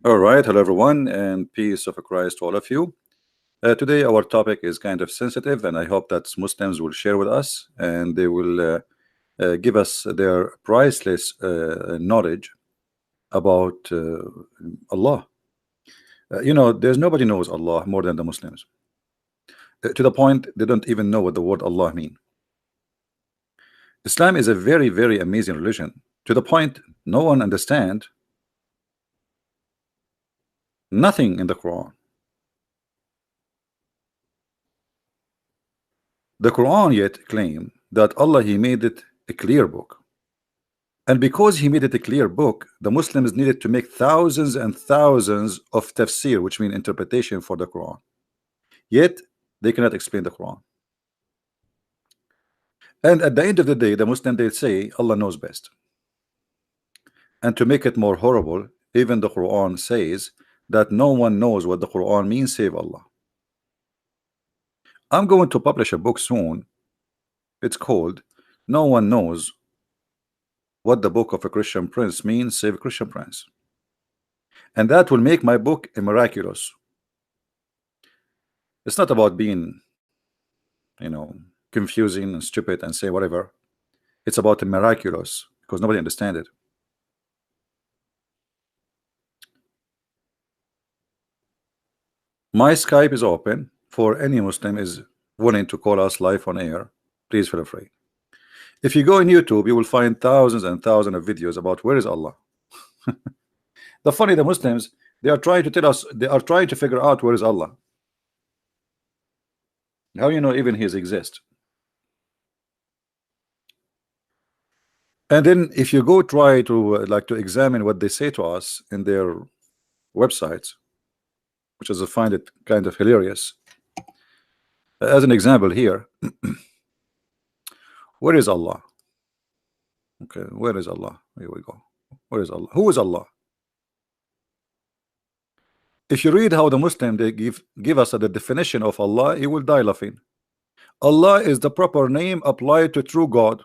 All right, hello everyone, and peace of Christ to all of you. Today, our topic is kind of sensitive, and I hope that Muslims will share with us and they will give us their priceless knowledge about Allah. There's nobody knows Allah more than the Muslims, to the point they don't even know what the word Allah mean. Islam is a very, very amazing religion, to the point no one understand nothing in the Quran. The Quran yet claim that Allah He made it a clear book, and because He made it a clear book, the Muslims needed to make thousands and thousands of tafsir, which mean interpretation for the Quran. Yet they cannot explain the Quran. And at the end of the day, the Muslim they say Allah knows best. And to make it more horrible, even the Quran says that no one knows what the Quran means save Allah. I'm going to publish a book soon. It's called No One Knows What the Book of a Christian Prince means save a Christian Prince. And that will make my book a miraculous. It's not about being, confusing and stupid and say whatever. It's about a miraculous, because nobody understands it. My Skype is open for any Muslim is willing to call us live on air. Please feel free. If you go on YouTube, you will find thousands and thousands of videos about where is Allah. The Muslims, they are trying to tell us, they are trying to figure out where is Allah. How even He exists? And then if you go try to to examine what they say to us in their websites, which is I find it kind of hilarious. As an example here, where is Allah? Okay, where is Allah? Here we go. Where is Allah? Who is Allah? If you read how the Muslim they give us the definition of Allah, you will die laughing. Allah is the proper name applied to true God.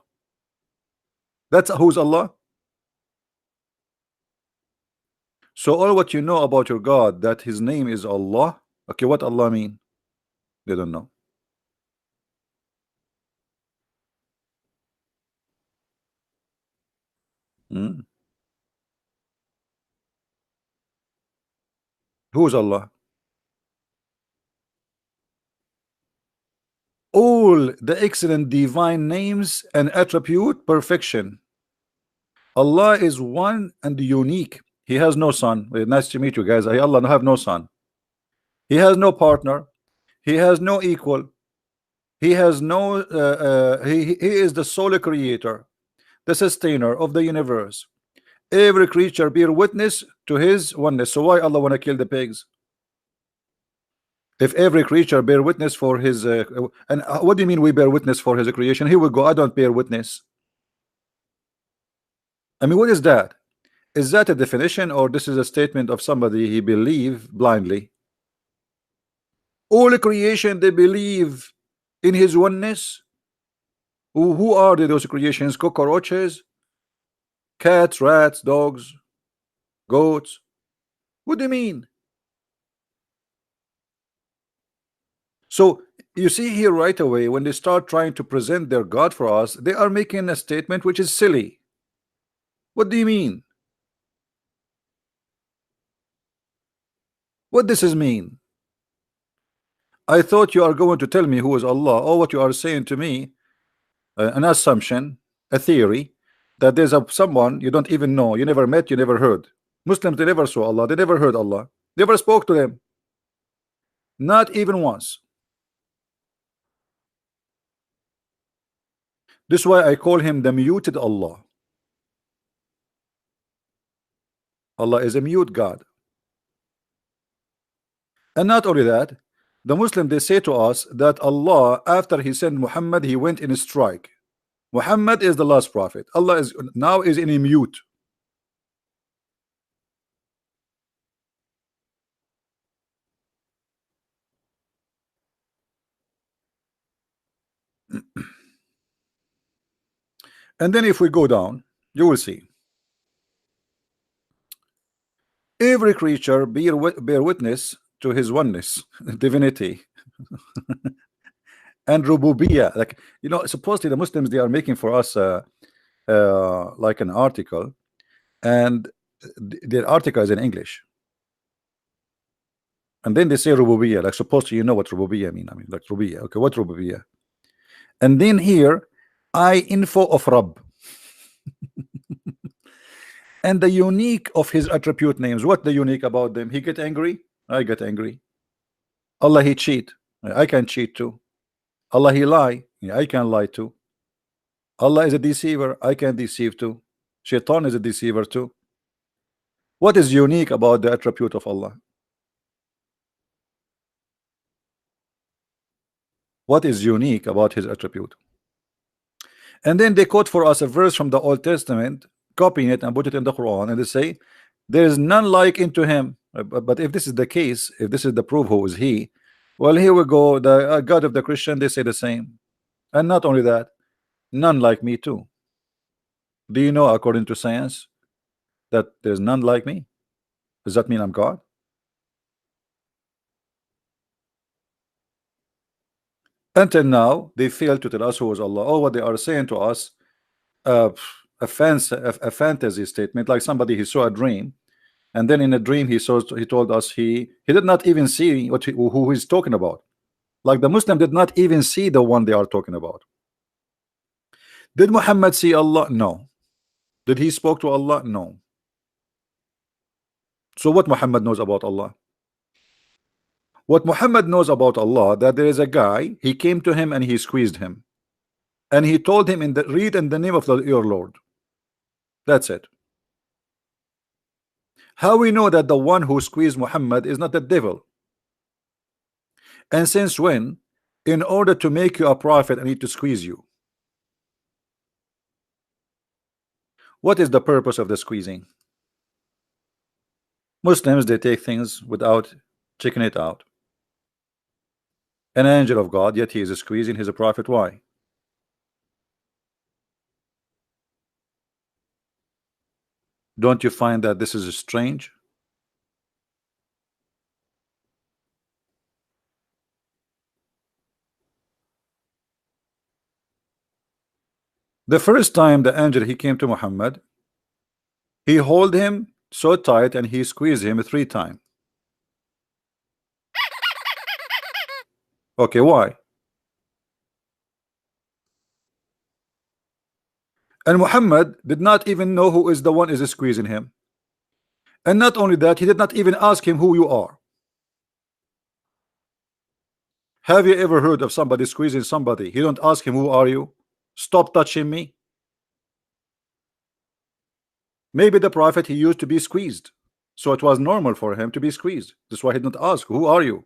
That's who's Allah. So all what you know about your God, that His name is Allah. Okay, what Allah mean? They don't know. Who is Allah? All the excellent divine names and attribute perfection. Allah is one and unique. He has no son. Nice to meet you guys. Allah have no son. He has no partner. He has no equal. He has no he is the sole creator, the sustainer of the universe. Every creature bear witness to His oneness. So why Allah want to kill the pigs? If every creature bear witness for His and what do you mean we bear witness for His creation? Here we go. I don't bear witness. I mean, what is that? Is that a definition, or this is a statement of somebody he believe blindly? All creation they believe in His oneness. Who are those creations? Cockroaches, cats, rats, dogs, goats. What do you mean? So you see here right away, when they start trying to present their God for us, they are making a statement which is silly. What do you mean? What does this mean? I thought you are going to tell me who is Allah. Or what you are saying to me, an assumption, a theory, that there's someone you don't even know, you never met, you never heard. Muslims, they never saw Allah, they never heard Allah, never spoke to them, not even once. This is why I call him the muted Allah. Allah is a mute God. And not only that, the Muslim they say to us that Allah, after He sent Muhammad, He went in a strike. Muhammad is the last prophet. Allah is now in a mute. And then if we go down, you will see Every creature bear witness to his oneness, divinity, and rububiyyah. Like, you know, supposedly the Muslims, they are making for us like an article, and their article is in English, and then they say rububiyyah. Like, supposedly you know what rububiyyah mean. I mean, like rububiyyah. Okay, what rububiyyah? And then here, I info of Rabb, and the unique of his attribute names. What the unique about them? He get angry, I get angry. Allah, he cheat, I can cheat too. Allah, he lie, I can lie too. Allah is a deceiver, I can deceive too. Shaitan is a deceiver too. What is unique about the attribute of Allah? What is unique about his attribute? And then they quote for us a verse from the Old Testament, copying it and put it in the Quran, and they say there is none like unto him. But if this is the case, if this is the proof, who is he? Well, here we go. The God of the Christian, they say the same. And not only that, none like me too. Do you know, according to science, that there's none like me? Does that mean I'm God? Until now, they fail to tell us who is Allah. Oh, what they are saying to us, uh, a fantasy statement, like somebody he saw a dream, and then in a dream he told us he did not even see who he's talking about. Like the Muslim did not even see the one they are talking about. Did Muhammad see Allah? No. Did he spoke to Allah? No. So what Muhammad knows about Allah? What Muhammad knows about Allah, that there is a guy, he came to him and he squeezed him, and he told him, read in the name of your Lord. That's it. How we know that the one who squeezed Muhammad is not the devil? And since when, in order to make you a prophet, I need to squeeze you? What is the purpose of the squeezing? Muslims, they take things without checking it out. An angel of God, yet he is squeezing his prophet. Why? Don't you find that this is strange? The first time the angel he came to Muhammad, he hold him so tight and he squeezed him 3 times. Okay, why? And Muhammad did not even know who is the one is squeezing him. And not only that, he did not even ask him who you are. Have you ever heard of somebody squeezing somebody? He don't ask him, who are you? Stop touching me. Maybe the prophet, he used to be squeezed, so it was normal for him to be squeezed. That's why he didn't ask, who are you?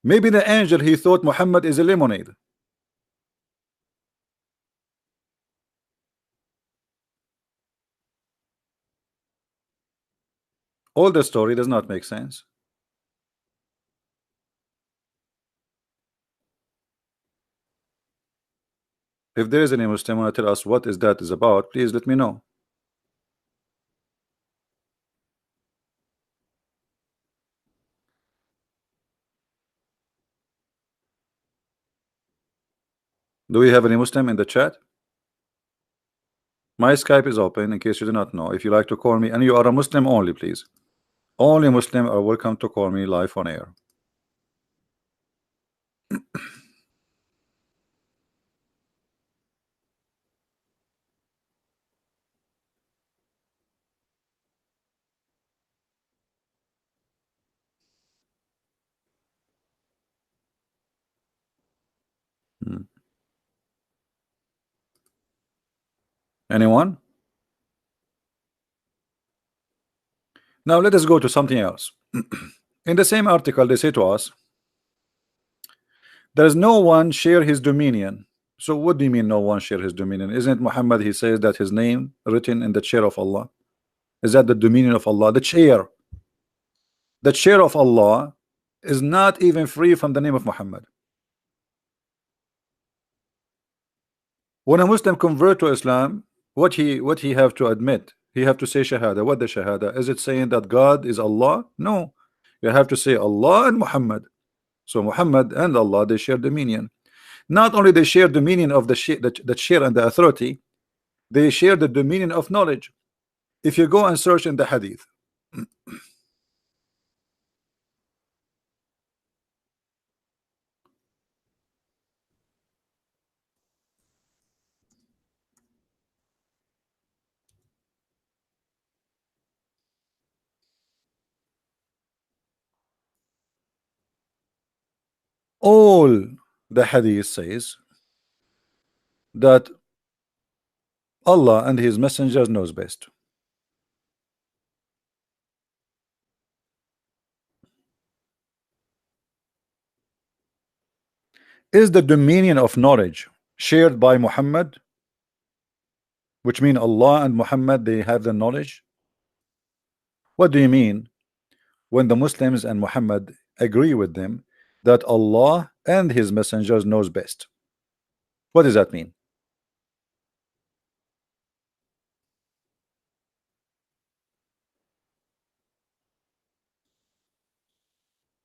Maybe the angel, he thought Muhammad is a lemonade. All the story does not make sense. If there is any Muslim want to tell us what is that is about, please let me know. Do we have any Muslim in the chat? My Skype is open, in case you do not know. If you like to call me, and you are a Muslim only, please. Only Muslim are welcome to call me live on air. Anyone? Now let us go to something else. In the same article, they say to us, there is no one share his dominion. So what do you mean no one share his dominion? Isn't it Muhammad, he says that his name written in the chair of Allah? Is that the dominion of Allah? The chair of Allah is not even free from the name of Muhammad. When a Muslim convert to Islam, what he have to admit? He have to say Shahada. What the Shahada? Is it saying that God is Allah? No. You have to say Allah and Muhammad. So Muhammad and Allah, they share dominion. Not only they share dominion of the share and the authority, they share the dominion of knowledge. If you go and search in the hadith, all the hadith says that Allah and his messengers knows best. Is the dominion of knowledge shared by Muhammad, which mean Allah and Muhammad, they have the knowledge? What do you mean when the Muslims and Muhammad agree with them that Allah and his messengers knows best? What does that mean?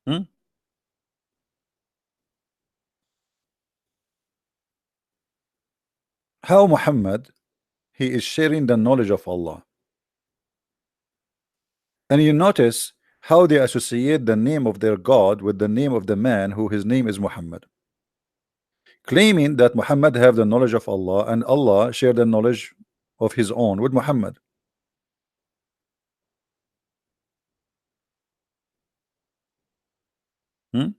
Hmm? How Muhammad, he is sharing the knowledge of Allah? And you notice how they associate the name of their God with the name of the man who his name is Muhammad, claiming that Muhammad have the knowledge of Allah and Allah share the knowledge of his own with Muhammad. Hmm?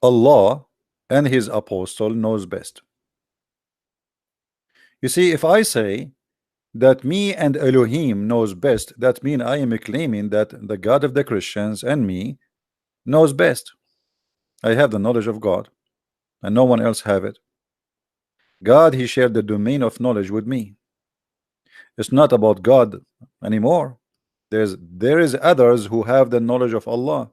Allah and his apostle knows best. You see, if I say that me and Elohim knows best, that means I am claiming that the God of the Christians and me knows best. I have the knowledge of God and no one else have it. God, he shared the domain of knowledge with me. It's not about God anymore. There is others who have the knowledge of Allah.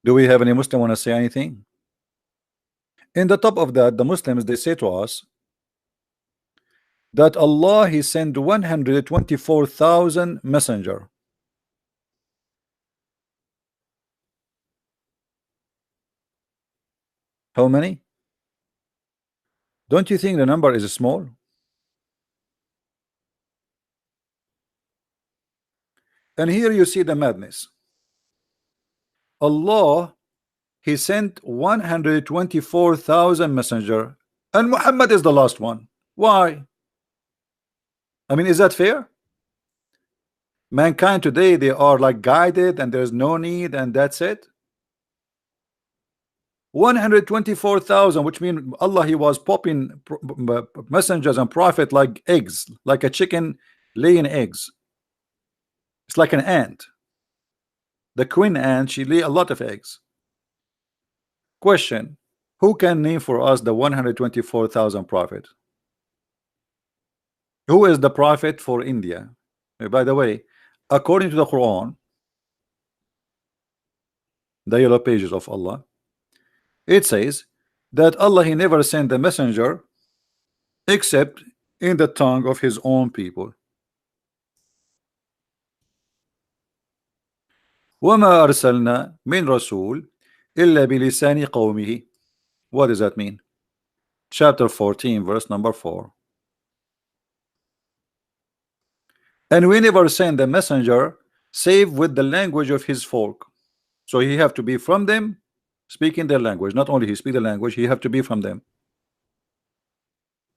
Do we have any Muslim want to say anything? In the top of that, the Muslims, they say to us that Allah, he sent 124,000 messenger. How many? Don't you think the number is small? And here you see the madness. Allah, he sent 124,000 messenger and Muhammad is the last one. Why? I mean, is that fair? Mankind today, they are like guided and there's no need and that's it. 124,000, which means Allah, he was popping messengers and prophet like eggs, like a chicken laying eggs. It's like an ant. The queen ant, she lay a lot of eggs. Question: who can name for us the 124,000 prophet? Who is the prophet for India? By the way, according to the Quran, the yellow pages of Allah, it says that Allah, he never sent the messenger except in the tongue of his own people. وَمَا أَرْسَلْنَا مِنْ رَسُولٍ إِلَّا بِلِسَانِ قَوْمِهِ. What does that mean? Chapter 14, verse number 4. And we never send the messenger save with the language of his folk. So he have to be from them, speaking their language. Not only he speak the language, he have to be from them.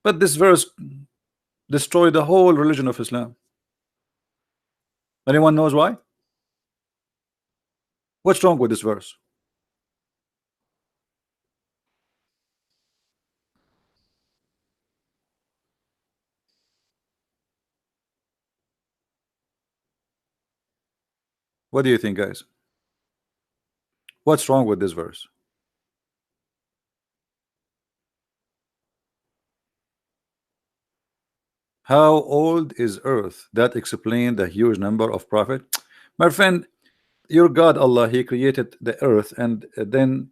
But this verse destroyed the whole religion of Islam. Anyone knows why? What's wrong with this verse? What do you think, guys? What's wrong with this verse? How old is Earth? That explains the huge number of prophet. My friend, your God Allah, He created the Earth, and then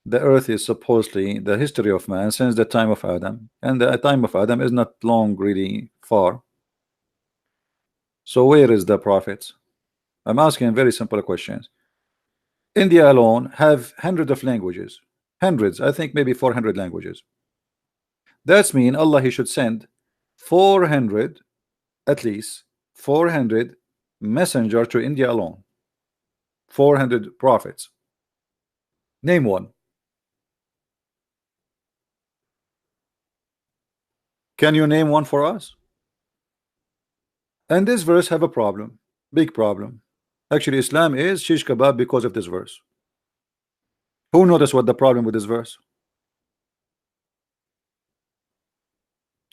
the Earth is supposedly the history of man since the time of Adam, and the time of Adam is not long, really far. So where is the prophets? I'm asking very simple questions. India alone have hundreds of languages, hundreds, I think maybe 400 languages. That's mean Allah He should send 400, at least 400 messenger to India alone. 400 prophets. Name one. Can you name one for us? And this verse have a problem, big problem. Actually, Islam is shish kebab because of this verse. Who noticed what the problem with this verse?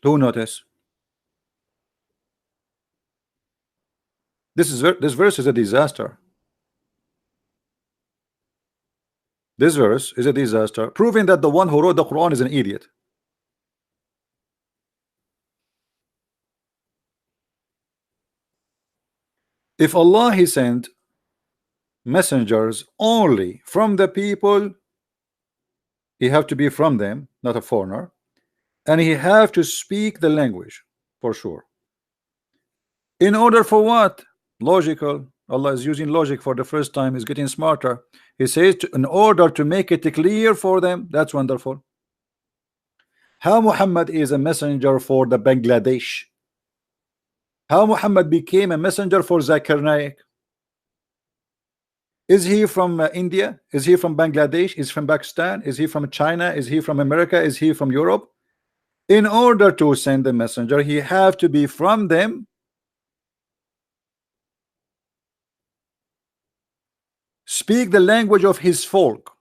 Who noticed? This verse is a disaster. This verse is a disaster, proving that the one who wrote the Quran is an idiot. If Allah He sent messengers only from the people, He have to be from them, not a foreigner, and He have to speak the language for sure. In order for what? Logical. Allah is using logic for the first time. He's getting smarter. He says in order to make it clear for them. That's wonderful. How Muhammad is a messenger for the Bangladesh? How Muhammad became a messenger for Zakir Naik? Is he from India? Is he from Bangladesh? Is he from Pakistan? Is he from China? Is he from America? Is he from Europe? In order to send the messenger, he have to be from them. Speak the language of his folk.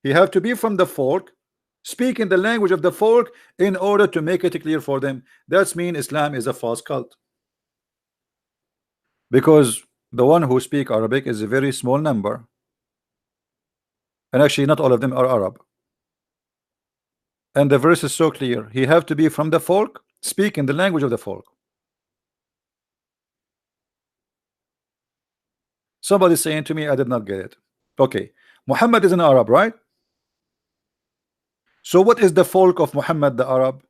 He have to be from the folk, speak in the language of the folk in order to make it clear for them. That's mean Islam is a false cult. Because the one who speak Arabic is a very small number. And actually not all of them are Arab. And the verse is so clear. He have to be from the folk, speak in the language of the folk. Somebody saying to me, I did not get it. Okay, Muhammad is an Arab, right? So what is the folk of Muhammad the Arab?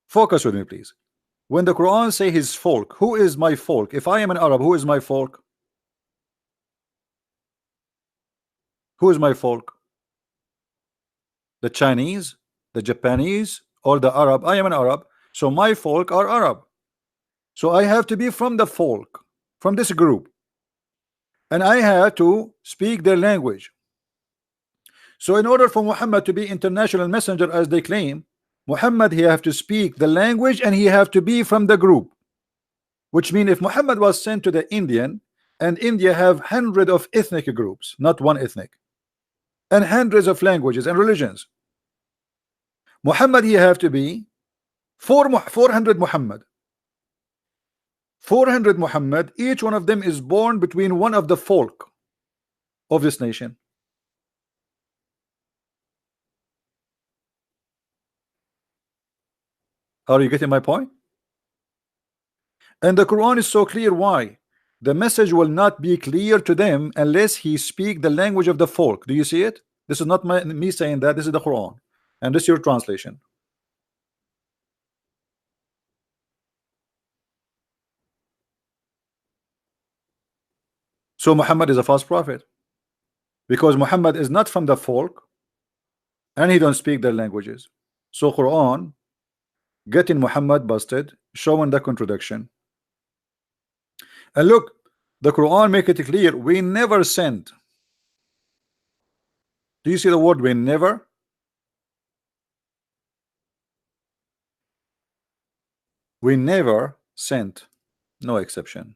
Focus with me, please. When the Quran say his folk, who is my folk? If I am an Arab, who is my folk? Who is my folk? The Chinese, the Japanese, or the Arab? I am an Arab, so my folk are Arab. So I have to be from the folk, from this group, and I have to speak their language. So in order for Muhammad to be international messenger as they claim, Muhammad he have to speak the language and he have to be from the group. Which means if Muhammad was sent to the Indian, and India have hundreds of ethnic groups, not one ethnic, and hundreds of languages and religions, Muhammad he have to be 400 Muhammad. 400 Muhammad, each one of them is born between one of the folk of this nation. Are you getting my point? And the Quran is so clear. Why? The message will not be clear to them unless he speak the language of the folk. Do you see it? This is not me saying that. This is the Quran, and this is your translation. So Muhammad is a false prophet because Muhammad is not from the folk and he don't speak their languages. So Quran getting Muhammad busted, showing the contradiction. And look, the Quran make it clear, we never sent. Do you see the word we never? We never sent, no exception.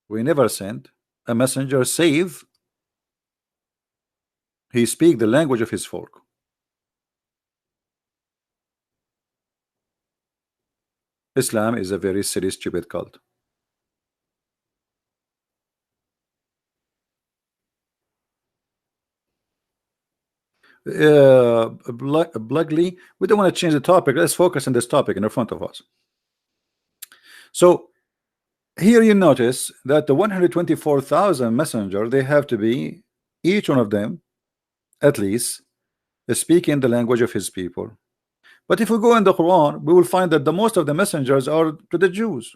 We never sent a messenger save he speak the language of his folk. Islam is a very silly, stupid cult. Blugly, we don't want to change the topic. Let's focus on this topic in front of us. So here you notice that the 124,000 messenger, they have to be, each one of them at least, speaking the language of his people. But if we go in the Quran, we will find that the most of the messengers are to the Jews.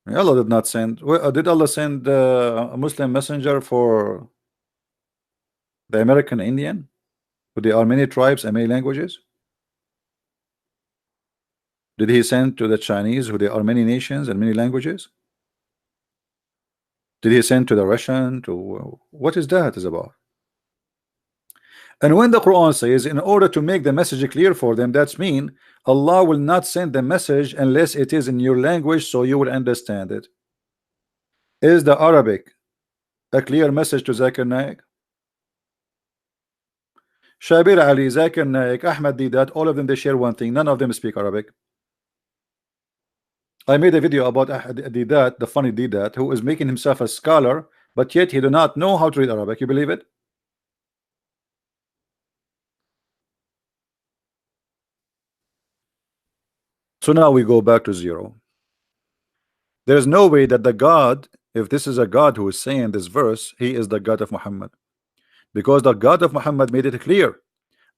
Allah did not send. Did Allah send a Muslim messenger for the American Indian, who there are many tribes and many languages? Did he send to the Chinese, who there are many nations and many languages? Did he send to the Russian? To what is that is about? And when the Quran says, in order to make the message clear for them, that's mean Allah will not send the message unless it is in your language, so you will understand it. Is the Arabic a clear message to Zakir Naik? Shabir Ali, Zakir Naik, Ahmed Didat, all of them, they share one thing: none of them speak Arabic. I made a video about Didat, the funny Didat, who is making himself a scholar, but yet he do not know how to read Arabic. You believe it? So now we go back to zero. There's no way that the God, if this is a God who is saying this verse, he is the God of Muhammad, because the God of Muhammad made it clear: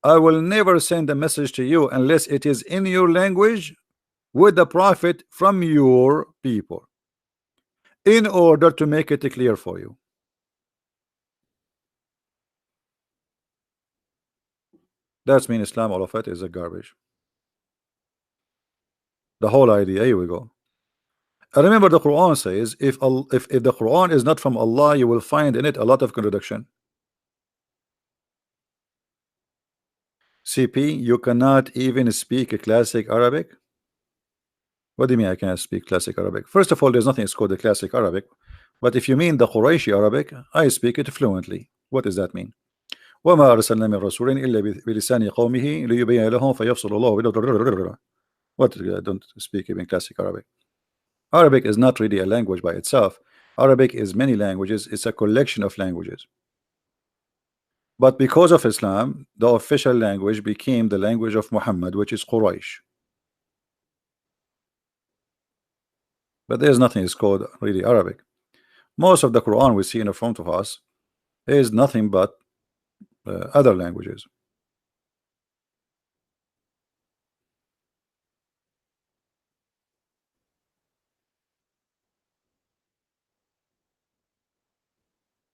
I will never send a message to you unless it is in your language with the prophet from your people, in order to make it clear for you. That's mean Islam, all of it is a garbage. The whole idea. Here we go. I remember the Quran says, if the Quran is not from Allah, you will find in it a lot of contradiction. CP, you cannot even speak a classic Arabic. What do you mean I cannot speak classic Arabic? First of all, there's nothing called the classic Arabic. But if you mean the Qurayshi Arabic, I speak it fluently. What does that mean? وما أرسلنا من رسول إلا بلسان قومه ليبين لهم فيفصل الله. What? I don't speak even classic Arabic. Arabic is not really a language by itself. Arabic is many languages. It's a collection of languages. But because of Islam, the official language became the language of Muhammad, which is Quraysh. But there's nothing is called really Arabic. Most of the Quran we see in front of us is nothing but other languages.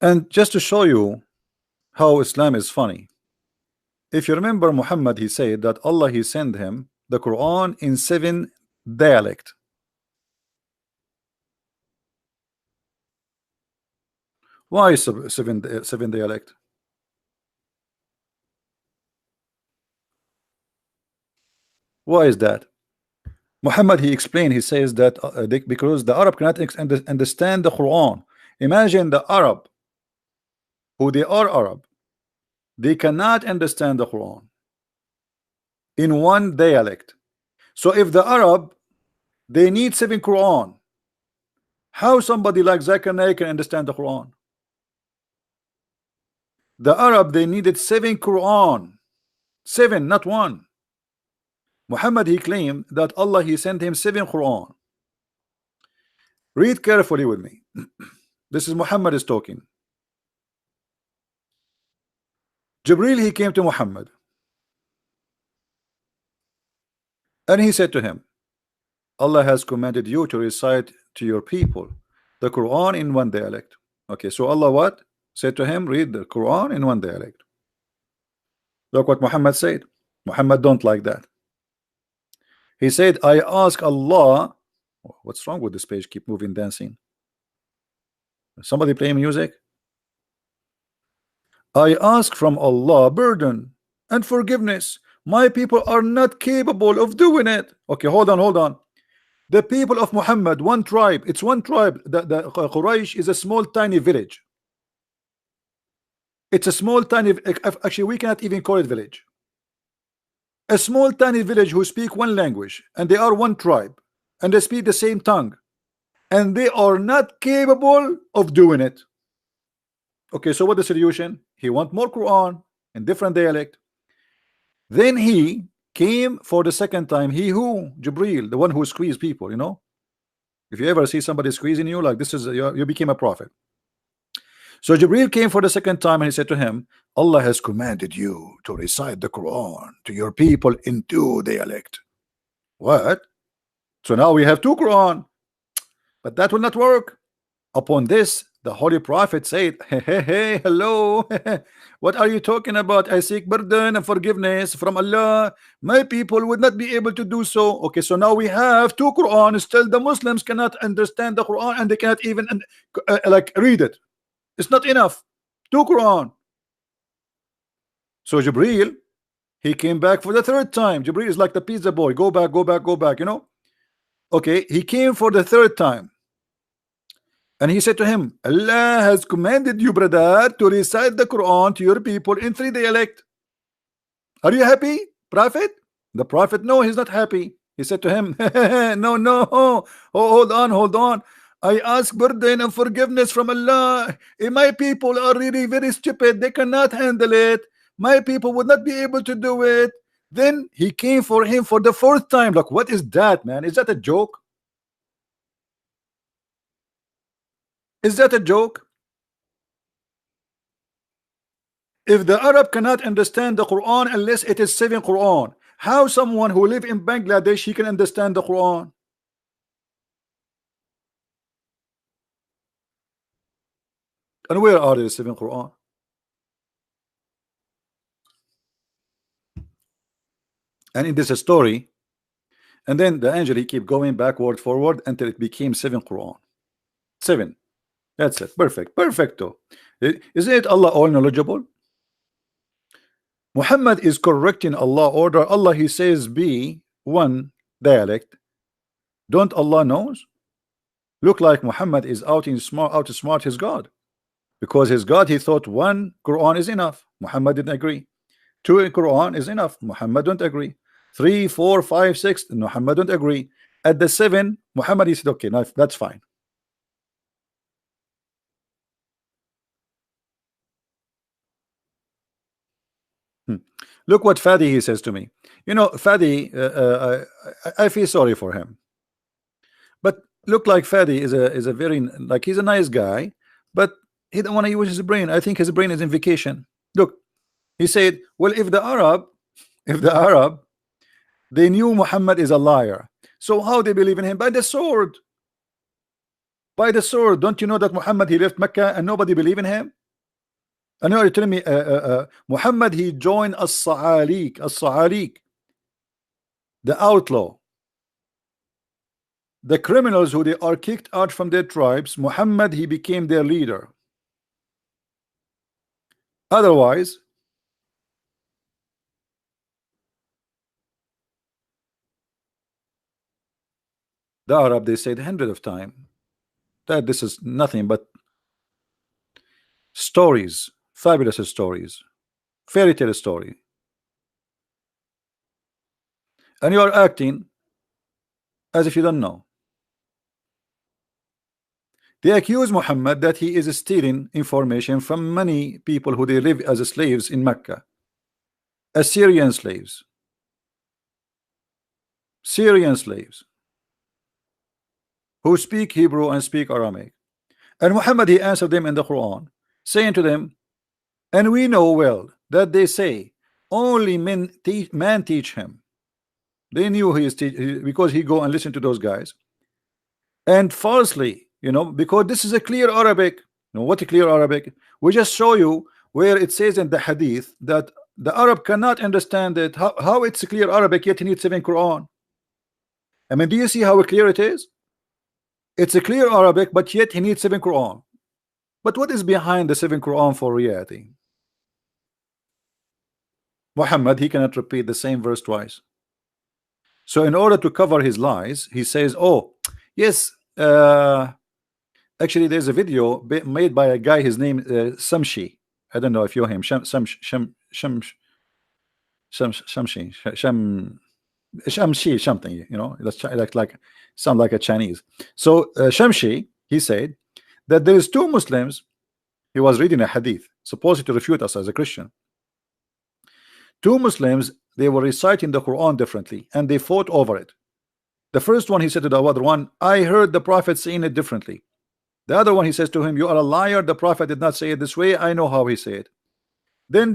And just to show you how Islam is funny, if you remember Muhammad, he said that Allah, he sent him the Quran in 7 dialect. Why seven dialect? Why is that? Muhammad, he explained, he says that because the Arab cannot understand the Quran. Imagine the Arab, who they are Arab, they cannot understand the Quran in one dialect. So if the Arab, they need 7 Quran, how somebody like Zakir Naik can understand the Quran? The Arab, they needed 7 Quran, 7, not 1. Muhammad, he claimed that Allah, he sent him 7 Quran. Read carefully with me. This is Muhammad is talking. Jibril, he came to Muhammad and he said to him, Allah has commanded you to recite to your people the Quran in 1 dialect. Okay, so Allah what? Said to him, read the Quran in 1 dialect. Look what Muhammad said. Muhammad don't like that. He said, I ask Allah. What's wrong with this page? Keep moving, dancing. Somebody playing music? I ask from Allah burden and forgiveness. My people are not capable of doing it. Okay, hold on. The people of Muhammad, one tribe, it's one tribe. The Quraysh is a small tiny village. It's a small tiny, actually we cannot even call it village. A small tiny village who speak one language, and they are one tribe, and they speak the same tongue, and they are not capable of doing it. Okay, so what the solution? He want more Quran in different dialect. Then he came for the second time. He who? Jibril, the one who squeezed people, you know. If you ever see somebody squeezing you, like this is you became a prophet. So Jibril came for the second time and he said to him, Allah has commanded you to recite the Quran to your people in two dialect. What? So now we have two Quran, but that will not work. Upon this, the Holy Prophet said, hey, hello. What are you talking about? I seek pardon and forgiveness from Allah. My people would not be able to do so. Okay, so now we have two Quran. Still the Muslims cannot understand the Quran and they cannot even like read it. It's not enough. Two Quran. So Jibril, he came back for the third time. Jibril is like the pizza boy. Go back, go back, go back, you know. Okay, he came for the third time. And he said to him, Allah has commanded you, brother, to recite the Quran to your people in three dialect. Are you happy, Prophet? The Prophet, no, he's not happy. He said to him, no, no, oh, hold on, hold on. I ask pardon and forgiveness from Allah. My people are really very stupid. They cannot handle it. My people would not be able to do it. Then he came for him for the fourth time. Like, what is that, man? Is that a joke? Is that a joke? If the Arab cannot understand the Quran unless it is 7 Quran, how someone who live in Bangladesh he can understand the Quran? And where are the 7 Quran? And in this story, and then the angel he keep going backward forward until it became 7 Quran. 7. That's it. Perfect. Perfecto. Isn't it Allah all knowledgeable? Muhammad is correcting Allah order. Allah he says be one dialect. Don't Allah knows? Look like Muhammad is out to smart his God, because his God he thought one Quran is enough. Muhammad didn't agree. 2 Quran is enough. Muhammad don't agree. 3, 4, 5, 6. Muhammad don't agree. At the 7, Muhammad he said, okay, now that's fine. Look what Fadi he says to me. You know, Fadi, I feel sorry for him. But look like Fadi is a very, like, he's a nice guy, but he don't want to use his brain. I think his brain is in vacation. Look, he said, well, if the Arab, they knew Muhammad is a liar, so how they believe in him? By the sword. By the sword. Don't you know that Muhammad he left Mecca and nobody believed in him? I know you're telling me Muhammad he joined as-Sa'alik, the outlaw, the criminals who they are kicked out from their tribes. Muhammad he became their leader. Otherwise, the Arab they said hundreds of times that this is nothing but stories, fabulous stories, fairy tale story, and you are acting as if you don't know. They accuse Muhammad that he is stealing information from many people who they live as slaves in Mecca, Assyrian slaves, Syrian slaves who speak Hebrew and speak Aramaic. And Muhammad he answered them in the Quran, saying to them, and we know well that they say only man teach him. They knew he is because he go and listen to those guys, and falsely, you know, because this is a clear Arabic. You know what a clear Arabic? We just show you where it says in the hadith that the Arab cannot understand it. How it's a clear Arabic yet he needs 7 Quran. I mean, do you see how clear it is? It's a clear Arabic, but yet he needs 7 Quran. But what is behind the 7 Quran for reality? Muhammad he cannot repeat the same verse twice. So in order to cover his lies, he says, oh yes, actually there's a video made by a guy, his name Samshi. I don't know if you know him. Shamshi, something, you know, that's like sound like a Chinese. So Shamshi he said that there is 2 Muslims He was reading a hadith, supposed to refute us as a Christian. Two Muslims, they were reciting the Quran differently, and they fought over it. The first one, he said to the other one, I heard the Prophet saying it differently. The other one, he says to him, you are a liar. The Prophet did not say it this way. I know how he said it. Then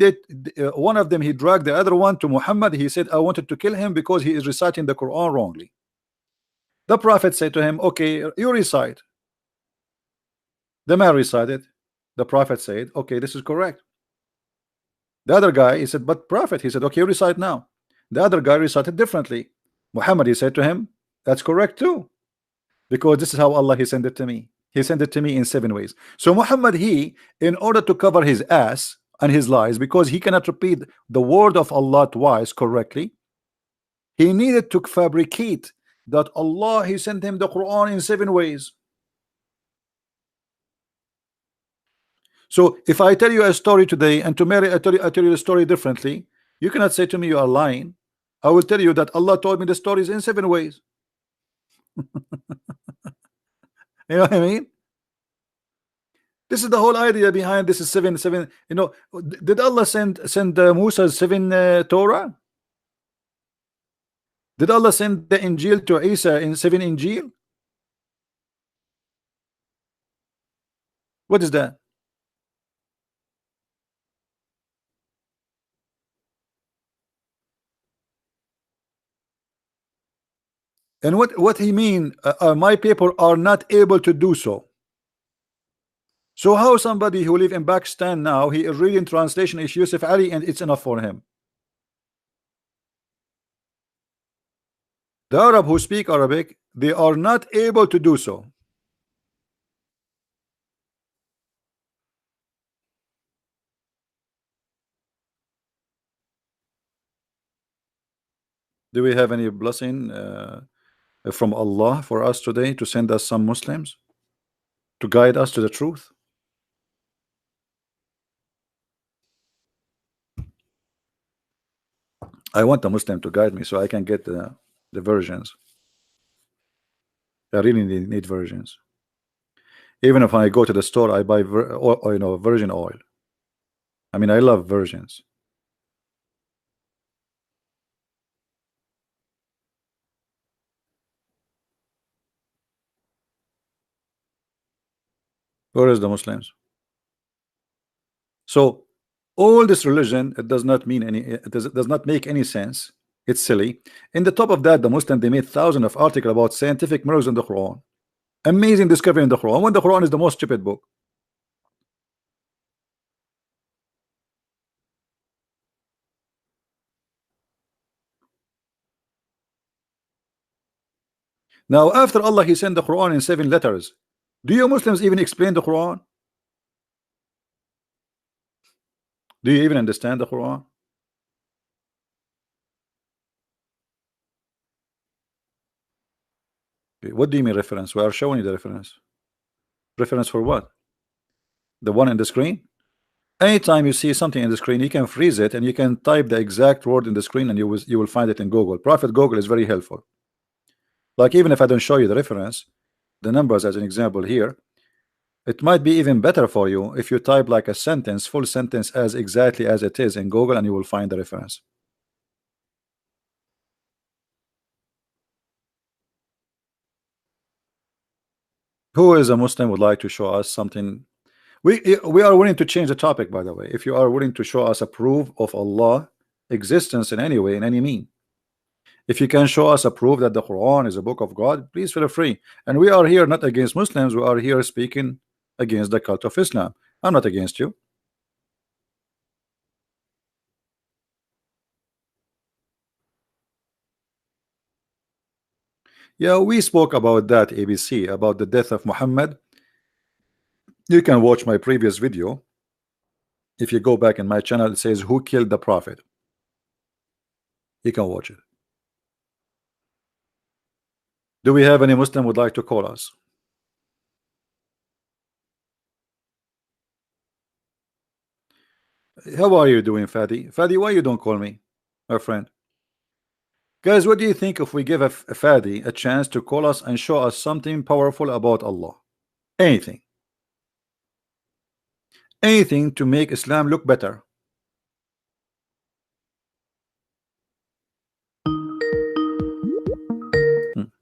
one of them, he dragged the other one to Muhammad. He said, I wanted to kill him because he is reciting the Quran wrongly. The Prophet said to him, okay, you recite. The man recited. The Prophet said, okay, this is correct. The other guy, he said, but Prophet, he said, okay, you recite now. The other guy recited differently. Muhammad, he said to him, that's correct too, because this is how Allah, he sent it to me. He sent it to me in 7 ways. So Muhammad, he, in order to cover his ass and his lies, because he cannot repeat the word of Allah twice correctly, he needed to fabricate that Allah, he sent him the Quran in 7 ways. So if I tell you a story today, and tomorrow I tell you the story differently, you cannot say to me you are lying. I will tell you that Allah told me the stories in 7 ways. You know what I mean? This is the whole idea behind this is seven. You know, did Allah send Musa's 7 Torah? Did Allah send the Injil to Isa in 7 Injil? What is that? And what he mean? My people are not able to do so. So how somebody who live in Pakistan now, he is reading translation is Yusuf Ali and it's enough for him? The Arab who speak Arabic, they are not able to do so. Do we have any blessing from Allah for us today to send us some Muslims to guide us to the truth? I want a Muslim to guide me so I can get the versions. I really need versions. Even if I go to the store, I buy virgin oil. I mean, I love virgins. Where is the Muslims? So all this religion, it does not mean any, it does not make any sense. It's silly. In the top of that, the Muslim, they made thousands of articles about scientific miracles in the Quran, amazing discovery in the Quran, when the Quran is the most stupid book. Now after Allah, he sent the Quran in 7 letters. Do you Muslims even explain the Quran? Do you even understand the Quran? Okay, what do you mean reference? We are showing you the reference. Reference for what? The one in the screen? Anytime you see something in the screen, you can freeze it and you can type the exact word in the screen and you will find it in Google. Prophet Google is very helpful. Like even if I don't show you the reference, the numbers as an example here, it might be even better for you if you type like a sentence, full sentence as exactly as it is in Google, and you will find the reference. Who is a Muslim would like to show us something? We are willing to change the topic, by the way. If you are willing to show us a proof of Allah existence in any way, in any mean. If you can show us a proof that the Quran is a book of God, please feel free. And we are here not against Muslims, we are here speaking against the cult of Islam. I'm not against you. Yeah, we spoke about that, ABC, about the death of Muhammad. You can watch my previous video. If you go back in my channel, it says who killed the prophet. You can watch it. Do we have any Muslim would like to call us? How are you doing, Fadi? Fadi, why you don't call me, my friend? Guys, what do you think if we give a Fadi a chance to call us and show us something powerful about Allah? Anything. anything to make Islam look better.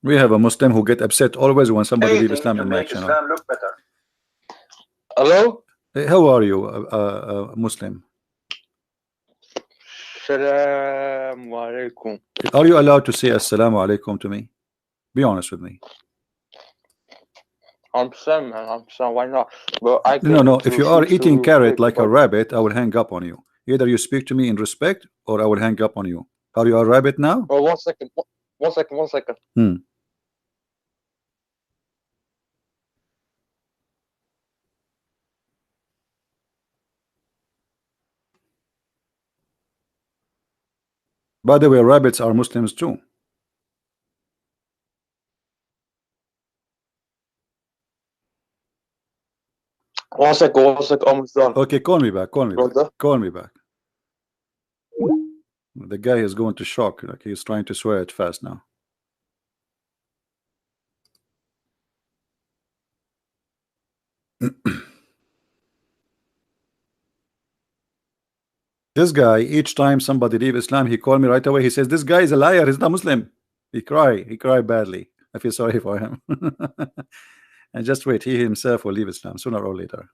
We have a Muslim who get upset always when somebody leaves Islam in my channel. Islam look better. Hello? Hey, how are you, Muslim? Assalamu alaikum. Are you allowed to say assalamu alaikum to me? Be honest with me. I'm saying, man, I'm saying, why not? But I No. If you are eating carrot like a rabbit, I will hang up on you. Either you speak to me in respect, or I will hang up on you. Are you a rabbit now? Oh, 1 second. 1 second. 1 second. By the way, rabbits are Muslims too. One second, almost done. Okay, call me back. Call me back. Call me back. The guy is going to shock. Like he's trying to swear it fast now. This guy, each time somebody leave Islam, he called me right away. He says, this guy is a liar. He's not Muslim. He cried badly. I feel sorry for him. And just wait, he himself will leave Islam sooner or later.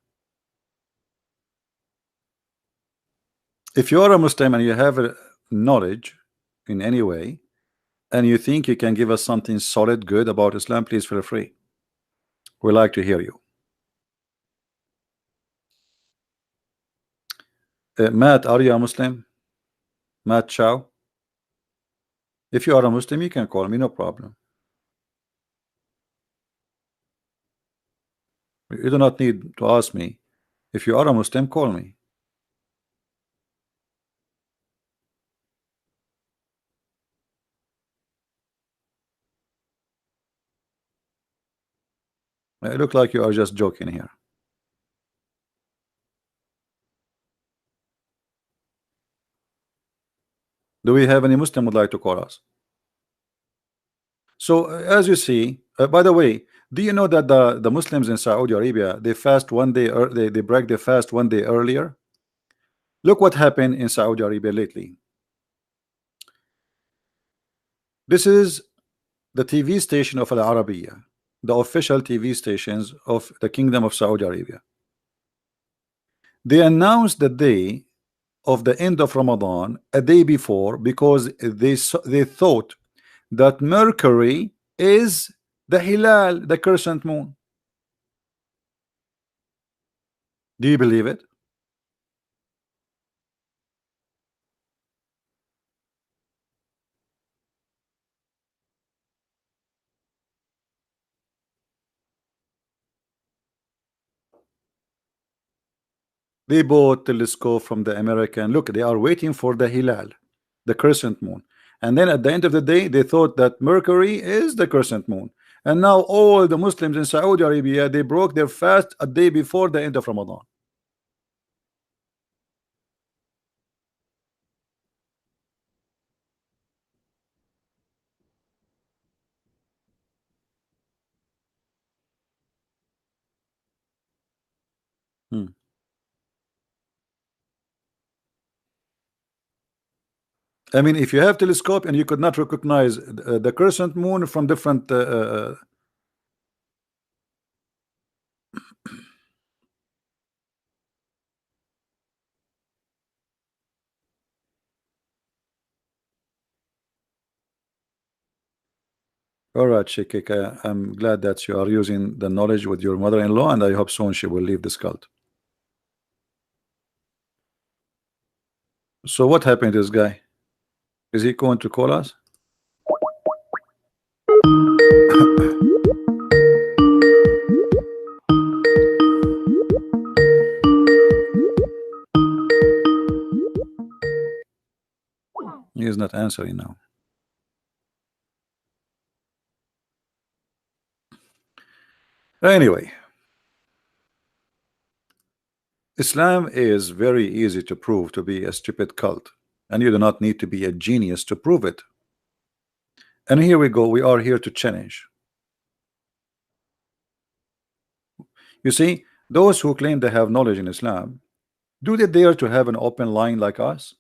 If you are a Muslim and you have a knowledge in any way, and you think you can give us something solid, good about Islam, please feel free. We like to hear you. Matt, are you a Muslim? Matt Chow? If you are a Muslim, you can call me, no problem. You do not need to ask me. If you are a Muslim, call me. It looks like you are just joking here. Do we have any Muslim would like to call us? So as you see, by the way, do you know that the Muslims in Saudi Arabia, they fast 1 day, or they break their fast 1 day earlier? Look what happened in Saudi Arabia lately. This is the TV station of Al-Arabiya, the official TV stations of the Kingdom of Saudi Arabia. They announced the day of the end of Ramadan a day before because they thought that Mercury is the Hilal, the crescent moon. Do you believe it? They bought telescope from the American. Look, they are waiting for the Hilal, the crescent moon. And then at the end of the day, they thought that Mercury is the crescent moon. And now all the Muslims in Saudi Arabia, they broke their fast a day before the end of Ramadan. I mean, if you have telescope and you could not recognize the crescent moon from different all right, Shikika, I'm glad that you are using the knowledge with your mother-in-law, and I hope soon she will leave this cult. So what happened to this guy? Is he going to call us? He is not answering now. Anyway, Islam is very easy to prove to be a stupid cult, and you do not need to be a genius to prove it. And here we go, we are here to challenge. You see, Those who claim they have knowledge in Islam, do they dare to have an open line like us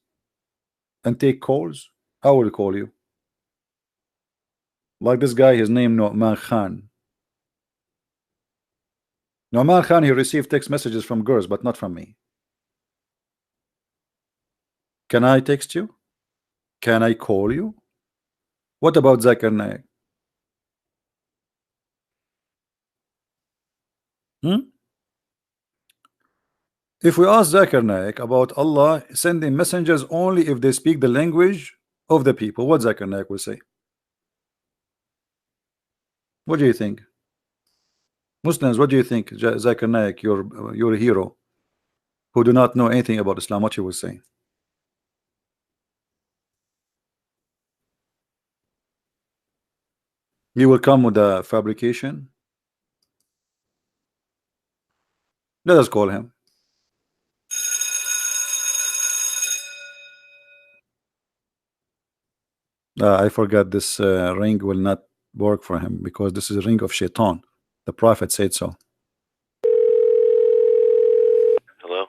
and take calls? I will call you. Like this guy, his name Nu'man Khan. Nu'man Khan, he received text messages from girls, but not from me. Can I text you? Can I call you? What about Zakir Naik? If we ask Zakir Naik about Allah sending messengers only if they speak the language of the people, what Zakir Naik will say? What do you think? Muslims, what do you think? Zakir Naik, your hero, who do not know anything about Islam, what he will say? He will come with a fabrication. Let us call him. I forgot this ring will not work for him because this is a ring of shaitan. The Prophet said so. Hello?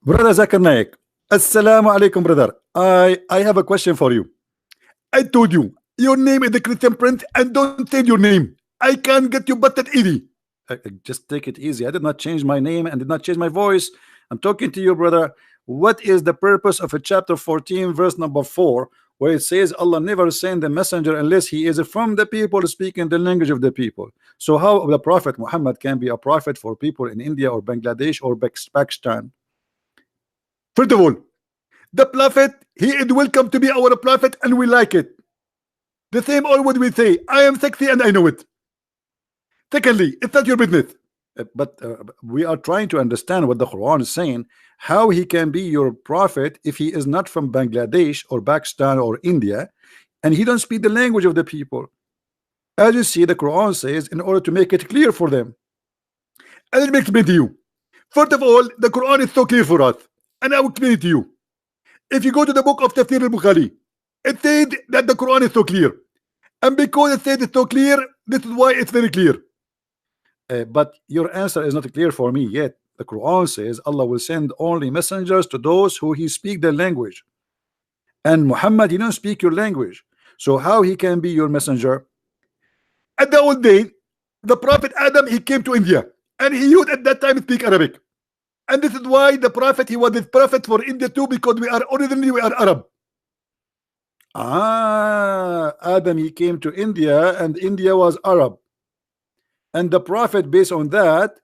Brother Zakir Naik, Assalamu alaikum, brother. I have a question for you. I told you, your name is the Christian Prince, and don't change your name. I can't get you butted easy. Just take it easy. I did not change my name and did not change my voice. I'm talking to you, brother. What is the purpose of a chapter 14, verse number 4, where it says Allah never send a messenger unless he is from the people speaking the language of the people? So how the Prophet Muhammad can be a prophet for people in India or Bangladesh or Pakistan? First of all, the Prophet, he is welcome to be our prophet, and we like it. The same all what we say, I am sexy and I know it. Secondly, it's not your business. But we are trying to understand what the Quran is saying, how he can be your prophet if he is not from Bangladesh or Pakistan or India, and he don't speak the language of the people. As you see, the Quran says, in order to make it clear for them. And let me explain to you. First of all, the Quran is so clear for us, and I will explain it to you. If you go to the book of Tafsir al-Bukhari, it says that the Quran is so clear, and because it says it's so clear, this is why it's very clear. But your answer is not clear for me yet. The Quran says Allah will send only messengers to those who he speak their language, and Muhammad, he don't speak your language, so how he can be your messenger? At the old day, the Prophet Adam, he came to India, and he used at that time speak Arabic, and this is why the Prophet, he was the prophet for India too, because we are originally Arab. Adam, he came to India, and India was Arab. And the Prophet, based on that,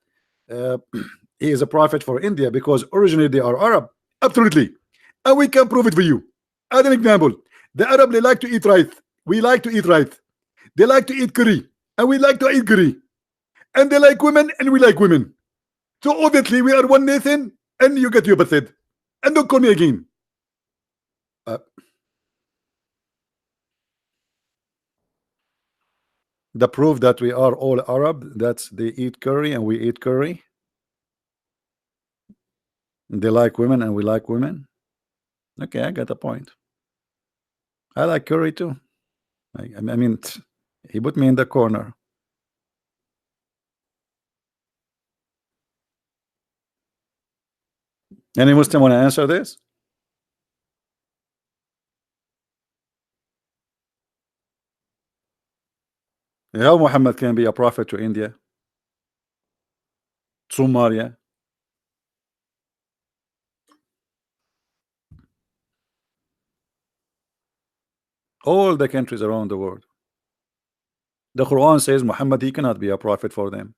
he is a prophet for India because originally they are Arab. Absolutely. And we can prove it for you. As an example, the Arab, they like to eat rice. We like to eat rice. They like to eat curry. And we like to eat curry. And they like women, and we like women. So obviously we are one nation, and you get your basid. And don't call me again. The proof that we are all Arab, that's they eat curry and we eat curry. They like women and we like women. Okay, I got a point. I like curry too. I mean, he put me in the corner. Any Muslim want to answer this? How Muhammad can be a prophet to India, Somalia? All the countries around the world. The Quran says Muhammad, he cannot be a prophet for them.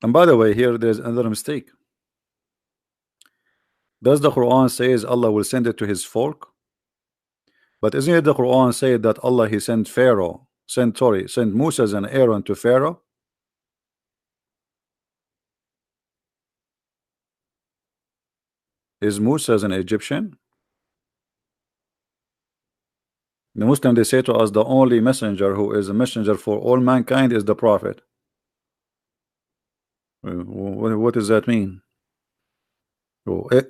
And by the way, here there's another mistake. Does the Quran says Allah will send it to his folk? But isn't it the Quran say that Allah, he sent sent Moses and Aaron to Pharaoh? Is Moses an Egyptian? The Muslim, they say to us the only messenger who is a messenger for all mankind is the Prophet. What does that mean?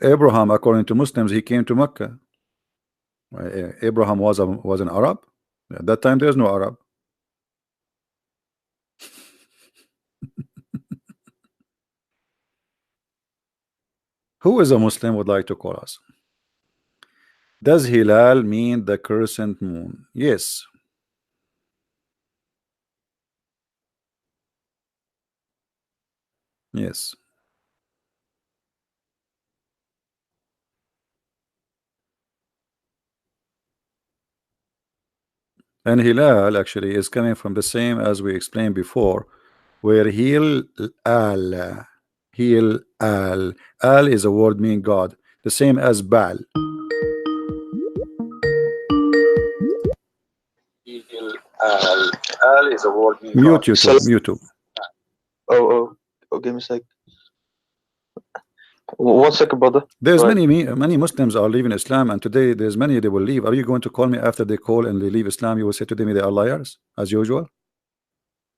Abraham, according to Muslims, he came to Mecca. Abraham was an Arab. At that time, there's no Arab. Who is a Muslim would like to call us? Does Hilal mean the crescent moon? Yes. Yes. And Hilal actually is coming from the same as we explained before, where Hil al. Hil al. Al is a word meaning God, the same as Baal. Al is a word meaning mute God. YouTube. Mute YouTube. Oh, give me a sec. 1 second, brother. There's many Muslims are leaving Islam, and today there's many they will leave. Are you going to call me after they call and they leave Islam? You will say to them they are liars as usual.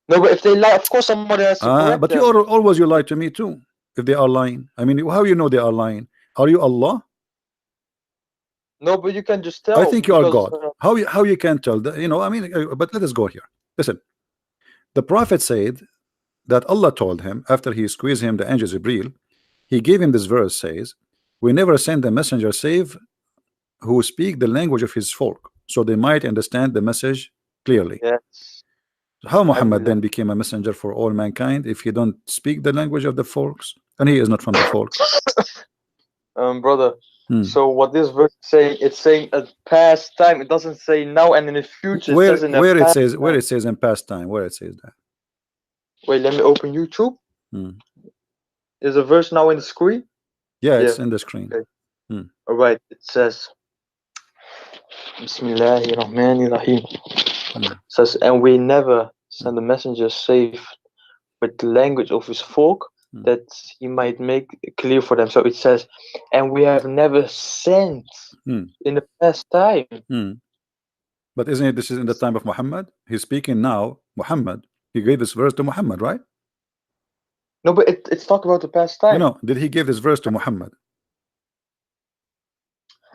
No, but if they lie, of course somebody has to correct but them. you lie to me too if they are lying. I mean, how you know they are lying? Are you Allah? No, but you can just tell. I think you are God. How you can tell that? You know, I mean, but let us go here. Listen, the Prophet said that Allah told him after he squeezed him the angel Jibreel, he gave him this verse, says, we never send a messenger save who speak the language of his folk, so they might understand the message clearly. Yes. How Muhammad then became a messenger for all mankind if he don't speak the language of the folks and he is not from the folk? Brother, so what this verse is saying, it's saying a past time. It doesn't say now and in the future. Where it says in past time, where it says that. Wait, let me open YouTube. Is a verse now in the screen? Yeah, it's in the screen. Okay. All right, it says Bismillahirrahmanirrahim. It says, and we never send a messenger save with the language of his folk, that he might make it clear for them. So it says, and we have never sent in the past time. But isn't it this is in the time of Muhammad? He's speaking now, Muhammad. He gave this verse to Muhammad, right? No, but it's talking about the past time. No, did he give this verse to Muhammad?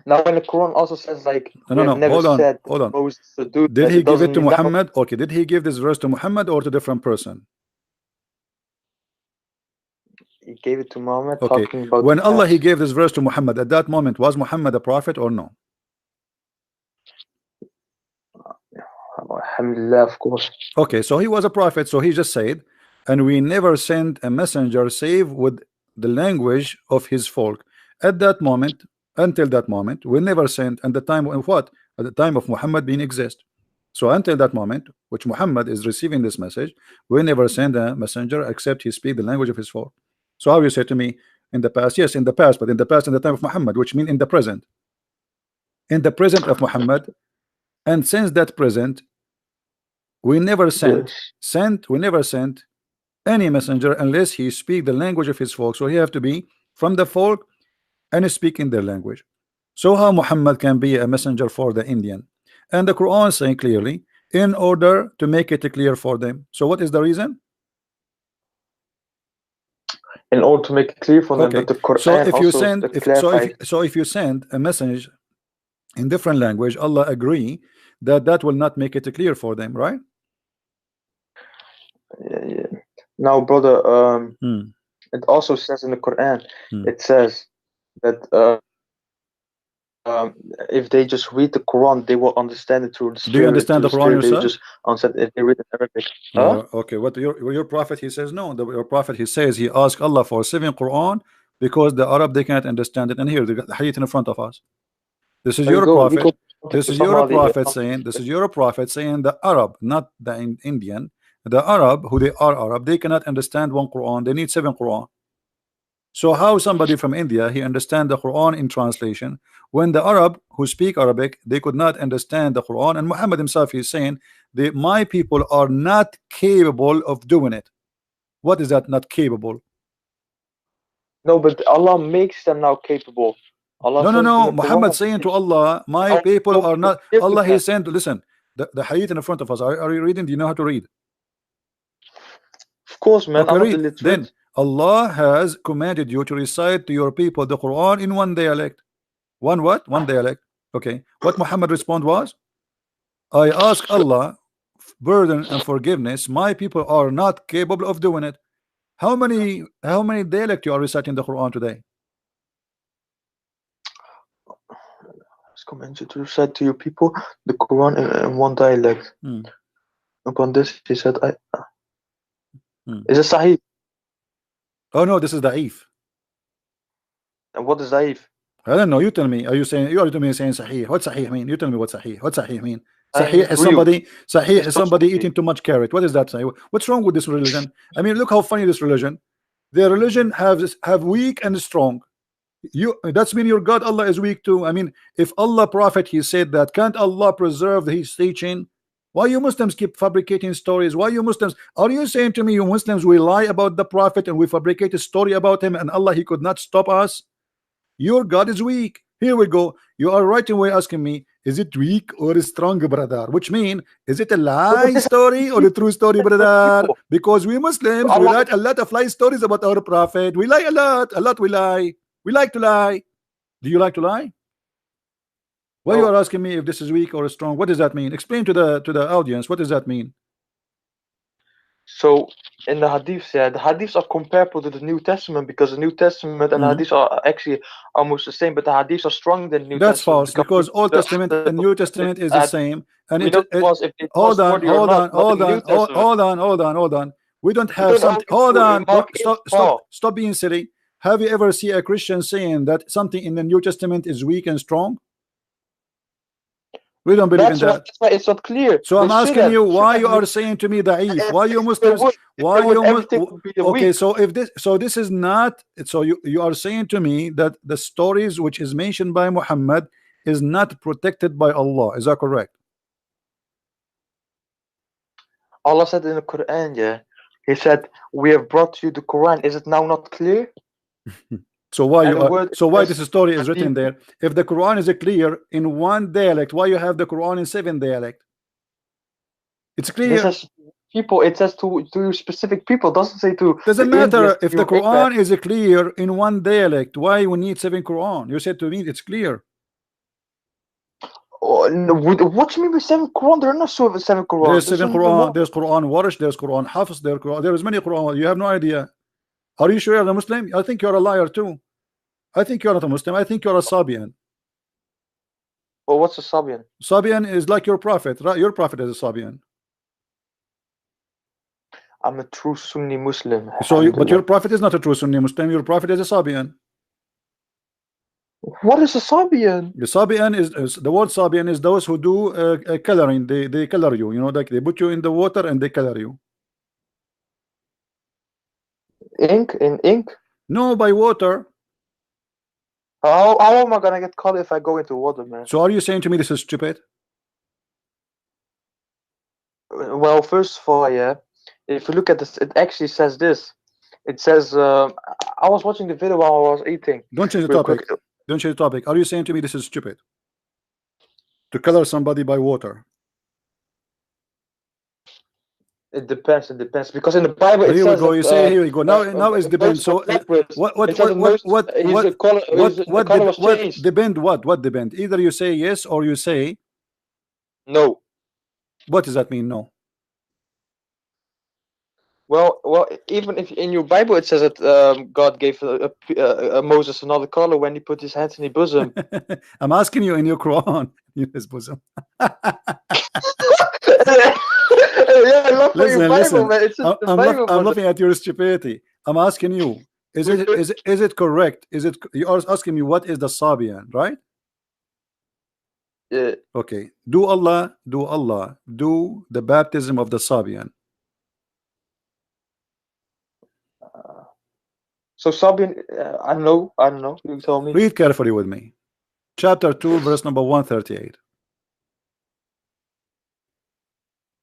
Now, when the Quran also says, like, no, hold on. Did he give it to Muhammad? Okay, did he give this verse to Muhammad or to a different person? He gave it to Muhammad. Okay, talking about when Allah he gave this verse to Muhammad, at that moment, was Muhammad a prophet or no? Alhamdulillah, of course. Okay, so he was a prophet, so he just said, and we never send a messenger save with the language of his folk. At that moment, until that moment, we never sent, and the time of what? At the time of Muhammad being exist. So until that moment, which Muhammad is receiving this message, we never send a messenger except he speak the language of his folk. So how you say to me, in the past? Yes, in the past, but in the past, in the time of Muhammad, which means in the present. In the present of Muhammad, and since that present, we never sent any messenger unless he speak the language of his folk. So he have to be from the folk and speak in their language. So how Muhammad can be a messenger for the Indian? And the Quran saying clearly, in order to make it clear for them. So what is the reason? In order to make it clear for them, but the Quran so if you also send if you send a message in different language, Allah agree that will not make it clear for them, right? Yeah. Now, brother, it also says in the Quran, it says that if they just read the Quran, they will understand it through the Spirit. Do you understand the Quran yourself? They just understand if they read it in Arabic. Okay, what your prophet he says no. Your prophet he says he asked Allah for 7 Quran because the Arab they can't understand it. And here the hadith in front of us. This is your prophet. This is your prophet saying. This is your prophet saying the Arab, not the Indian. The Arab, who they are Arab, they cannot understand 1 Quran. They need 7 Quran. So how somebody from India he understand the Quran in translation when the Arab who speak Arabic they could not understand the Quran? And Muhammad himself is saying that my people are not capable of doing it. What is that? Not capable? No, but Allah makes them now capable. Allah no. Muhammad saying to Allah, my people are not. Allah he saying to listen. The hadith in front of us. Are you reading? Do you know how to read? Of course, man. Okay, read. Then Allah has commanded you to recite to your people the Quran in one dialect. One what? One dialect. Okay. What Muhammad respond was? I ask Allah burden and forgiveness. My people are not capable of doing it. How many dialect you are reciting the Quran today? It's commanded to recite to your people the Quran in one dialect. Upon this, he said, Is it Sahih? Oh no, this is da'if. And what is Sahih? I don't know. You tell me. Are you saying you are to me saying sahih? What sahih mean? You tell me what sahih. What sahih mean? Sahih is somebody eating too much carrot. What is that? Sahih? What's wrong with this religion? I mean, look how funny this religion. Their religion have weak and strong. That's mean your God Allah is weak too. I mean, if Allah Prophet he said that, can't Allah preserve his teaching? Why you Muslims keep fabricating stories? Why you Muslims are you saying to me you Muslims we lie about the Prophet and we fabricate a story about him and Allah he could not stop us? Your God is weak. Here we go. You are right away asking me, is it weak or strong, brother? Which mean, is it a lie story or a true story, brother? Because we Muslims, we write a lot of lie stories about our Prophet. We lie a lot we lie. We like to lie. Do you like to lie? Why you are asking me if this is weak or strong? What does that mean? Explain to the audience. What does that mean? So in the hadiths, the hadiths are comparable to the New Testament because the New Testament and the hadiths are actually almost the same, but the hadiths are stronger than the New That's Testament. That's false because Old Testament and New Testament is the same. And hold on. We don't have something. Hold on. Stop being silly. Have you ever seen a Christian saying that something in the New Testament is weak and strong? We don't believe in that. That's why it's not clear. So I'm asking you why you are saying to me da'if. Why you Muslims? Why you okay? So if this is not. So you are saying to me that the stories which is mentioned by Muhammad is not protected by Allah. Is that correct? Allah said in the Quran, He said, "We have brought you the Quran." Is it now not clear? So why this story is written there? If the Quran is clear in one dialect, why you have the Quran in 7 dialect? It's clear. It says people. It says to specific people. Doesn't say to. Doesn't matter if the Quran is clear in one dialect. Why we need 7 Quran? You said to me it's clear. Oh, no, what do you mean by 7 Quran? There are not 7 Quran. There's 7 Quran. There's Quran Warish. There's Quran Hafiz. There's many Quran. You have no idea. Are you sure you're a Muslim? I think you're a liar too. I think you're not a Muslim. I think you're a Sabian. Well, what's a Sabian? Sabian is like your prophet. Right? Your prophet is a Sabian. I'm a true Sunni Muslim. So, but your prophet is not a true Sunni Muslim. Your prophet is a Sabian. What is a Sabian? The Sabian is the word Sabian is those who do coloring. They color you. You know, like they put you in the water and they color you. Ink in ink? No, by water. How am I gonna get caught if I go into water, man? So are you saying to me this is stupid? Well, first of all, if you look at this, it actually says this. It says, I was watching the video while I was eating. Don't change the topic. Don't change the topic. Are you saying to me this is stupid? To color somebody by water? It depends. Because in the Bible it here says. We go. You say here we go. Now it's depends. So what depend? What depend? Either you say yes or you say no. What does that mean? No. Well, even if in your Bible it says that God gave Moses another color when he put his hands in his bosom. I'm asking you in your Quran, in his bosom. Listen. I'm looking at your stupidity. I'm asking you, is it correct? You are asking me what is the Sabian, right? Yeah. Okay. Do the baptism of the Sabian. So Sabian, I don't know. You tell me. Read carefully with me. Chapter 2, verse number 138.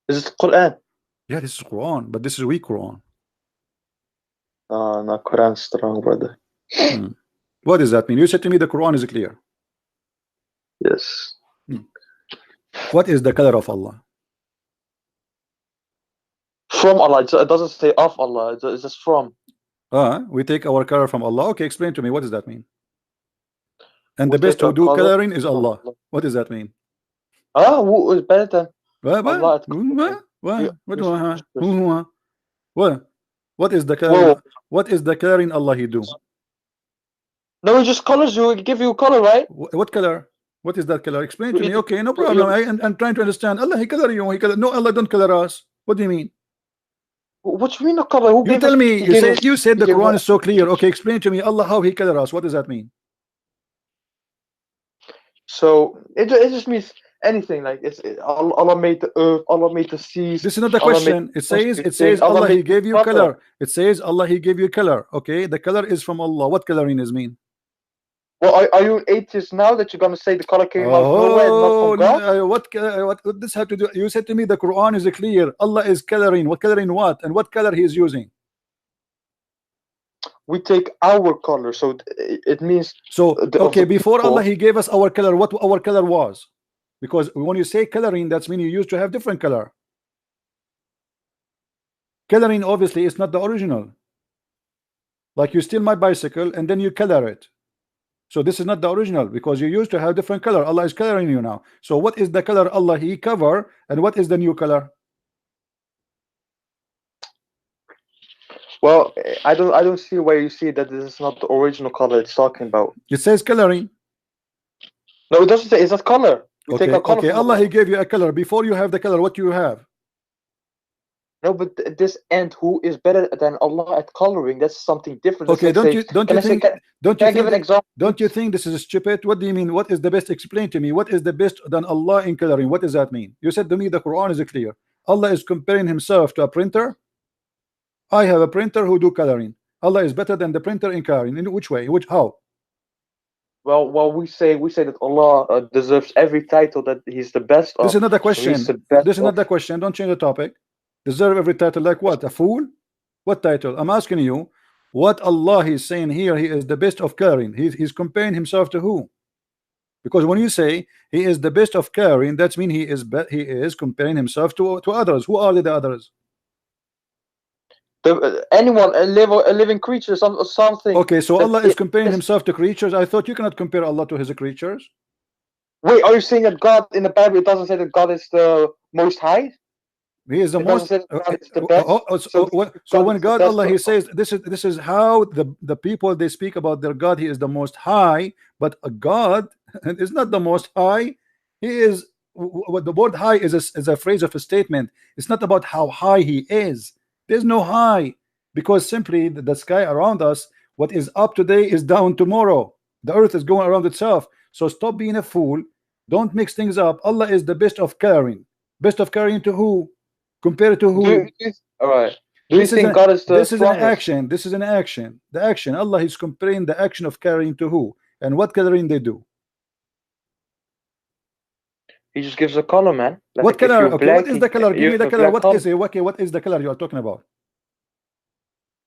Is it Quran? Yeah, this is Quran, but this is weak Quran. No, Quran strong, brother. What does that mean? You said to me the Quran is clear. Yes. What is the color of Allah? From Allah. It doesn't say of Allah. It's just from. We take our color from Allah. Okay, explain to me. What does that mean? And the best who do coloring is Allah. What does that mean? Who is better than? Allah what is the color? What is the coloring Allah He do? No, it just colors you. It give you color, right? What color? What is that color? Explain to me. Okay, no problem. I'm trying to understand. Allah He color you. He color. No, Allah don't color us. What do you mean? What do you mean no color? Who You tell me. You said the Quran is so clear. Okay, explain to me. Allah how He color us. What does that mean? So it just means anything. Like Allah made the earth. Allah made the seas. This is not the question. It says Allah He gave you color. It says Allah He gave you color. Okay, the color is from Allah. What coloring is mean? Well, are you an atheist now that you're gonna say the color came out of nowhere and not from God? What this have to do? You said to me the Quran is clear. Allah is coloring. What coloring what? And what color He is using? We take our color, so it means. So okay, before Allah He gave us our color. What our color was? Because when you say coloring, that's mean you used to have different color. Coloring obviously is not the original. Like you steal my bicycle and then you color it. So this is not the original because you used to have different color. Allah is coloring you now. So what is the color Allah He cover and what is the new color? Well, I don't see where you see that this is not the original color it's talking about. It says coloring. No, it doesn't say. It's not color. Okay, take a color okay. Allah He gave you a color. Before you have the color, what do you have? No, but this end, who is better than Allah at coloring? That's something different. Okay, don't you think this is stupid? What do you mean? What is the best? Explain to me. What is the best than Allah in coloring? What does that mean? You said to me the Quran is clear. Allah is comparing Himself to a printer. I have a printer who do coloring. Allah is better than the printer in coloring. In which way? How? Well, we say that Allah deserves every title that He's the best of. This is not the question. This is not the question. Don't change the topic. Deserve every title like what? A fool? What title? I'm asking you what Allah is saying here. He is the best of coloring. He's comparing Himself to who? Because when you say He is the best of coloring, that means He is comparing Himself to others. Who are the others? Anyone, a living creature, something. Okay, so Allah is comparing Himself to creatures. I thought you cannot compare Allah to His creatures. Wait, are you saying that God in the Bible it doesn't say that God is the most high? He is the most. So when God Allah He says this is how the people they speak about their God. He is the most high, but a God is not the most high. He is what the word high is a phrase of a statement. It's not about how high He is. There's no high because simply the sky around us, what is up today is down tomorrow. The earth is going around itself. So stop being a fool. Don't mix things up. Allah is the best of caring. Best of caring to who? Compared to who? All right. Do you think God is the This is an action. This is an action. The action. Allah is comparing the action of caring to who? And what coloring they do? He just gives a color, man. Like what color? Okay, what is the color? Give me the color. What is it? Okay, what is the color you are talking about?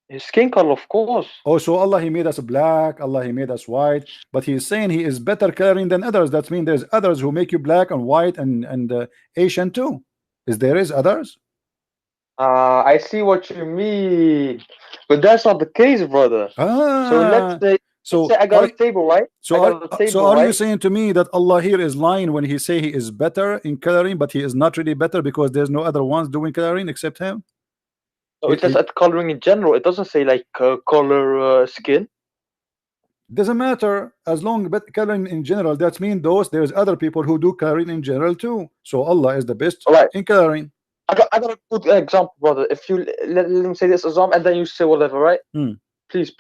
His skin color, of course. Oh, so Allah He made us black. Allah He made us white. But He is saying He is better coloring than others. That means there's others who make you black and white and Asian too. There is others? I see what you mean, but that's not the case, brother. So let's say I got a table, right? So are you saying to me that Allah here is lying when He say He is better in coloring, but He is not really better because there's no other ones doing coloring except Him? So it says at coloring in general. It doesn't say like color skin. Doesn't matter as long as coloring in general. That means there's other people who do coloring in general too. So Allah is the best in coloring. I got a good example, brother. If you let me say this example and then you say whatever, right? Please.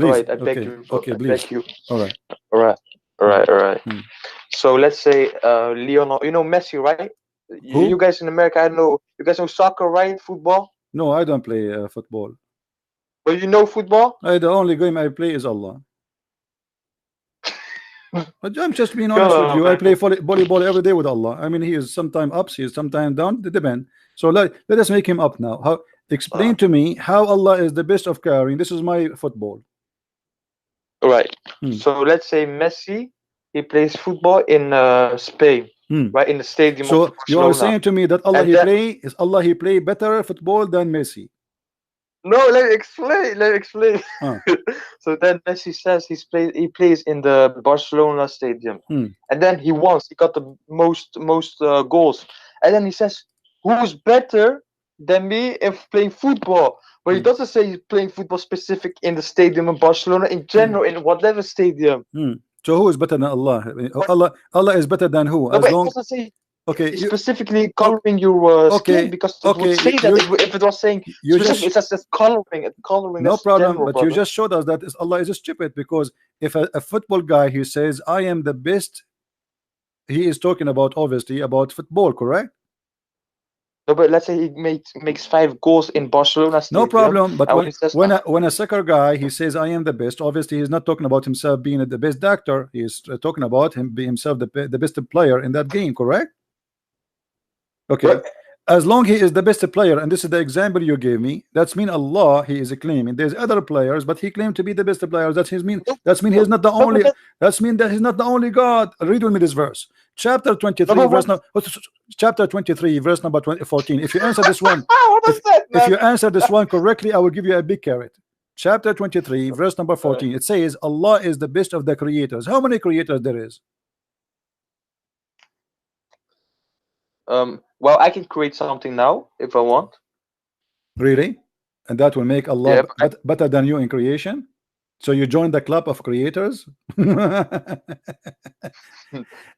All right, I beg you. Okay, please. I beg you. All right. So let's say Leonardo, you know Messi, right? You guys in America, I know you guys know soccer, right? Football? No, I don't play football. But you know football? The only game I play is Allah. But I'm just being honest with you. I play volleyball every day with Allah. I mean, He is sometimes up, He is sometimes down. It depends. So let us make Him up now. Explain to me how Allah is the best of caring. This is my football. All right. So let's say Messi, he plays football in Spain, right in the stadium. So you are saying to me that Allah He play better football than Messi? No, let me explain. So then Messi says he plays in the Barcelona stadium, and then he got the most goals. and then he says, "Who's better than me if playing football?" But he doesn't say he's playing football specific in the stadium in Barcelona, in general, in whatever stadium. So who is better than Allah? I mean, Allah is better than who? No, As but it long doesn't say okay, specifically coloring your skin, because it would say that if it was saying specifically, it says that coloring. No that's problem, general, but brother. you just showed us that Allah is stupid, because if a football guy, he says I am the best, he is talking about obviously about football, correct? No, but let's say he makes 5 goals in Barcelona stadium. No problem, but when a says, soccer guy, he says I am the best, obviously he's not talking about himself being the best actor, he's talking about him being himself the best player in that game, correct? Okay, but, as long he is the best player, and this is the example you gave me, that's mean Allah, he is claiming there's other players, but he claimed to be the best player. That's his mean. That's mean he's not the only. That's mean that he's not the only God. Read with me this verse, chapter 23, chapter 23, verse number 14. If you answer this one, if you answer this one correctly, I will give you a big carrot. Chapter 23, verse number 14. It says Allah is the best of the creators. How many creators there is? Well, I can create something now if I want. Really? And that will make Allah better than you in creation? So you join the club of creators?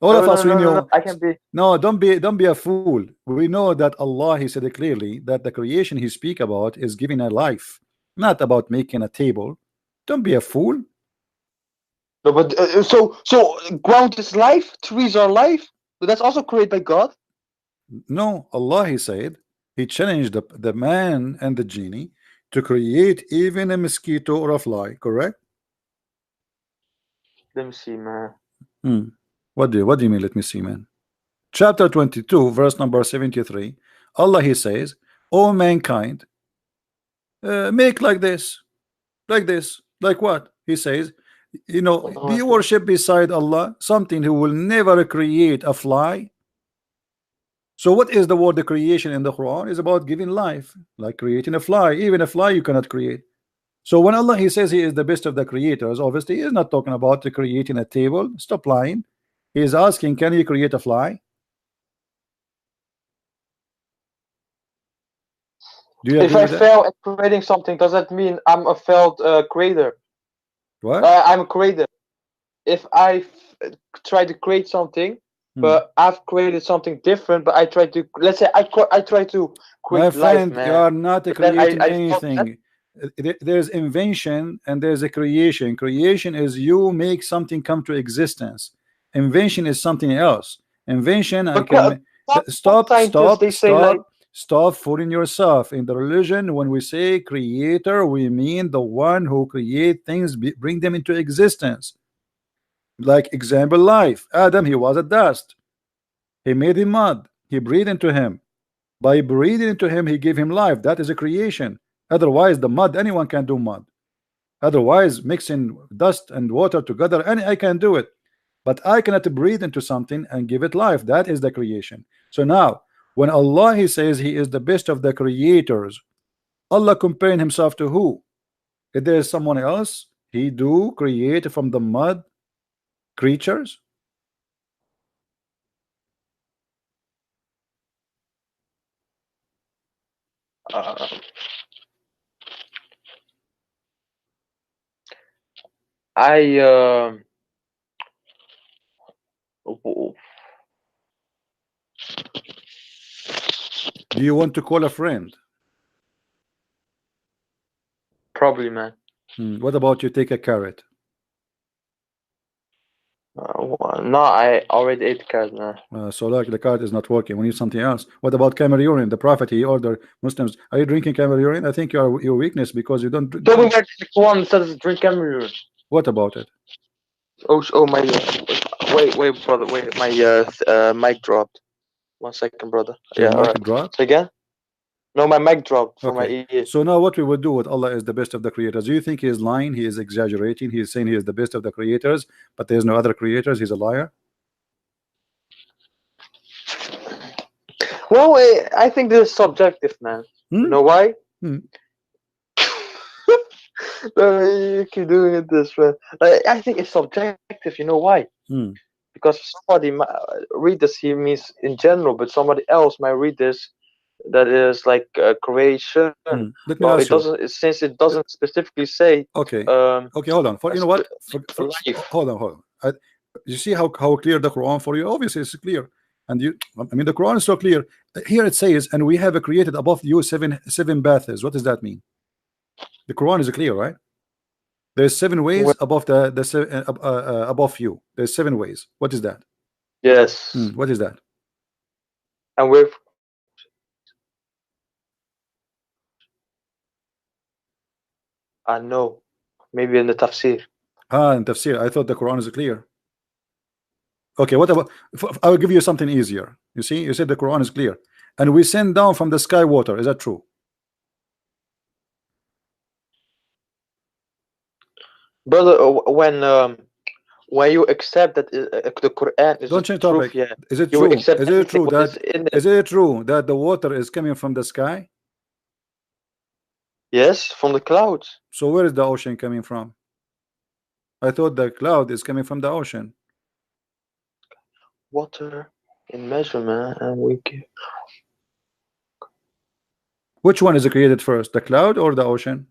All of us, we know. I can be. No, don't be a fool. We know that Allah, he said it clearly, that the creation he speak about is giving a life, not about making a table. Don't be a fool. No, but so ground is life, trees are life, but that's also created by God. No, Allah, he said, he challenged the man and the genie to create even a mosquito or a fly, correct? Let me see, man. What do you mean, let me see, man? Chapter 22, verse number 73, Allah, he says, "O mankind, make like this, like what?" He says, you know, do you worship beside Allah something who will never create a fly? So what is the word the creation in the Quran? Is about giving life, like creating a fly. Even a fly you cannot create. So when Allah, he says he is the best of the creators, obviously he is not talking about creating a table. Stop lying. He is asking, can you create a fly? Do you if I fail at creating something, does that mean I'm a failed creator? What? I'm a creator. If I try to create something, but I've created something different, but I try to, let's say I try to create my friend, life, man. You are not creating anything. There's invention and there's a creation. Creation is you make something come to existence. Invention is something else. Invention, I can stop fooling yourself. In the religion, when we say creator, we mean the one who create things, bring them into existence. Like example, life. Adam, he was a dust. He made him mud. He breathed into him. By breathing into him, he gave him life. That is a creation. Otherwise, the mud, anyone can do mud. Otherwise, mixing dust and water together, I can do it. But I cannot breathe into something and give it life. That is the creation. So now, when Allah, he says he is the best of the creators, Allah comparing himself to who? If there is someone else, he do create from the mud creatures? Do you want to call a friend? Probably, man. What about you take a carrot? No, I already ate the carrot, man. So like the carrot is not working. We need something else. What about camel urine? The Prophet, he ordered Muslims. Are you drinking camel urine? I think your weakness because you don't. Tell me where the Quran says drink camel urine. What about it? Oh my. Wait, brother. Wait, my mic dropped. 1 second, brother. Your mic dropped? Say again? No, my mic dropped from my ear. So now what we would do with Allah is the best of the creators. Do you think he is lying? He is exaggerating. He is saying he is the best of the creators, but there's no other creators. He's a liar. Well, I think this is subjective, man. You know why? You keep doing it this way. I think it's subjective. You know why? because somebody might read this here means in general, but somebody else might read this that is like creation. Let me Well, ask it doesn't, since it doesn't specifically say. Okay. Okay, hold on. For you know what? Life. Hold on. You see how clear the Quran for you? Obviously, it's clear. And you, I mean, the Quran is so clear. Here it says, "And we have created above you seven baths." What does that mean? The Quran is clear, right? There's 7 ways Well, above above you. There's 7 ways. What is that? yes. What is that? And with I know, maybe in the tafsir. In tafsir. I thought the Quran is clear. Okay, what about? I will give you something easier. You see, you said the Quran is clear, and we send down from the sky water. Is that true? Brother, when you accept that the Quran is Don't the change truth, topic. yeah, Is it you true? accept Is it everything true what that is in it. it true that the water is coming from the sky? Yes, from the clouds. So where is the ocean coming from? I thought the cloud is coming from the ocean. Water in measurement, and we give. Which one is created first, the cloud or the ocean?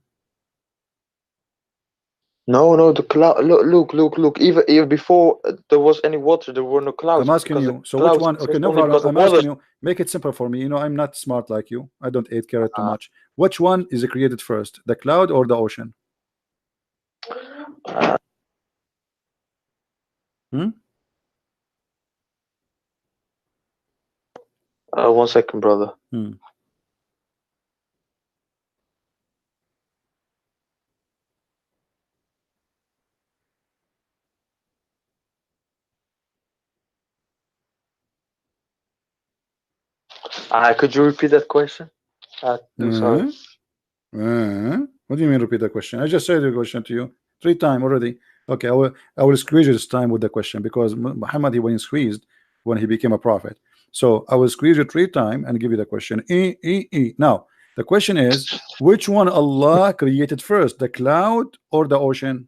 No, the cloud. Look. Even before there was any water, there were no clouds. I'm asking you. So which one? Okay, no problem. I'm asking you. Make it simple for me. You know, I'm not smart like you. I don't eat carrot too much. Which one is created first, the cloud or the ocean? One second, brother. Could you repeat that question? Sorry. What do you mean repeat the question? I just said the question to you 3 times already. Okay, I will squeeze you this time with the question, because Muhammad, he was squeezed when he became a prophet. So I will squeeze you 3 times and give you the question. Now the question is, which one Allah created first, the cloud or the ocean?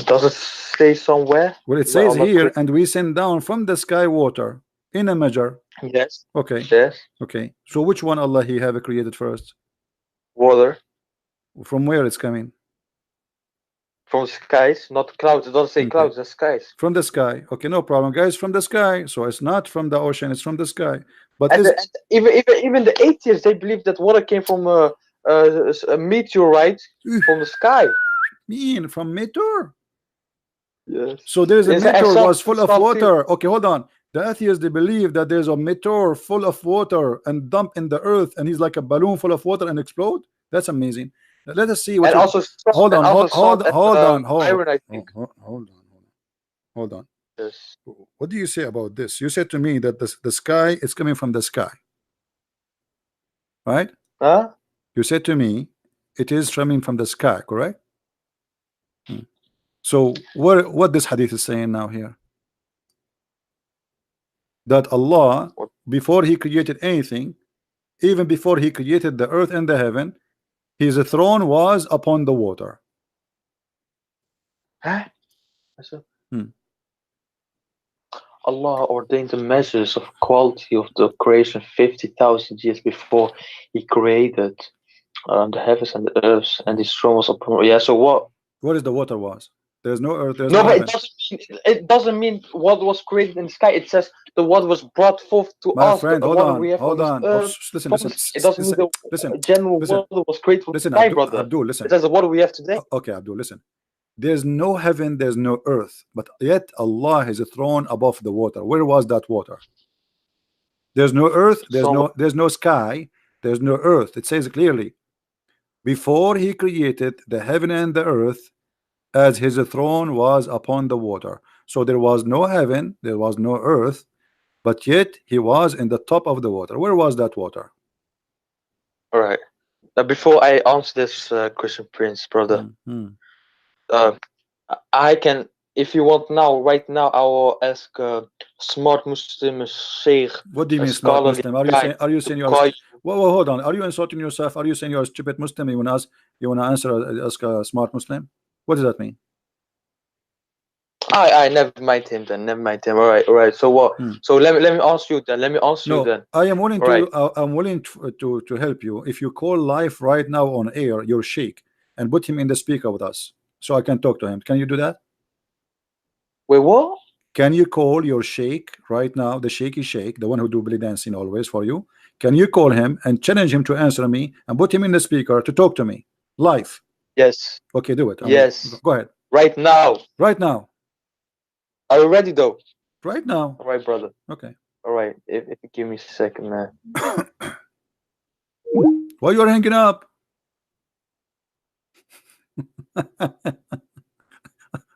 Does it say somewhere? Well, it says here, and we send down from the sky water in a measure. Yes. Okay. Yes. Okay. So which one Allah he have created first? Water. From where it's coming? From skies, not clouds. It doesn't say clouds, the skies. From the sky. Okay, no problem, guys. From the sky. So it's not from the ocean, it's from the sky. But even the atheists, they believe that water came from a meteorite from the sky. From meteor? Yes. So there is a meteor was full of water. Okay, hold on. The atheists, they believe that there's a meteor full of water and dump in the earth, and he's like a balloon full of water and explode. That's amazing. Let us see what. Hold on. Yes. What do you say about this? You said to me that the sky is coming from the sky, right? You said to me it is coming from the sky, correct? So what this hadith is saying now here? That Allah, before he created anything, even before he created the earth and the heaven, his throne was upon the water. Allah ordained the measures of quality of the creation 50,000 years before he created the heavens and the earth, and his throne was upon. Yeah. So what is the water was? There's no earth. There's no, no but heaven. it doesn't mean what was created in the sky. It says the water was brought forth to My us. friend, hold on. Listen. It doesn't mean the general water was created from the sky, brother. Abdul, listen. It says the water we have today. Okay, Abdul, listen. There's no heaven, there's no earth, but yet Allah is a throne above the water. Where was that water? There's no earth, there's no sky, there's no earth. It says clearly, before he created the heaven and the earth, as his throne was upon the water. So there was no heaven, there was no earth, but yet he was in the top of the water. Where was that water? All right. Now, before I answer this question, Prince, brother, I can, if you want now, right now, I will ask smart Muslim Sheikh. What do you mean smart Muslim? Are you saying you're hold on? Are you insulting yourself? Are you saying you're a stupid Muslim? You wanna ask a smart Muslim? What does that mean? I never mind him then. Never mind him. All right. So what? So let me ask you then. Let me ask you then. I am willing Right. to. I'm willing to help you. If you call live right now on air your sheikh and put him in the speaker with us, so I can talk to him. Can you do that? Wait, what? Can you call your sheikh right now, the shaky sheikh, the one who do belly dancing always for you? Can you call him and challenge him to answer me and put him in the speaker to talk to me live? Yes. Okay, do it. Yes. Go ahead. Right now. Right now. Are you ready though? Right now. All right, brother. Okay. All right. If you give me a second, man. Why you are hanging up?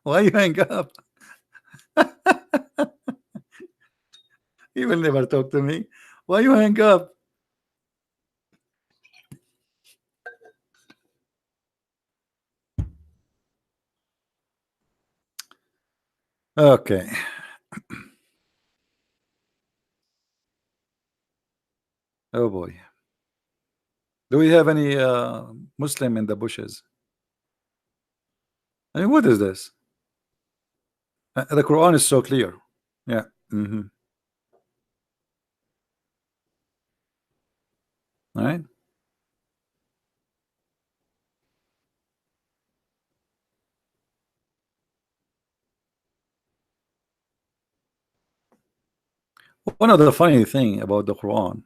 Why you hang up? He will never talk to me. Why you hang up? Okay. Oh boy. Do we have any Muslim in the bushes? I mean, what is this? The Quran is so clear. Yeah. All right. One of the funny thing about the Quran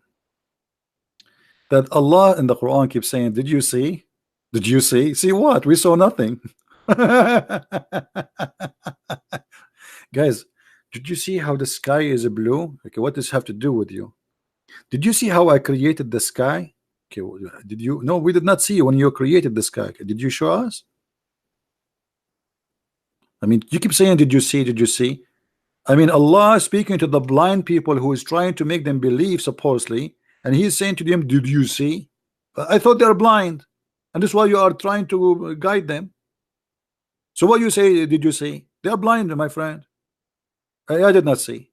that Allah in the Quran keeps saying, "Did you see? Did you see? See what? We saw nothing." Guys, did you see how the sky is blue? Okay, what does this have to do with you? Did you see how I created the sky? Okay, did you? No, we did not see when you created the sky. Okay, did you show us? I mean, you keep saying, "Did you see? Did you see?" I mean, Allah is speaking to the blind people who is trying to make them believe, supposedly, and He's saying to them, "Did you see?" I thought they are blind, and that's why you are trying to guide them. So what you say? Did you see? They are blind, my friend. I did not see.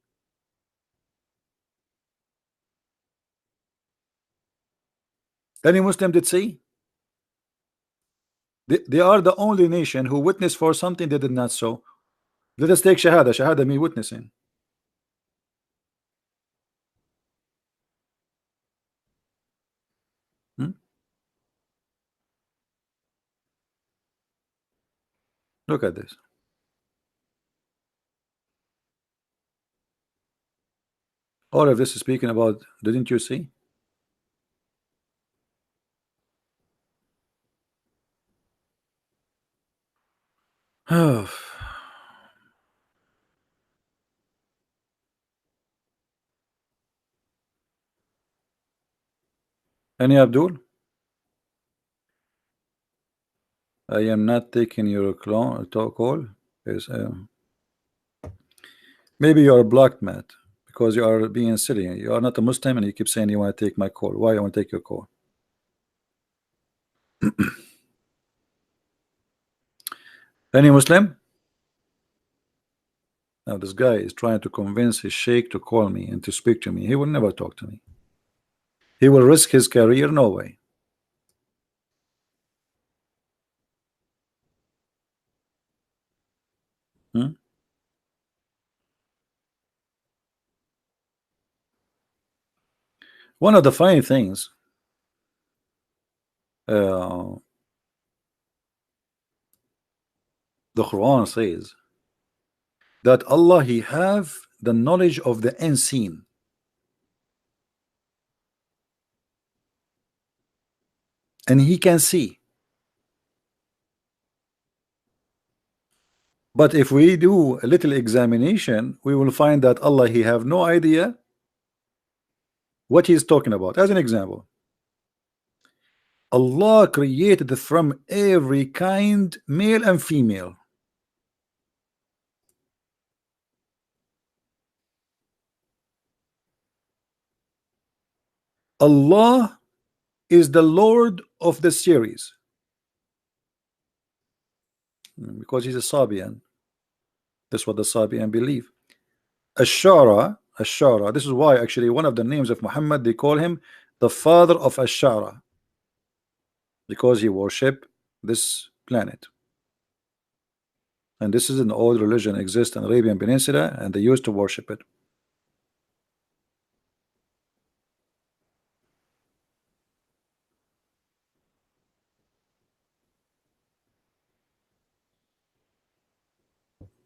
Any Muslim did see? They are the only nation who witnessed for something they did not saw. Let us take Shahada. Shahada means witnessing. Look at this. All of this is speaking about, didn't you see? Any Abdul? I am not taking your call. Yes, maybe you are blocked, Matt, because you are being silly. You are not a Muslim and you keep saying you want to take my call. Why I want to take your call? Any Muslim? Now this guy is trying to convince his sheikh to call me and to speak to me. He will never talk to me. He will risk his career. No way. One of the funny things, the Quran says that Allah, He have the knowledge of the unseen. And He can see. But if we do a little examination, we will find that Allah, He have no idea what He is talking about. As an example, Allah created from every kind, male and female. Allah is the Lord of the series, because He's a Sabian. That's what the Sabian believe. Ashara, this is why actually one of the names of Muhammad, they call him the father of Ashara, because he worship this planet. And this is an old religion, exists in Arabian Peninsula, and they used to worship it.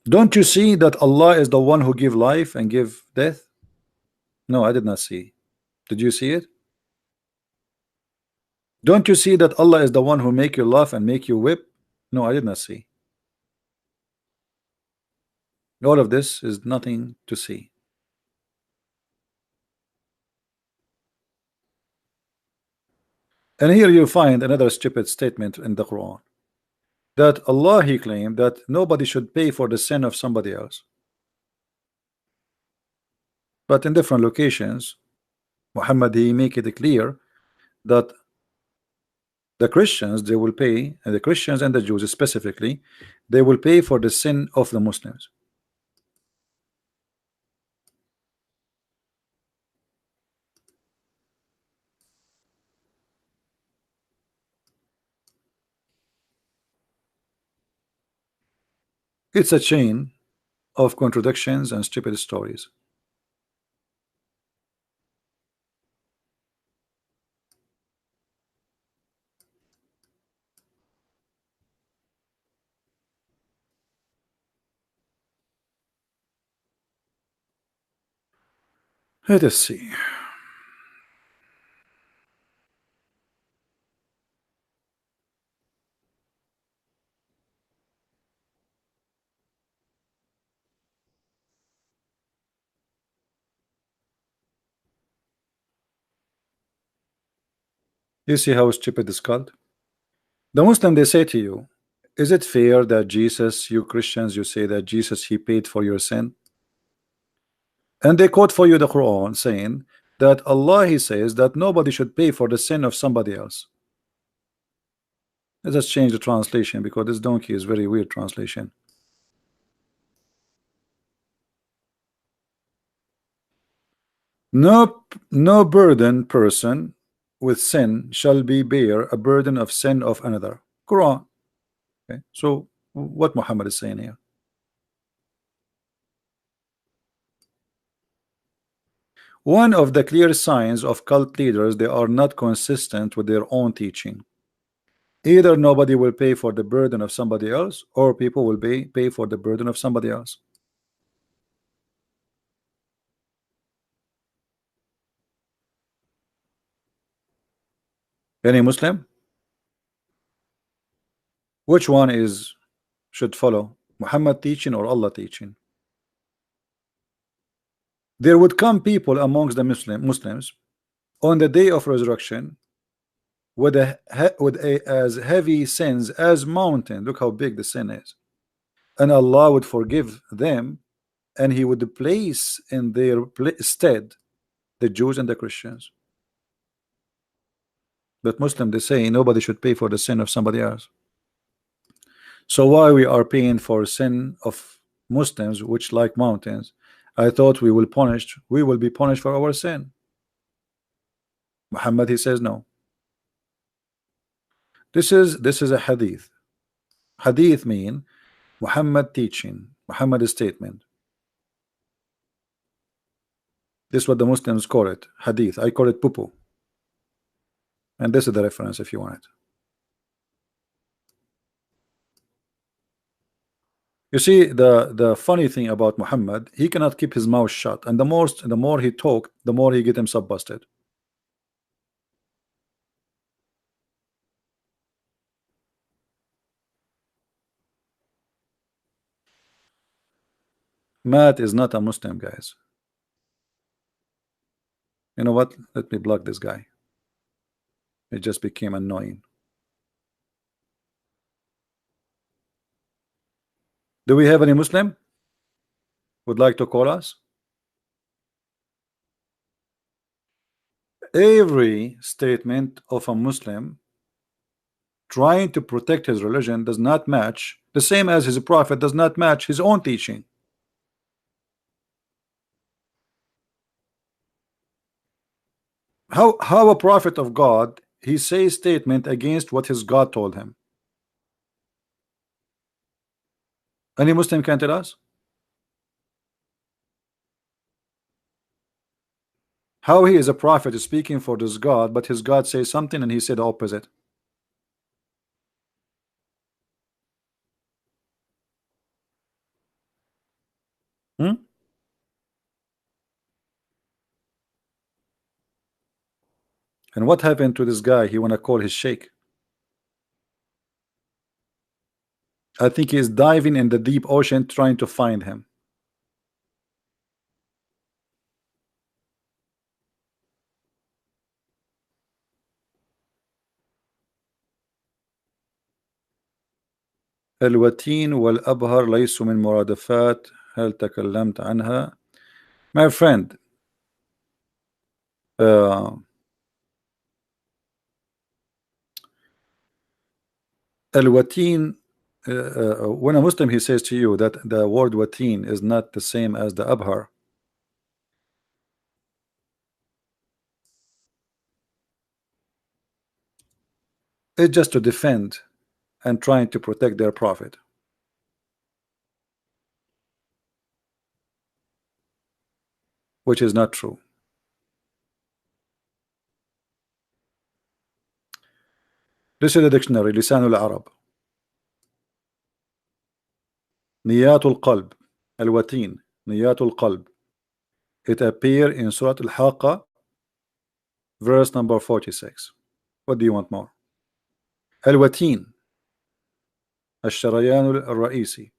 Don't you see that Allah is the one who give life and give death? No, I did not see. Did you see it? Don't you see that Allah is the one who make you laugh and make you whip? No, I did not see. All of this is nothing to see. And here you find another stupid statement in the Quran, that Allah, he claimed that nobody should pay for the sin of somebody else. But in different locations, Muhammad, he make it clear that the Christians, they will pay, and the Christians and the Jews specifically, they will pay for the sin of the Muslims. It's a chain of contradictions and stupid stories. Let us see. You see how stupid is called? The Muslim, they say to you, is it fair that Jesus, you Christians, you say that Jesus, he paid for your sin? And they quote for you the Quran saying that Allah, he says that nobody should pay for the sin of somebody else. Let's just change the translation, because this donkey is very weird translation. No burden person with sin shall be bear a burden of sin of another. Quran. Okay, so what Muhammad is saying here? One of the clear signs of cult leaders, they are not consistent with their own teaching. Either nobody will pay for the burden of somebody else, or people will pay for the burden of somebody else. Any Muslim? Which one should follow? Muhammad teaching or Allah teaching? There would come people amongst the Muslims on the day of resurrection with as heavy sins as mountain. Look how big the sin is, and Allah would forgive them, and he would place in their stead the Jews and the Christians. But Muslim, they say nobody should pay for the sin of somebody else. So why we are paying for sin of Muslims, which like mountains? I thought we will be punished for our sin. Muhammad, he says no. This is a hadith. Hadith mean Muhammad teaching, Muhammad statement. This is what the Muslims call it, hadith. I call it pupu. And this is the reference if you want it. You see, the funny thing about Muhammad, he cannot keep his mouth shut, and the more he talk, the more he get himself busted. Matt is not a Muslim, guys. You know what? Let me block this guy. It just became annoying. Do we have any Muslim would like to call us? Every statement of a Muslim trying to protect his religion does not match, the same as his prophet does not match his own teaching. How a prophet of God, he says statement against what his God told him? Any Muslim can tell us? How he is a prophet speaking for this God, but his God says something and he said the opposite. Hmm? And what happened to this guy? He want to call his sheikh. I think he is diving in the deep ocean trying to find him. الوتين والأبهر ليسوا من مرادفات هل تكلمت عنها. My friend, الوتين, when a Muslim he says to you that the word watin is not the same as the abhar, it's just to defend and trying to protect their prophet, which is not true. This is the dictionary لسان العرب. نيات القلب الوتين نيات القلب. It appear in Surah Al-Haqqa verse number 46. What do you want more? الوتين الشريان الرئيسي.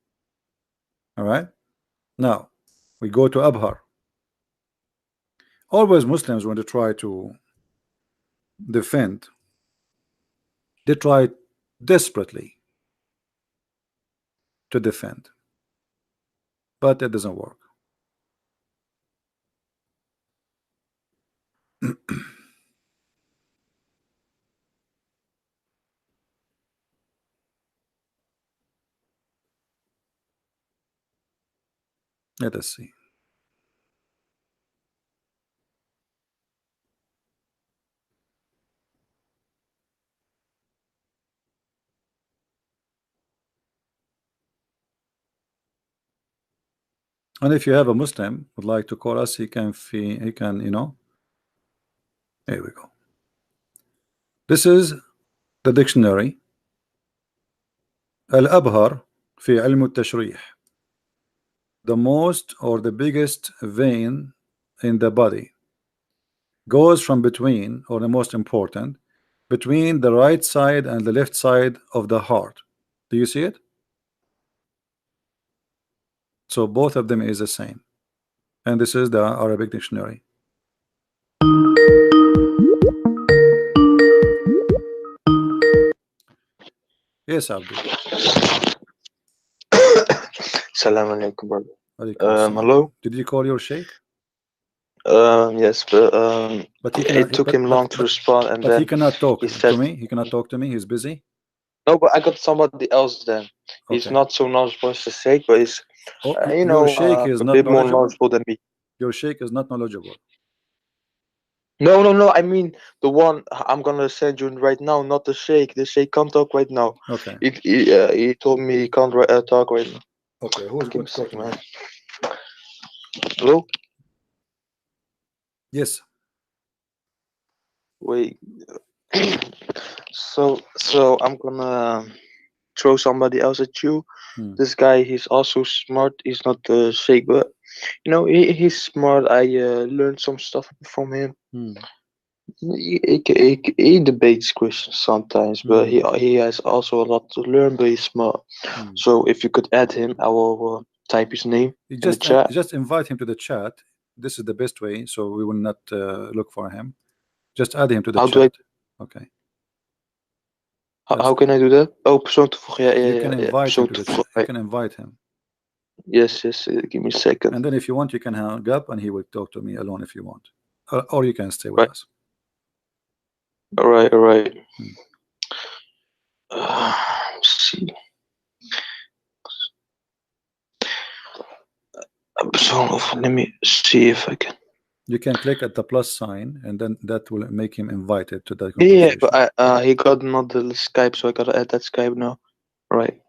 All right, now we go to Abhar. Always Muslims, when they try to defend, they try desperately to defend, but it doesn't work. Let us see. And if you have a Muslim would like to call us, he can, you know. Here we go. This is the dictionary. Al-Abhar في علم التشريح. The most or the biggest vein in the body goes from between, or the most important, between the right side and the left side of the heart. Do you see it? So both of them is the same. And this is the Arabic dictionary. Yes, Abdul. Salam alaikum, brother. Alaikum hello. Did you call your sheikh? Yes, but he it took him long to respond, and but then he cannot talk he said, to me. He cannot talk to me. He's busy. No, but I got somebody else then. He's Okay. not so knowledgeable as the sheikh, but he's you your know, sheikh is a not bit more knowledgeable? knowledgeable than me. Your sheikh is not knowledgeable. No. I mean the one I'm gonna send you right now, not the sheikh. The sheikh can't talk right now. Okay. He told me he can't talk right now. Okay. Who's going to talk to me? Hello. Yes. Wait. so I'm gonna throw somebody else at you. This guy, he's also smart. He's not the sheikh, but you know, he's smart. I learned some stuff from him. He debates Christians sometimes, but he has also a lot to learn. But he's smart. So if you could add him, I will type his name in the chat. Just invite him to the chat. This is the best way, so we will not look for him. Just add him to the chat. Okay. How can I do that? Oh, persoon toevoegen. You can invite him to the chat. You can invite him. Yes. Give me a second. And then if you want, you can hang up, and he will talk to me alone if you want, or you can stay with us. All right. Let's see. Let me see if I can. You can click at the plus sign, and then that will make him invited to that conversation. Yeah, but he got not the Skype, so I gotta add that Skype now. Right.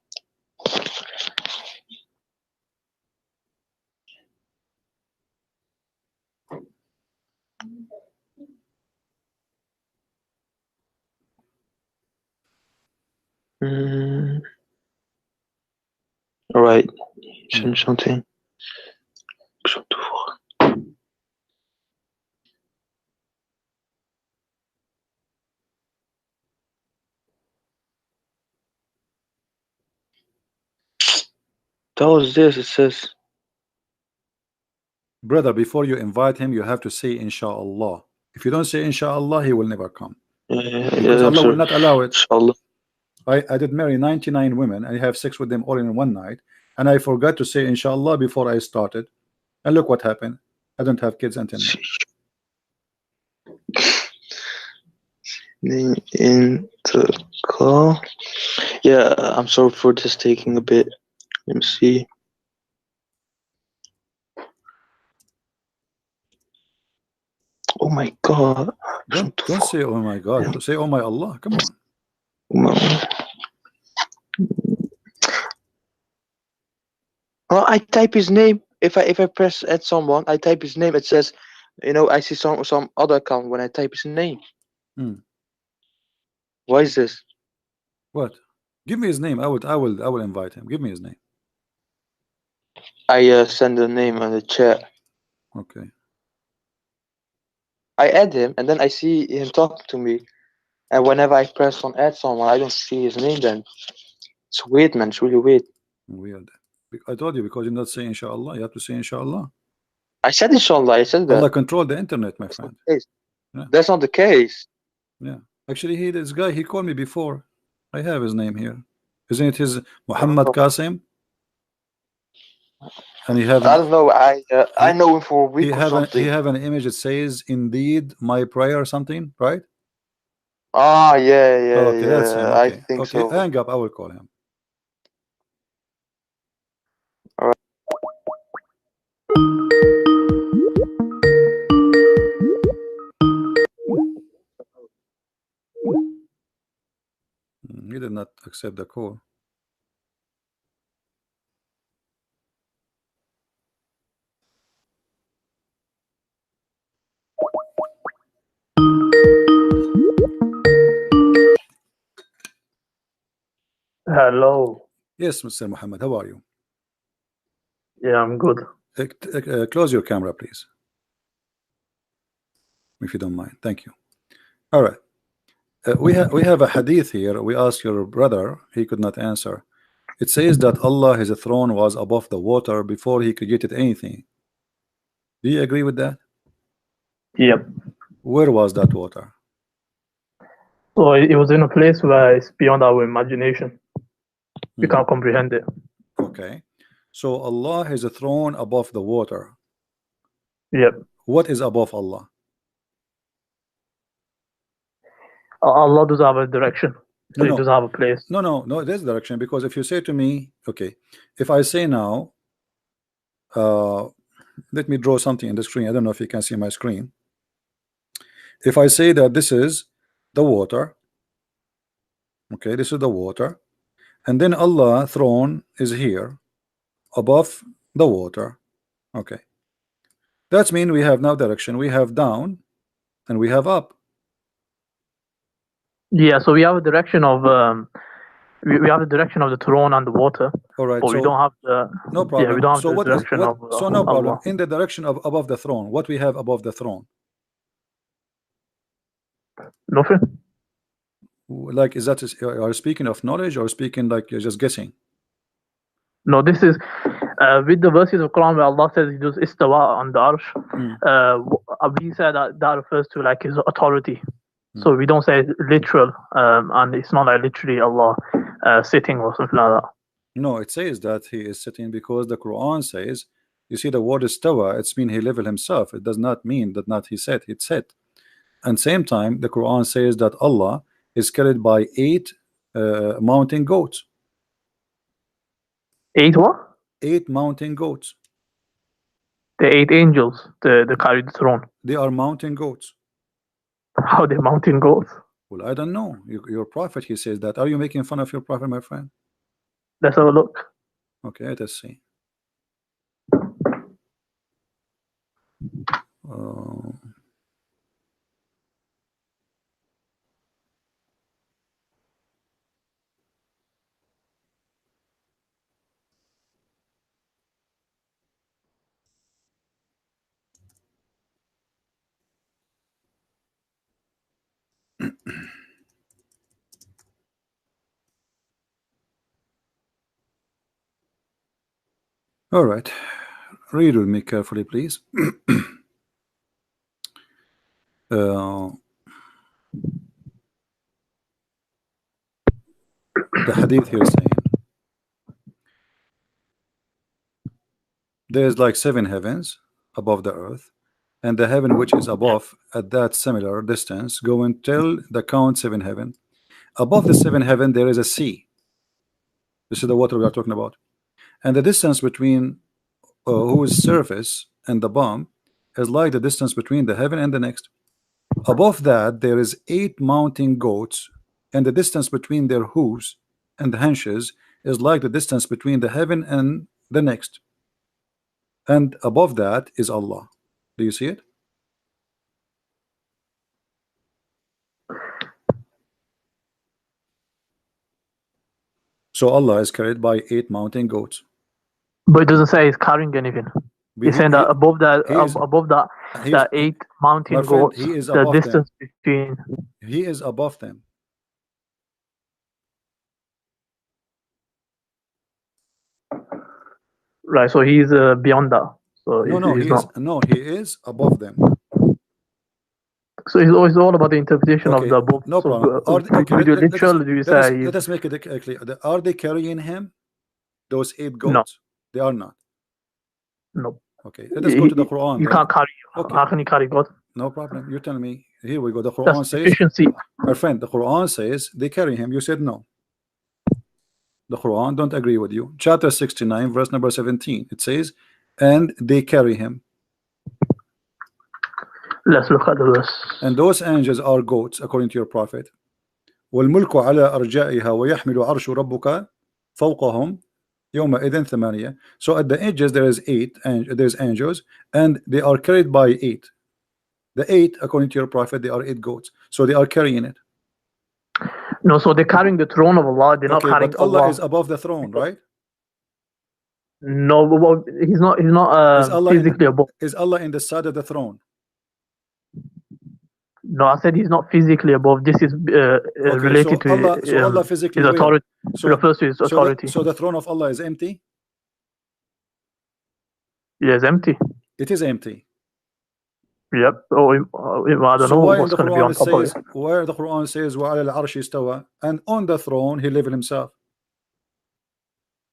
Alright. Something. That was this. It says, brother, before you invite him, you have to say inshallah. If you don't say inshallah, he will never come. Because Allah will not allow it. Inshallah. I did marry 99 women. I have sex with them all in one night, and I forgot to say inshallah before I started. And look what happened. I don't have kids until now. In the car. Yeah, I'm sorry for this taking a bit. Let me see. Oh my God. Don't say oh my God. Say oh my Allah. Come on. Well, I type his name. If I press add someone, I type his name. It says, I see some other account when I type his name. Why is this? What? Give me his name. I will invite him. Give me his name. I send the name on the chat. Okay. I add him, and then I see him talking to me. And whenever I press on add someone, I don't see his name then. It's weird, man. It's really weird. Weird. I told you, because you're not saying inshallah. You have to say inshallah. I said inshallah. I said that. Allah control the internet, my friend. Yeah. That's not the case. Yeah. Actually, this guy, he called me before. I have his name here. Isn't it his Muhammad Qasim? And he have I don't know. I know him for a week or something. He have an image that says, "Indeed, my prayer," or something, right? Ah, yeah. Okay, that's him. Okay. I think so. Hang up. I will call him. All right. He did not accept the call. Hello. Yes, Mr. Muhammad, how are you? Yeah, I'm good. Close your camera, please, if you don't mind. Thank you. All right. We have a hadith here. We asked your brother, he could not answer. It says that Allah, his throne was above the water before he created anything. Do you agree with that? Yep. Where was that water? So it was in a place where it's beyond our imagination. We can't comprehend it. Okay. So Allah has a throne above the water. Yep. What is above Allah? Allah does have a direction. So He does have a place. No, there's direction. Because if you say to me, okay, if I say now, let me draw something in the screen. I don't know if you can see my screen. If I say that this is the water, okay, this is the water, and then Allah throne is here above the water, okay, that means we have now direction. We have down and we have up. Yeah, so we have a direction of we have the direction of the throne and the water. All right, but so we don't have the no problem. Yeah, we don't have so the direction of so no problem. Allah. In the direction of above the throne, what we have above the throne? Nothing. Like, is that are you speaking of knowledge or speaking like you're just guessing? No, this is with the verses of Quran where Allah says He does istawa on the arsh. We say that refers to like His authority. So we don't say literal, and it's not like literally Allah sitting or something like that. No, it says that He is sitting because the Quran says, you see the word istawa, it's mean He level Himself. It does not mean that not He sat, it's set. And same time, the Quran says that Allah is carried by 8 mountain goats. 8 what? 8 mountain goats. The 8 angels, the carried the throne. They are mountain goats. How they mountain goats? Well, I don't know. Your prophet, he says that. Are you making fun of your prophet, my friend? Let's have a look. Okay, let's see. All right, read with me carefully, please. The hadith here is saying there's like 7 heavens above the earth, and the heaven which is above at that similar distance go until the count 7 heaven. Above the 7 heaven there is a sea. This is the water we are talking about, and the distance between whose surface and the bottom is like the distance between the heaven and the next. Above that there is 8 mountain goats, and the distance between their hooves and the haunches is like the distance between the heaven and the next. And above that is Allah. Do you see it? So Allah is carried by 8 mountain goats. But it doesn't say he's carrying anything. He's saying that above that, that 8 mountain goats, he is the distance between. He is above them. Right, so he's beyond that. So he is above them. So it's all about the interpretation of the above. No problem. Let us make it clear. Are they carrying him? Those 8 goats? No. They are not. No. Okay, let us go to the Quran. You can't carry. Okay. How can you carry God? No problem. You tell me. Here we go. The Quran says, my friend, the Quran says they carry him. You said no. The Quran don't agree with you. Chapter 69, verse number 17. It says, and they carry him. Let's look at the verse. And those angels are goats, according to your prophet. وَالْمُلْكُ عَلَى أَرْجَائِهَا وَيَحْمِلُ عَرْشُ رَبُّكَ فَوْقَهُم يَوْمَئِذٍ ثَمَانِيَةٌ. So at the edges there is 8, and there's angels, and they are carried by 8. The 8, according to your prophet, they are 8 goats. So they are carrying it. No, so they're carrying the throne of Allah. They're not carrying but Allah is above the throne, right? No, but he's not. He's not physically above. Is Allah in the side of the throne? No, I said he's not physically above. This is related to Allah physically his authority. So refers to his authority. So the throne of Allah is empty? Yeah, it's empty. It is empty. Yep. I don't know what's going to be on top of it. Where the Quran says وَعَلَى الْعَرْشِ اسْتَوَى, and on the throne he lived himself.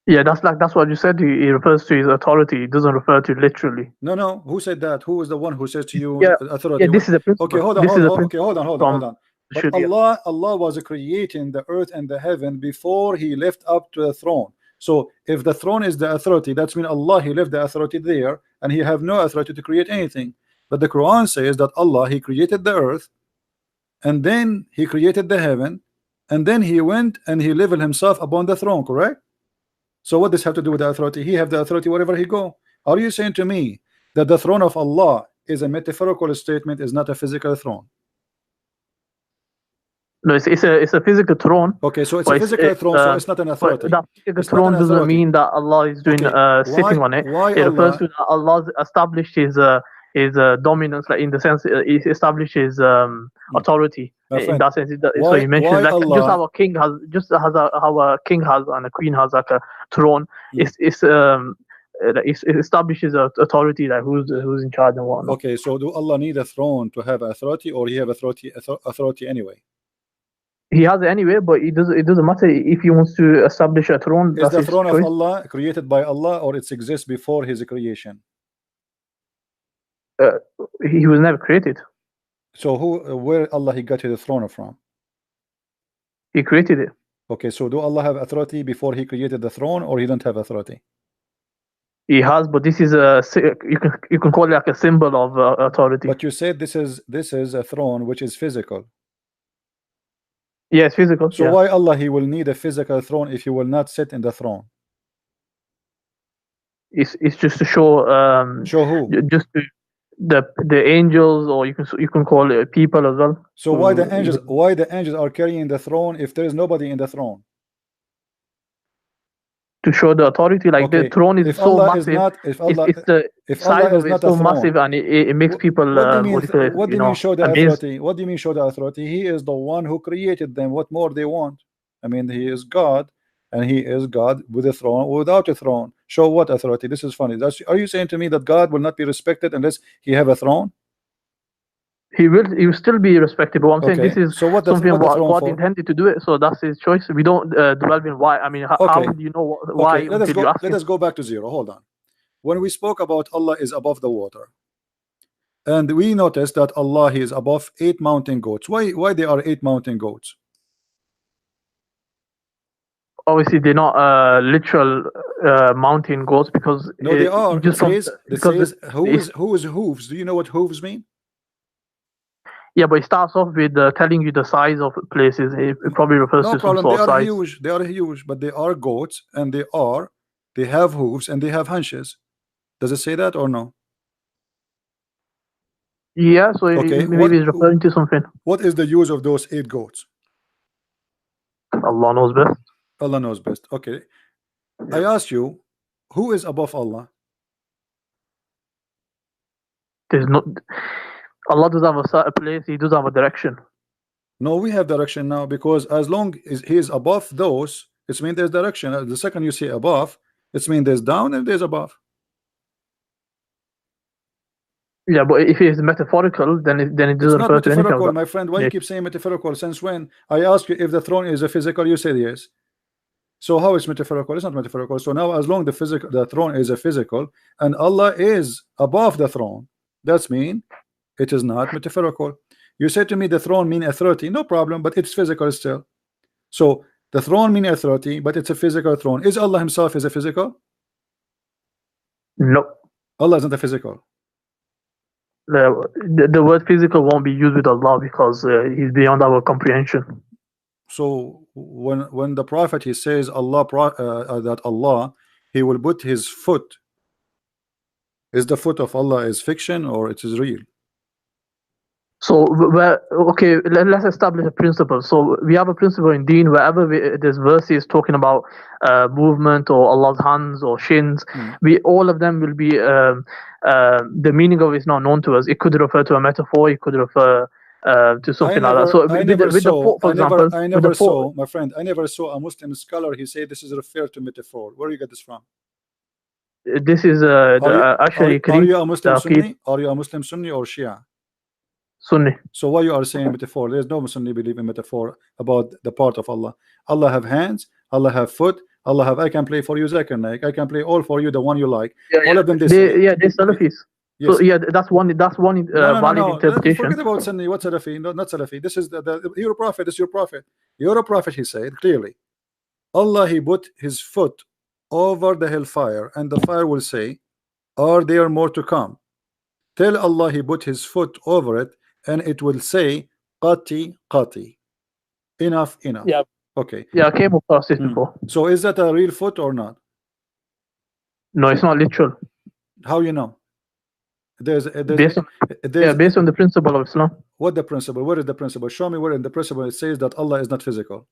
Yeah, that's what you said. He refers to his authority. It doesn't refer to literally. No. Who said that? Who is the one who says to you authority? Yeah, this is a principle. Okay, hold on. But Allah was creating the earth and the heaven before he left up to the throne. So if the throne is the authority, that means Allah, he left the authority there, and he have no authority to create anything. But the Quran says that Allah, he created the earth, and then he created the heaven, and then he went and he leveled himself upon the throne, correct? So what does have to do with the authority? He have the authority wherever he go. Are you saying to me that the throne of Allah is a metaphorical statement, is not a physical throne? No, it's a physical throne. Okay, so it's a physical throne, so it's not an authority. That physical throne doesn't mean that Allah is doing sitting on it. It refers to that Allah established his dominance, like in the sense he established his authority. In that sense, so he mentions like Allah, just how a king has and a queen has like a throne. It establishes authority, like who's in charge and whatnot. Okay, so do Allah need a throne to have authority, or he have authority anyway? He has it anyway, but it doesn't matter if he wants to establish a throne. Is the throne of Allah created by Allah, or it exists before his creation? He was never created. So where Allah he got his throne from? He created it. Okay, so do Allah have authority before he created the throne, or he don't have authority? He has, but this is you can call it like a symbol of authority. But you said this is a throne which is physical. Yes, physical. So why Allah he will need a physical throne if he will not sit in the throne? It's just to show. Show who? Just to the angels, or you can call it people as well. So why the angels are carrying the throne if there is nobody in the throne? to show the authority. Like Okay. the throne is If so Allah massive. is not, if Allah, It's the if size Allah of is it not is so a throne, massive, and it makes people what do you mean? what do you call it, What do you you mean know, show the amazed. authority? What do you mean show the authority? He is the one who created them. What more they want? I mean, he is God, and he is God with a throne or without a throne. Show what authority? This is funny. Are you saying to me that God will not be respected unless he have a throne? He will still be respected. But what I'm saying, Okay. this is So what the something throne God for? intended to do it. So that's his choice. We don't dwell in why. I mean, how Okay. would you know why Okay. Let us until you go. ask Let him? us go back to zero. Hold on. When we spoke about Allah is above the water, and we noticed that Allah is above 8 mountain goats. Why there are 8 mountain goats? Obviously, they're not literal mountain goats, because No, they are. It just from says because who is hooves? Do you know what hooves mean? yeah, but it starts off with telling you the size of places. It probably refers No to some problem. sort They of are size. huge. They are huge, but they are goats, and they have hooves and they have hunches. Does it say that or no? Yeah, so Okay. maybe it's referring to something. What is the use of those 8 goats? Allah knows best. Allah knows best. Okay. I ask you, who is above Allah? There's no Allah does have a place. He does have a direction. No, we have direction now, because as long as he is above those, it means there's direction. The second you say above, it means there's down and there's above. Yeah, but if it is metaphorical, then it It's doesn't not refer to anything. metaphorical, my friend. Why you keep saying metaphorical? Since when? I ask you if the throne is a physical, you said yes. So how is metaphorical? It's not metaphorical. So now, as long the throne is a physical and Allah is above the throne, that's mean it is not metaphorical. You said to me the throne mean authority. No problem, but it's physical still. So the throne mean authority, but it's a physical throne. Is Allah himself is a physical? No. Allah is not a physical. The word physical won't be used with Allah, because he's beyond our comprehension. So when the prophet he says that Allah he will put his foot, is the foot of Allah is fiction or it is real? So okay, let's establish a principle. So we have a principle in Deen, wherever there's verses talking about movement or Allah's hands or shins, all of them will be the meaning of it is not known to us. It could refer to a metaphor. It could refer to something like that. So I never saw, my friend, I never saw a Muslim scholar he said this is referred to metaphor. Where you get this from? This is actually are you a Muslim Sunni? Are you a Muslim Sunni or Shia? Sunni. So why you are saying metaphor? There's no Sunni believe in metaphor about the part of Allah. Allah have hands, Allah have foot, Allah have, I can play for you Zakir Naik, I can play all for you, the one you like. All of them they're Salafis. Yes. So yeah, that's one valid interpretation. Forget about Sunni. What Salafi? No, not Salafi. This is your prophet. This is your prophet. Your prophet, he said clearly, Allah he put his foot over the hellfire, and the fire will say, are there more to come? Tell Allah he put his foot over it, and it will say, qati qati, enough. Yeah. Okay. Yeah, I came across this before. So is that a real foot or not? No, it's not literal. How you know? Based on the principle of Islam. What the principle? Where is the principle? Show me where in the principle it says that Allah is not physical.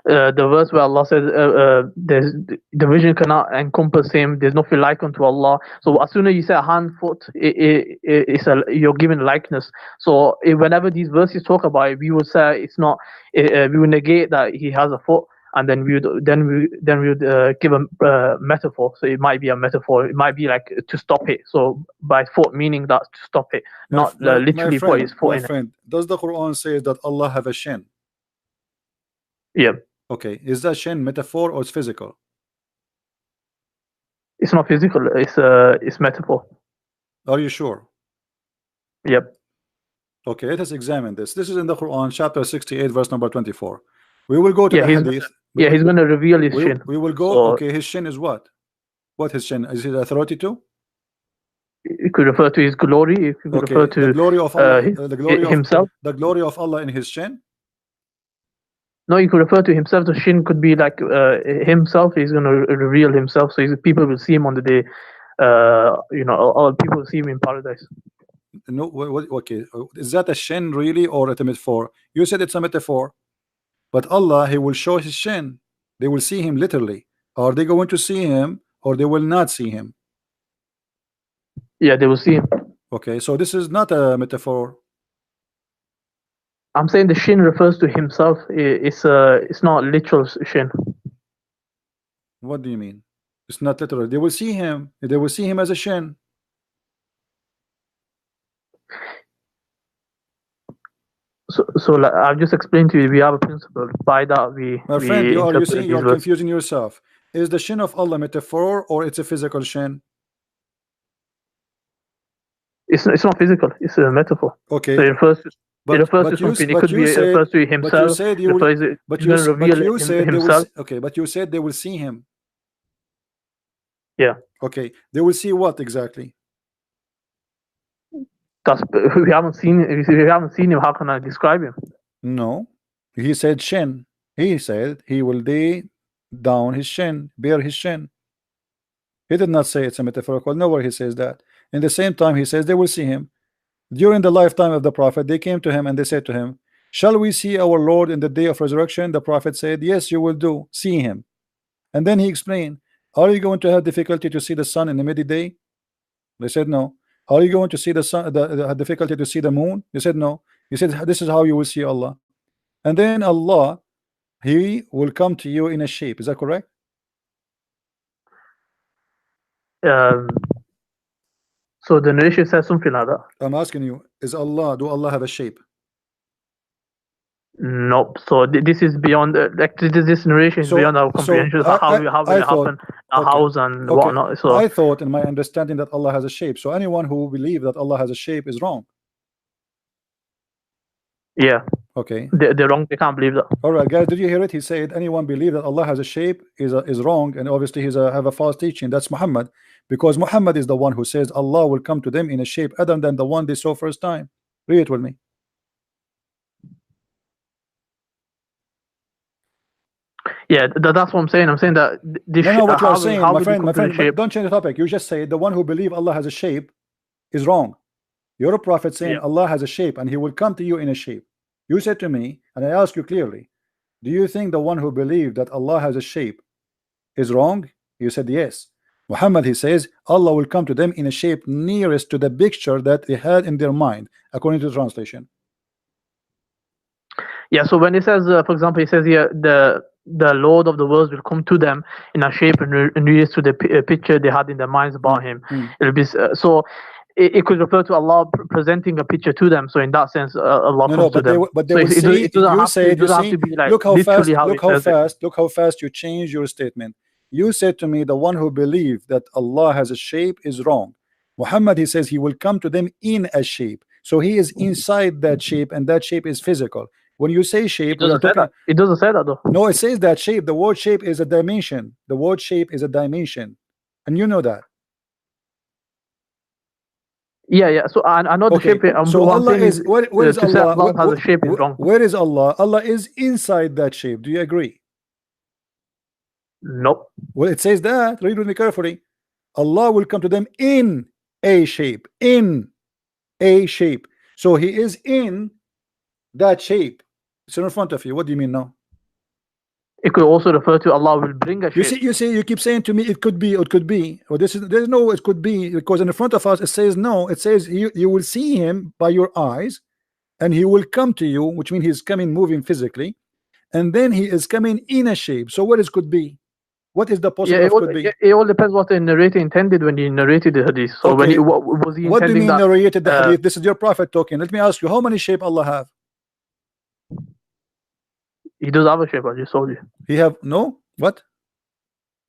The verse where Allah says the vision cannot encompass him. There's nothing like unto Allah. So as soon as you say hand, foot, you're given likeness. So whenever these verses talk about it, we would say it's not. We would negate that he has a foot, and then we would give a metaphor. So it might be a metaphor. It might be like to stop it. So by foot meaning that to stop it, not literally put his foot in. My friend, does the Quran say that Allah have a shin? Yeah. Okay, is that shin metaphor or it's physical? It's not physical. It's metaphor. Are you sure? Yep. Okay, let us examine this. This is in the Quran, chapter 68, verse number 24. We will go to the hadith. He's going to reveal his shin. We will go. Okay, his shin is what? What his shin? Is it authority too? It could refer to his glory. It could refer to the glory of Allah, himself. The glory of Allah in his shin. No, you could refer to himself. The shin could be like himself. He's going to reveal himself, so people will see him on the day. All people will see him in paradise. No, okay. Is that a shin really or a metaphor? You said it's a metaphor, but Allah he will show his shin. They will see him literally. Are they going to see him or they will not see him? Yeah, they will see him. Okay, so this is not a metaphor. I'm saying the shin refers to himself. It's not literal shin. What do you mean? It's not literal. They will see him. They will see him as a shin. So like I've just explained to you, we have a principle. By that, we My friend, you are interpret you're these words. confusing yourself. Is the shin of Allah metaphor or it's a physical shin? It's not physical. It's a metaphor. Okay. So it refers to something. It could be refers to himself. But you said you will, but you said they will, okay. But you said they will see him. Yeah. Okay. They will see what exactly? That's we haven't seen. If we haven't seen him, how can I describe him? No. He said shin. He said he will lay down his shin, bare his shin. He did not say it's a metaphorical. Nowhere he says that. In the same time, he says they will see him. During the lifetime of the prophet, they came to him and they said to him, shall we see our Lord in the day of resurrection? The prophet said, yes, you will do. See him. And then he explained, are you going to have difficulty to see the sun in the midday? They said no. Are you going to see the sun, the difficulty to see the moon? They said no. He said, this is how you will see Allah. And then Allah, he will come to you in a shape. Is that correct? So the narration says something like that. I'm asking you, do Allah have a shape? Nope. So this is beyond this narration is beyond our comprehension. How will it happen, house and whatnot. So I thought in my understanding that Allah has a shape. So anyone who believes that Allah has a shape is wrong. Yeah. Okay. They're wrong. They can't believe that. All right, guys. Did you hear it? He said anyone believe that Allah has a shape is wrong, and obviously he's have a false teaching. That's Muhammad, because Muhammad is the one who says Allah will come to them in a shape other than the one they saw first time. Read it with me. Yeah, that's what I'm saying. I'm saying that this no, what you're saying, my friend, don't change the topic. You just say the one who believes Allah has a shape is wrong. You're a prophet saying Allah has a shape and he will come to you in a shape. You said to me, and I ask you clearly, do you think the one who believed that Allah has a shape is wrong? You said yes. Muhammad, he says Allah will come to them in a shape nearest to the picture that they had in their mind, according to the translation. Yeah, so when it says, for example, it says here the Lord of the worlds will come to them in a shape and nearest to the picture they had in their minds about him. It'll be so. It could refer to Allah presenting a picture to them. So in that sense, Allah comes to them. But they will see. It doesn't have to be like look how fast. Look how fast you change your statement. You said to me, the one who believes that Allah has a shape is wrong. Muhammad, he says he will come to them in a shape. So he is inside that shape, and that shape is physical. When you say shape, it doesn't say that though. No, it says that shape. The word shape is a dimension. The word shape is a dimension, and you know that. Yeah. So I know the shape. So Allah is where is Allah? Allah has a shape is wrong. Where is Allah? Allah is inside that shape. Do you agree? Nope. Well, it says that. Read with me carefully. Allah will come to them in a shape. In a shape. So he is in that shape. It's in front of you. What do you mean now? It could also refer to Allah will bring a shape. You keep saying to me it could be, it could be. Well, there's no it could be, because in front of us it says no. It says you will see him by your eyes, and he will come to you, which means he's coming, moving physically, and then he is coming in a shape. So what is could be? What is the possible could be? It all depends what the narrator intended when he narrated the hadith. So when what was he intending? What do you mean narrated the hadith? This is your prophet talking. Let me ask you, how many shape Allah have? He does have a shape. I just told you. He have no what?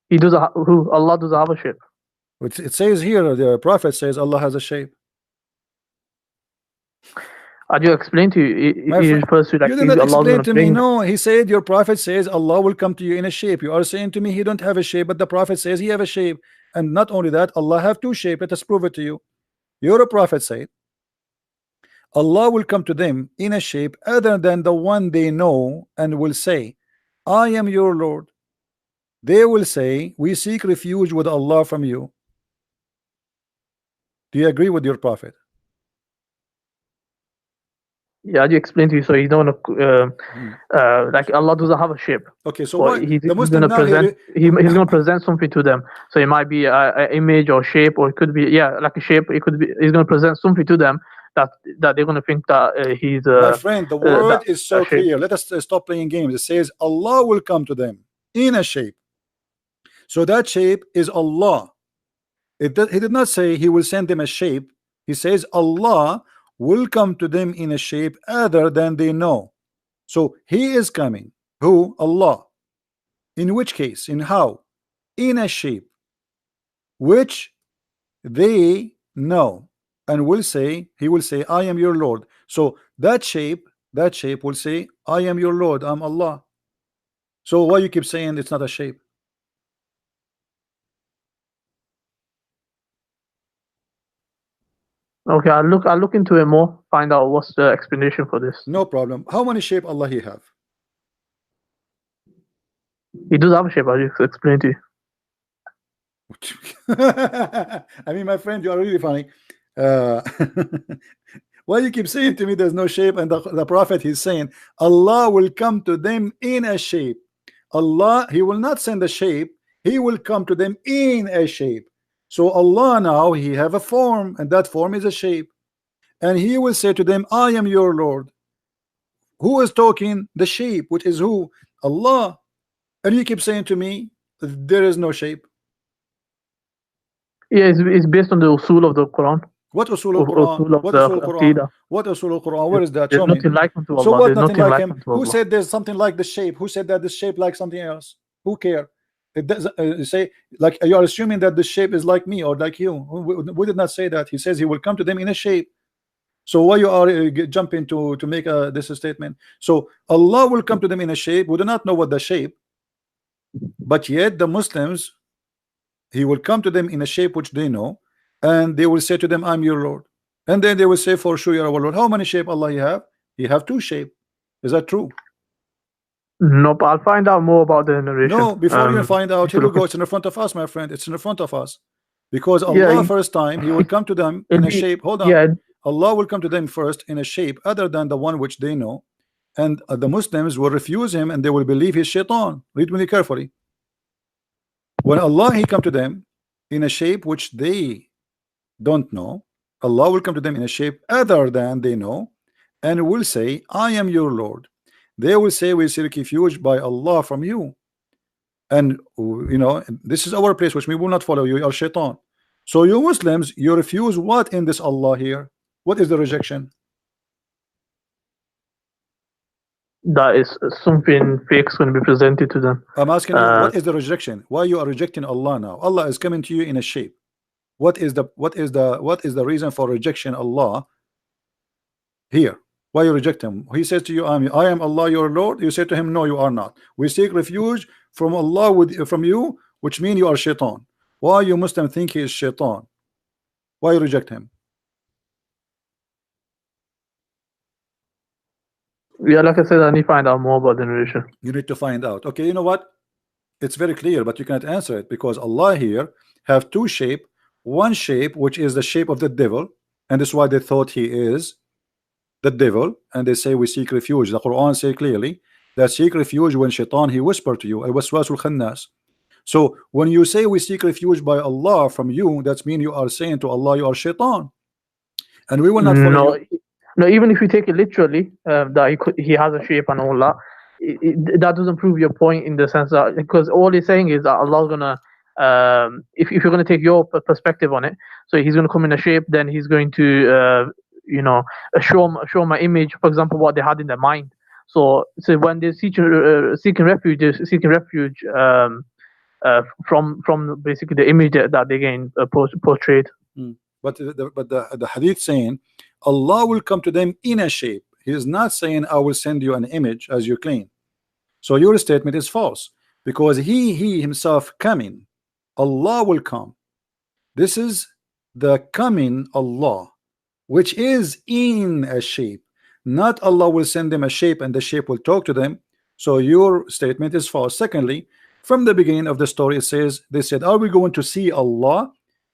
He does Allah does have a shape. It says here, the prophet says Allah has a shape. I just explained to you. He refers to like you did not explain to me. No, he said your prophet says Allah will come to you in a shape. You are saying to me he don't have a shape, but the prophet says he have a shape. And not only that, Allah have two shapes. Let us prove it to you. Your prophet said Allah will come to them in a shape other than the one they know, and will say, I am your Lord. They will say, we seek refuge with Allah from you. Do you agree with your prophet? Yeah, you explained to you. So he's not like Allah doesn't have a shape. Okay, so But what he's the going Muslim to now present. He's going to present something to them. So it might be an image or shape, or it could be like a shape. It could be he's going to present something to them that they're going to think that he's. My friend, the word is so that shape. clear. Let us stop playing games. It says Allah will come to them in a shape. So that shape is Allah. He did not say he will send them a shape. He says Allah will come to them in a shape other than they know. So he is coming. Who? Allah. In which case? In how? In a shape which they know, and will say, he will say, I am your Lord. So that shape will say, I am your Lord, I'm Allah. So why you keep saying it's not a shape? Okay, I'll look into it more, find out what's the explanation for this. No problem. How many shape Allah he have? He does have a shape, I'll just explain to you. I mean, my friend, you are really funny. Why you keep saying to me there's no shape, and the prophet he's saying Allah will come to them in a shape. Allah, he will not send a shape, he will come to them in a shape. So Allah now he have a form, and that form is a shape, and he will say to them, I am your Lord. Who is talking? The shape, which is who? Allah. And you keep saying to me there is no shape. Yeah, it's based on the usul of the Quran. What usul al-Quran? What usul al-Quran? What usul al-Quran? Where is that? There's Show me. nothing like unto Allah. So what? There's Nothing like him. unto Who Allah. said there's something like the shape? Who said that the shape like something else? Who care? It does say, like, you are assuming that the shape is like me or like you. We did not say that. He says he will come to them in a shape. So why you are jumping to make this statement? So Allah will come to them in a shape. We do not know what the shape, but yet the Muslims, he will come to them in a shape which they know, and they will say to them, I'm your Lord. And then they will say, for sure, you're our Lord. How many shape Allah you have? He have two shape. Is that true? No, but I'll find out more about the narration. No, before you find out, here we go. It's in front of us, my friend. It's in front of us. Because Allah first time, he will come to them in a shape. Hold on. Yeah. Allah will come to them first in a shape other than the one which they know. And the Muslims will refuse him, and they will believe he's shaitan. Read me carefully. When Allah he come to them in a shape which they don't know, Allah will come to them in a shape other than they know, and will say, I am your Lord. They will say, we seek refuge by Allah from you, and you know, this is our place which we will not follow you, you are shaitan. So you Muslims, you refuse what in this Allah here? What is the rejection? That is something fake is going to be presented to them. I'm asking you, what is the rejection? Why you are rejecting Allah now? Allah is coming to you in a shape. What is the reason for rejection Allah here? Why you reject him? He says to you, I am Allah your Lord. You say to him, no, you are not. We seek refuge from Allah from you, which means you are shaitan. Why you Muslim think he is shaitan? Why you reject him? Yeah, like I said, I need to find out more about the narration. You need to find out. Okay, you know what? It's very clear, but you cannot answer it because Allah here have two shape. One shape which is the shape of the devil, and that's why they thought he is the devil, and they say we seek refuge. The Quran say clearly that seek refuge when shaitan he whisper to you, al-waswasul khannas. So when you say we seek refuge by Allah from you, that means you are saying to Allah you are shaitan, and we will not follow you. No, even if you take it literally, that he has a shape and all that, that doesn't prove your point in the sense that, because all he's saying is that Allah's gonna, if you're gonna take your perspective on it, so he's gonna come in a shape, then he's going to, you know, show my image, for example, what they had in their mind. So when they're seeking refuge, from basically the image that they gain portrayed. But the hadith saying Allah will come to them in a shape. He is not saying I will send you an image as you claim. So your statement is false because he himself coming. Allah will come. This is the coming Allah, which is in a shape. Not Allah will send them a shape and the shape will talk to them. So your statement is false. Secondly, from the beginning of the story it says, they said, are we going to see Allah?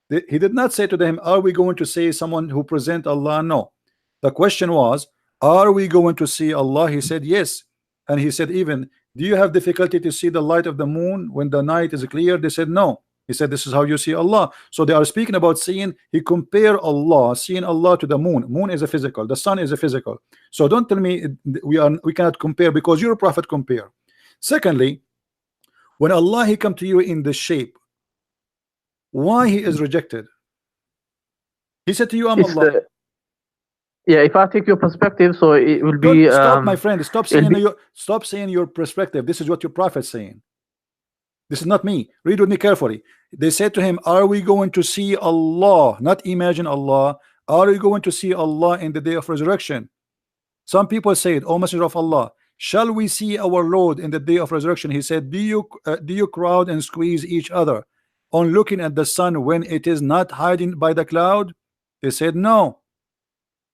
He did not say to them, are we going to see someone who present Allah? No. The question was, Are we going to see Allah? He said yes. And he said, even, do you have difficulty to see the light of the moon when the night is clear? They said no. He said, this is how you see Allah. So they are speaking about seeing. He compare Allah, seeing Allah, to the moon. Moon is a physical, the sun is a physical. So don't tell me we cannot compare, because your prophet compare. Secondly, when Allah he come to you in the shape, why he is rejected? He said to you, I'm Allah. Yeah, if I take your perspective, so it will be. Don't stop, my friend. Stop saying your perspective. This is what your prophet is saying. This is not me. Read with me carefully. They said to him, are we going to see Allah? Not imagine Allah. Are we going to see Allah in the day of resurrection? Some people say it, O Messenger of Allah, shall we see our Lord in the day of resurrection? He said, do you crowd and squeeze each other on looking at the sun when it is not hiding by the cloud? They said no.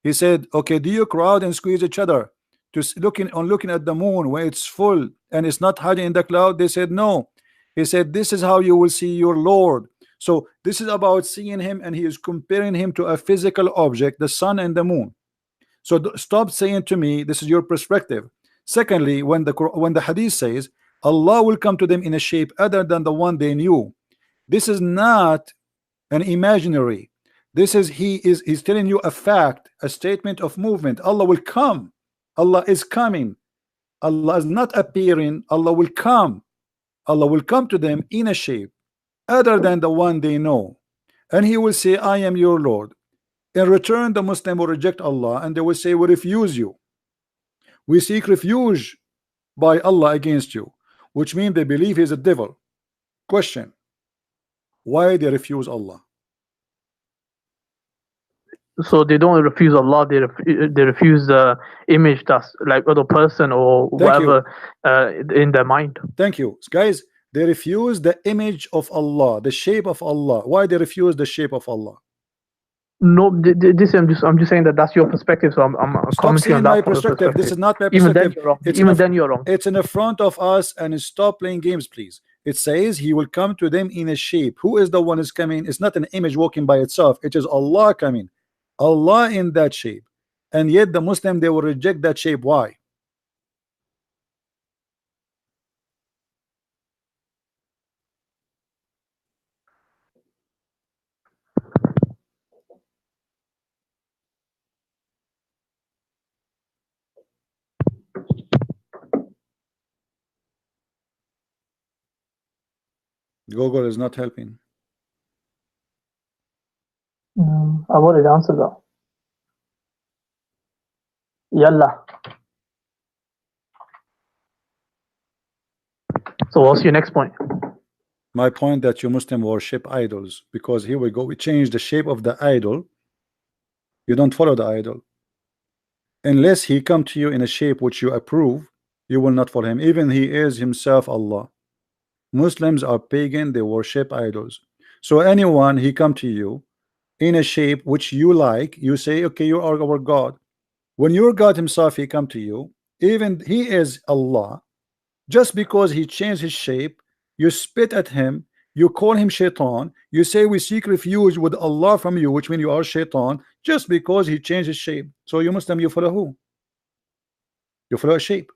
He said, okay, do you crowd and squeeze each other to looking at the moon when it's full and it's not hiding in the cloud? They said no. He said, this is how you will see your Lord. So this is about seeing him, and he is comparing him to a physical object, the sun and the moon. So stop saying to me this is your perspective. Secondly, when the hadith says Allah will come to them in a shape other than the one they knew, this is not an imaginary. This is he's telling you a fact, a statement of movement. Allah will come. Allah is coming. Allah is not appearing. Allah will come. Allah will come to them in a shape other than the one they know, and he will say, I am your Lord. In return, the Muslim will reject Allah, and they will say, we refuse you. We seek refuge by Allah against you, which means they believe he's a devil. Question: why they refuse Allah? So they don't refuse Allah, they refuse the image that's like other person or whatever in their mind. Thank you, guys. They refuse the image of Allah, the shape of Allah. Why they refuse the shape of Allah? No, this I'm just saying that that's your perspective. So I'm commenting on that. My perspective. This is not my Even perspective. then you're wrong. It's in the front of us, and stop playing games, please. It says he will come to them in a shape. Who is the one is coming? It's not an image walking by itself. It is Allah coming. Allah in that shape, and yet the Muslim, they will reject that shape. Why? Google is not helping. I've already answered that. Yalla. So what's your next point? My point that you Muslim worship idols, because here we go, we change the shape of the idol. You don't follow the idol unless he come to you in a shape which you approve. You will not follow him, even he is himself Allah. Muslims are pagan, they worship idols. So anyone he come to you in a shape which you like, you say, okay, you are our God. When your God himself he come to you, even he is Allah, just because he changed his shape, you spit at him, you call him shaitan, you say we seek refuge with Allah from you, which means you are shaitan, just because he changed his shape. So you Muslim, you follow who? You follow a shape.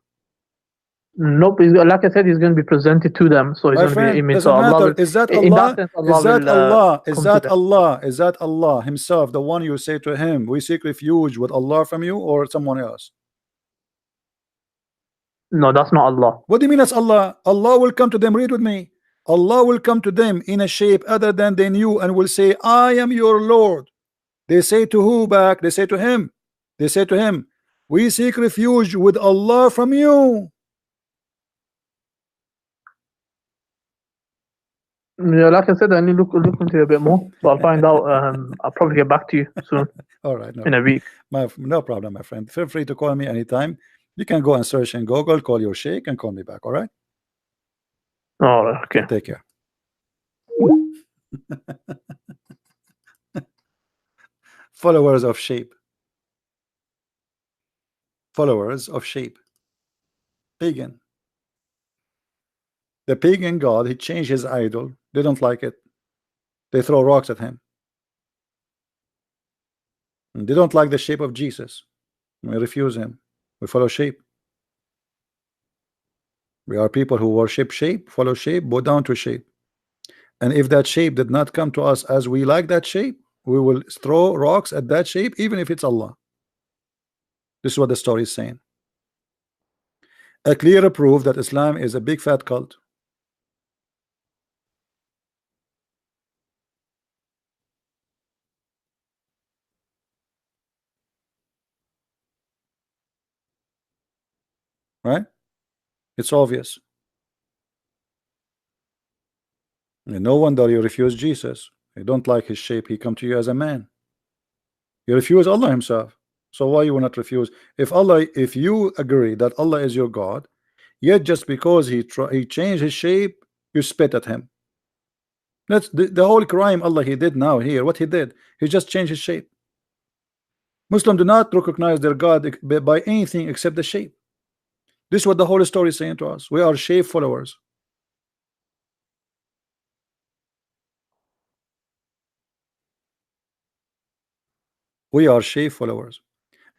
Nope, like I said, he's going to be presented to them, so he's going to be an image. So Allah is that Allah? Is that Allah himself, the one you say to him, we seek refuge with Allah from you, or someone else? No, that's not Allah. What do you mean that's Allah? Allah will come to them. Read with me. Allah will come to them in a shape other than they knew, and will say, I am your Lord. They say to who back? They say to him. They say to him, we seek refuge with Allah from you. Yeah, like I said, I need to look into it a bit more, so I'll find out. I'll probably get back to you soon. All right, in a week. No problem, my friend. Feel free to call me anytime. You can go and search in Google, call your sheikh, and call me back. All right. All right. Okay. Take care. Followers of shape. Followers of shape. Pagan. The pagan god, he changed his idol. They don't like it. They throw rocks at him. And they don't like the shape of Jesus. We refuse him. We follow shape. We are people who worship shape, follow shape, bow down to shape. And if that shape did not come to us as we like that shape, we will throw rocks at that shape, even if it's Allah. This is what the story is saying. A clear proof that Islam is a big fat cult. Right? It's obvious. And no wonder you refuse Jesus. You don't like his shape. He come to you as a man. You refuse Allah himself. So why you will not refuse? If you agree that Allah is your God, yet just because he changed his shape, you spit at him. That's the whole crime Allah he did now here. What he did, he just changed his shape. Muslims do not recognize their God by anything except the shape. This is what the whole story is saying to us. We are shape followers. We are shape followers.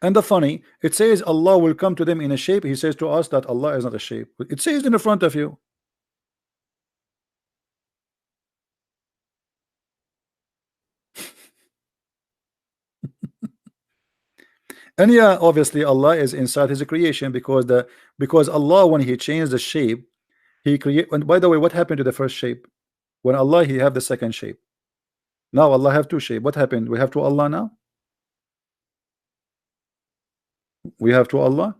And the funny, it says Allah will come to them in a shape. He says to us that Allah is not a shape. It says in the front of you. And yeah, obviously Allah is inside his creation, because Allah, when he changed the shape, he create. And by the way, what happened to the first shape? When Allah he have the second shape. Now Allah have two shape. What happened? We have two Allah now. We have two Allah.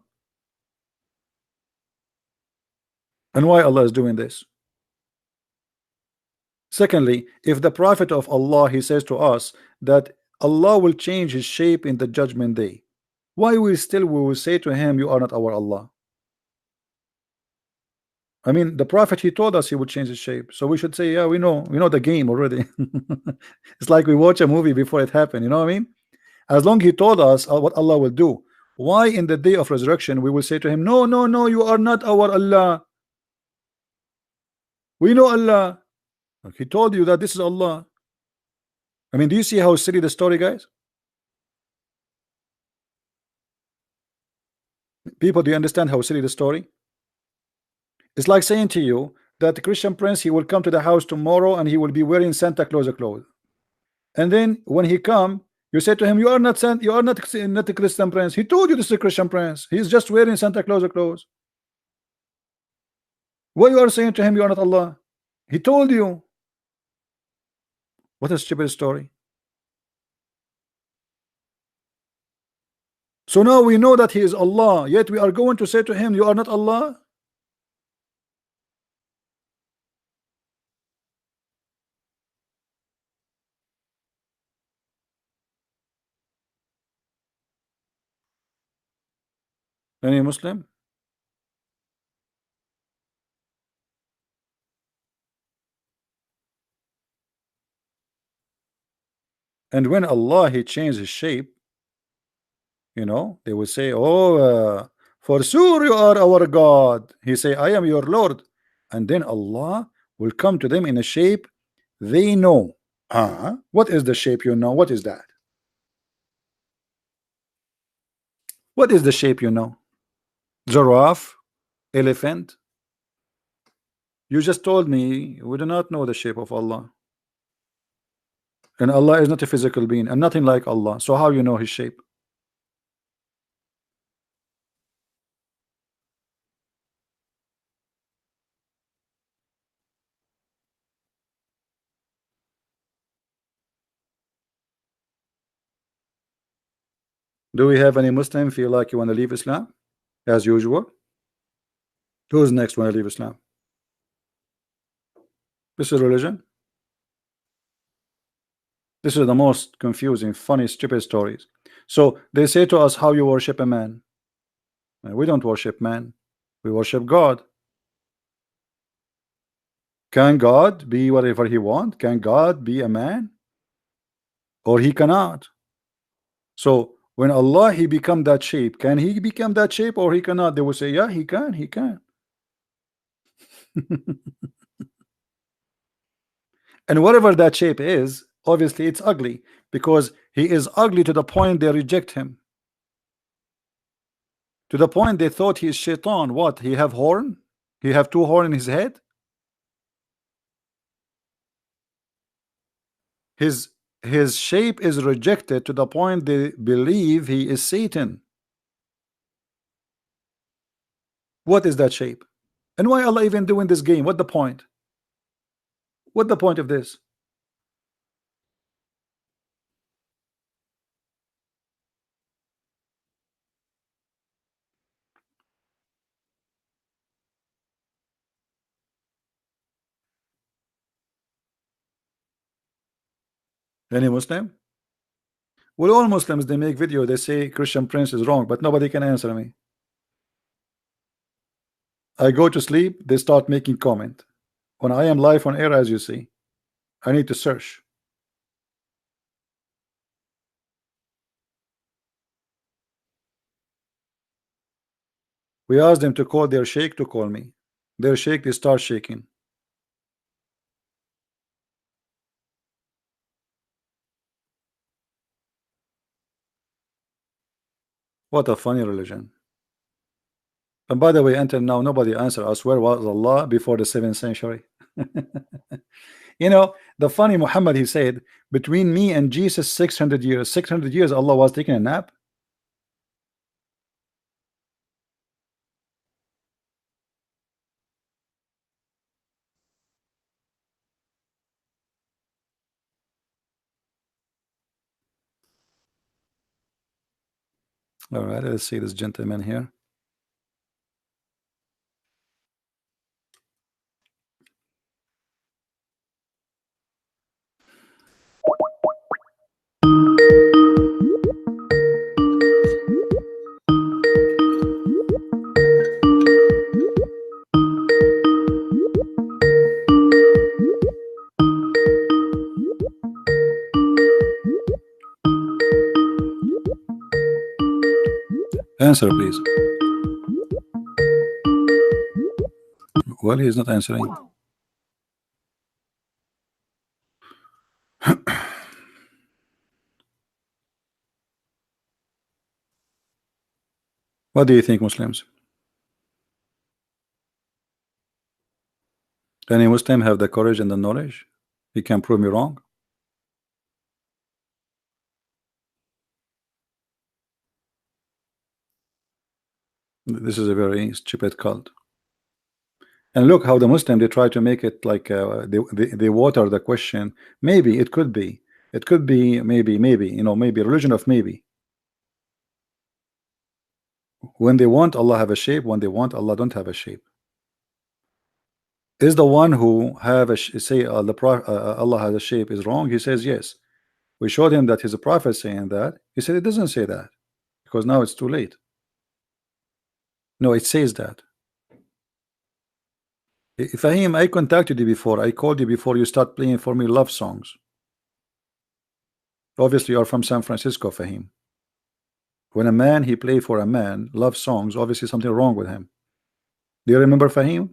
And why Allah is doing this? Secondly, if the Prophet of Allah he says to us that Allah will change his shape in the judgment day, why we will say to him, you are not our Allah? I mean, the Prophet he told us he would change his shape, so we should say, yeah, we know the game already. It's like we watch a movie before it happened, you know what I mean? As long he told us what Allah will do, why in the day of resurrection we will say to him, no, no, no, you are not our Allah. We know Allah. He told you that this is Allah. I mean, do you see how silly the story, guys? People, do you understand how silly the story? It's like saying to you that the Christian prince he will come to the house tomorrow and he will be wearing Santa Claus clothes. And then when he come, you say to him, you are not a Christian prince. He told you this is a Christian prince. He's just wearing Santa Claus clothes. Why you are saying to him you are not Allah? He told you. What a stupid story. So now we know that he is Allah, yet we are going to say to him, you are not Allah. Any Muslim? And when Allah he changed his shape, you know, they will say, oh, for sure you are our God. He say, I am your Lord. And then Allah will come to them in a shape they know. What is the shape you know? What is that? What is the shape you know? Giraffe? Elephant? You just told me we do not know the shape of Allah. And Allah is not a physical being and nothing like Allah. So how you know his shape? Do we have any Muslim feel like you want to leave Islam? As usual. Who's next want to leave Islam? This is religion. This is the most confusing, funny, stupid stories. So they say to us, how you worship a man? And we don't worship man. We worship God. Can God be whatever he wants? Can God be a man? Or he cannot. So when Allah he become that shape, can he become that shape or he cannot? They will say, yeah, he can, he can. And whatever that shape is, obviously it's ugly, because he is ugly to the point they reject him. to the point they thought he is shaitan. What? He have horn? He have two horn in his head? His shape is rejected to the point they believe he is Satan. What is that shape? And why Allah even doing this game? What the point? What the point of this? Any Muslim? Well, all Muslims, they make video, they say Christian Prince is wrong, but nobody can answer me. I go to sleep, they start making comment. When I am live on air, as you see, I need to search. We asked them to call their sheikh to call me. Their sheikh, they start shaking. What a funny religion. And by the way, until now, nobody answered us where was Allah before the 7th century. You know, the funny Muhammad, he said, between me and Jesus 600 years. 600 years Allah was taking a nap. All right, let's see this gentleman here. Answer, please. Well, he is not answering. What do you think, Muslims? Any Muslim have the courage and the knowledge? He can prove me wrong. This is a very stupid cult. And look how the Muslim, they try to make it like they water the question. Maybe it could be. It could be maybe, you know, maybe religion of maybe. When they want Allah have a shape, when they want Allah don't have a shape. Is the one who have a say Allah has a shape is wrong? He says yes. We showed him that he's a prophet saying that. He said it doesn't say that because now it's too late. No, it says that. Fahim, I contacted you before. I called you before you start playing for me love songs. Obviously, you are from San Francisco, Fahim. When a man, he play for a man love songs, obviously something wrong with him. Do you remember, Fahim?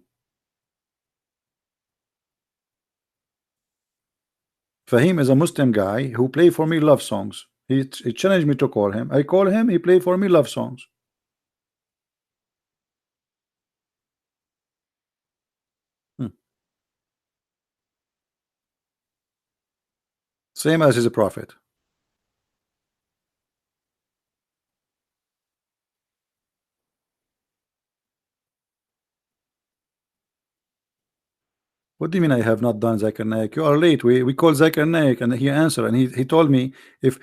Fahim is a Muslim guy who play for me love songs. He challenged me to call him. I call him, he play for me love songs. Same as he's a prophet. What do you mean I have not done Zakir Naik? You are late. We called Zakir Naik and he answered and he told me if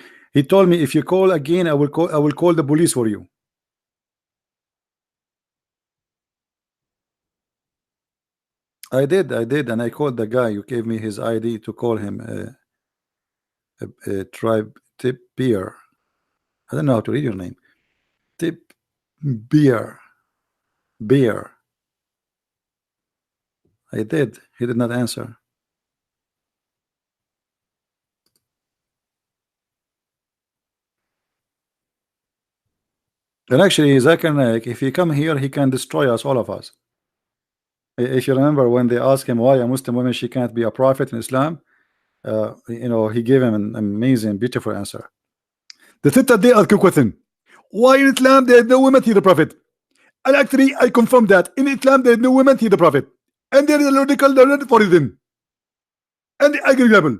you call again I will call the police for you. I did and I called the guy. You gave me his ID to call him tribe Tip Beer. I don't know how to read your name. Tip Beer. I did. He did not answer. And actually, Zakir Naik, if he come here, he can destroy us, all of us. If you remember when they asked him why a Muslim woman she can't be a prophet in Islam, you know, he gave him an amazing, beautiful answer. The sitter they ask a question. Why in Islam there is no women to the prophet? And actually, I confirm that in Islam there is no women see the Prophet, and there is a logical learned for them. And I give example: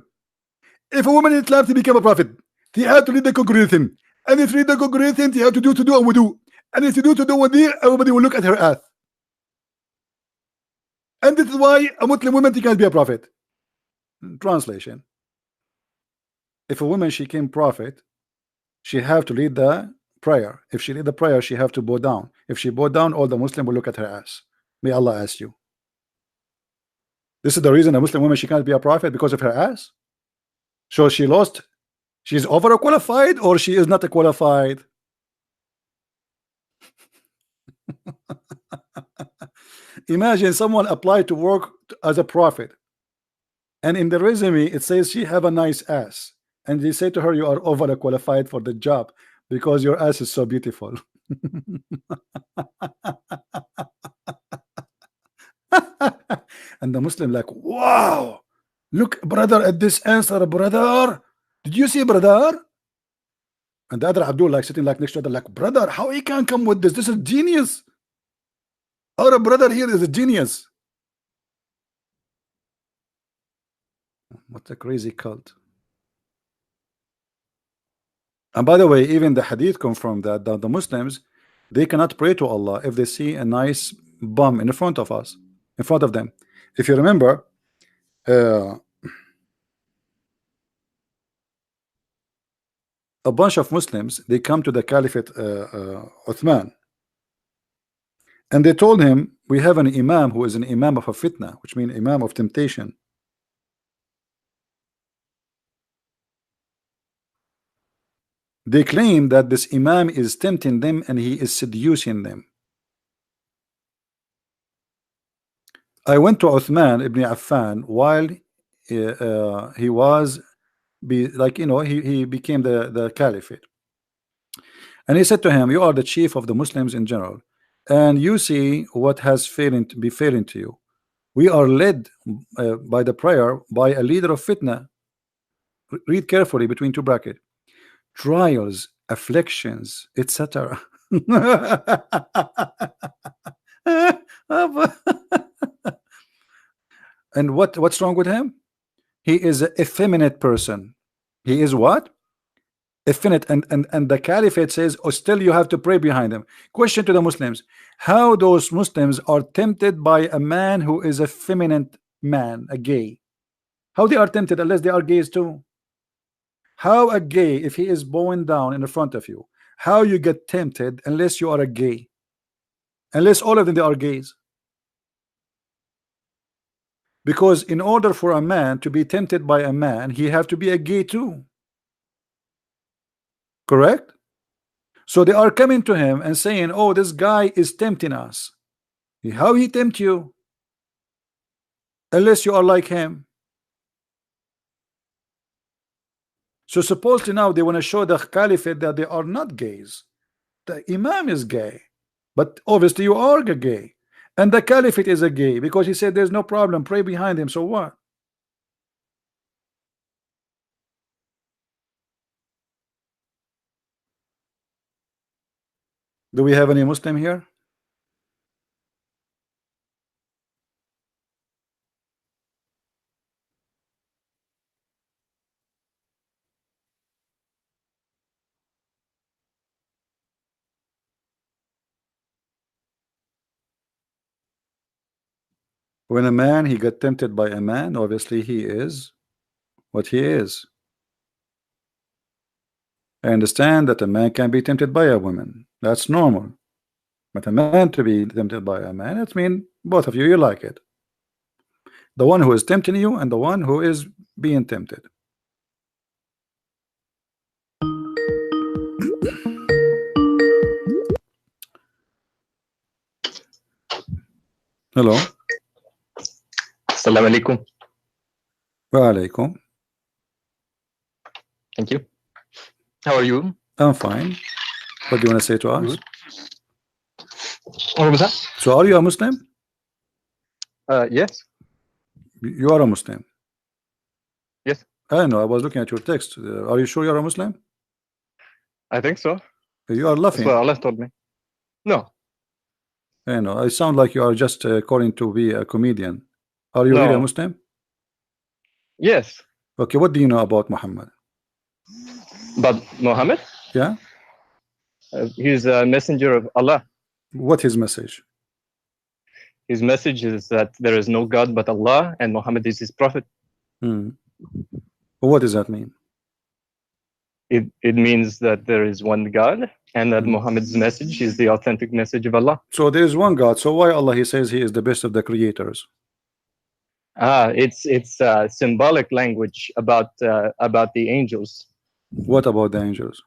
if a woman in Islam to become a prophet, he had to read the congregation, and if read the congregation, he had to do and wudu, and if you do wudu, everybody will look at her ass. And this is why a Muslim woman can't be a prophet. Translation: if a woman she came prophet, she have to read the prayer. If she read the prayer, she have to bow down. If she bow down, all the Muslim will look at her ass. May Allah ask you. This is the reason a Muslim woman she can't be a prophet, because of her ass. So she lost. She's overqualified, or she is not qualified. Imagine someone applied to work as a prophet, and in the resume it says she have a nice ass, and they say to her, you are overqualified for the job because your ass is so beautiful. And the Muslim like, wow, look brother at this answer, brother. Did you see, brother? And the other Abdul like sitting like next to other like, brother, how he can come with this? This is genius. Our brother here is a genius. What a crazy cult. And by the way, even the hadith confirmed that the Muslims, they cannot pray to Allah if they see a nice bum in front of us, in front of them. If you remember, a bunch of Muslims, they come to the Caliphate Uthman, and they told him, we have an imam who is an imam of a fitna, which means imam of temptation. They claim that this imam is tempting them and he is seducing them. I went to Uthman ibn Affan while he was he became the caliphate, and he said to him, you are the chief of the Muslims in general, and you see what has failing to you. We are led by the prayer by a leader of fitna. Read carefully between two brackets: trials, afflictions, etc. And what's wrong with him? He is an effeminate person. He is what? Effeminate. And the caliphate says, oh, still you have to pray behind him. Question to the Muslims: how those Muslims are tempted by a man who is a feminine man, a gay? How they are tempted unless they are gays too? How a gay, if he is bowing down in the front of you, how you get tempted unless you are a gay? Unless all of them they are gays. Because in order for a man to be tempted by a man, he have to be a gay too. Correct? So they are coming to him and saying, oh, this guy is tempting us. How he tempt you? Unless you are like him. So supposedly now they want to show the caliphate that they are not gays. The imam is gay, but obviously you are gay, and the caliphate is a gay because he said there's no problem, pray behind him. So what? Do we have any Muslim here? When a man he got tempted by a man, obviously he is what he is. I understand that a man can be tempted by a woman. That's normal. But a man to be tempted by a man, it means both of you like it. The one who is tempting you and the one who is being tempted. Hello. Assalamu alaikum. Wa alaikum. Thank you. How are you? I'm fine. What do you want to say to us? What was that? So are you a Muslim? Yes. You are a Muslim? Yes. I know, I was looking at your text. Are you sure you're a Muslim? I think so. You are laughing. That's what Allah told me. No. I know. I sound like you are just calling to be a comedian. Are you really a No. Muslim? Yes. Okay, what do you know about Muhammad? But Mohammed, Yeah? he's a messenger of Allah. What his message? His message is that there is no God but Allah, and Muhammad is his prophet. What does that mean? It means that there is one God, and that Muhammad's message is the authentic message of Allah. So there is one God. So why Allah he says he is the best of the creators? It's symbolic language about the angels. What about the angels?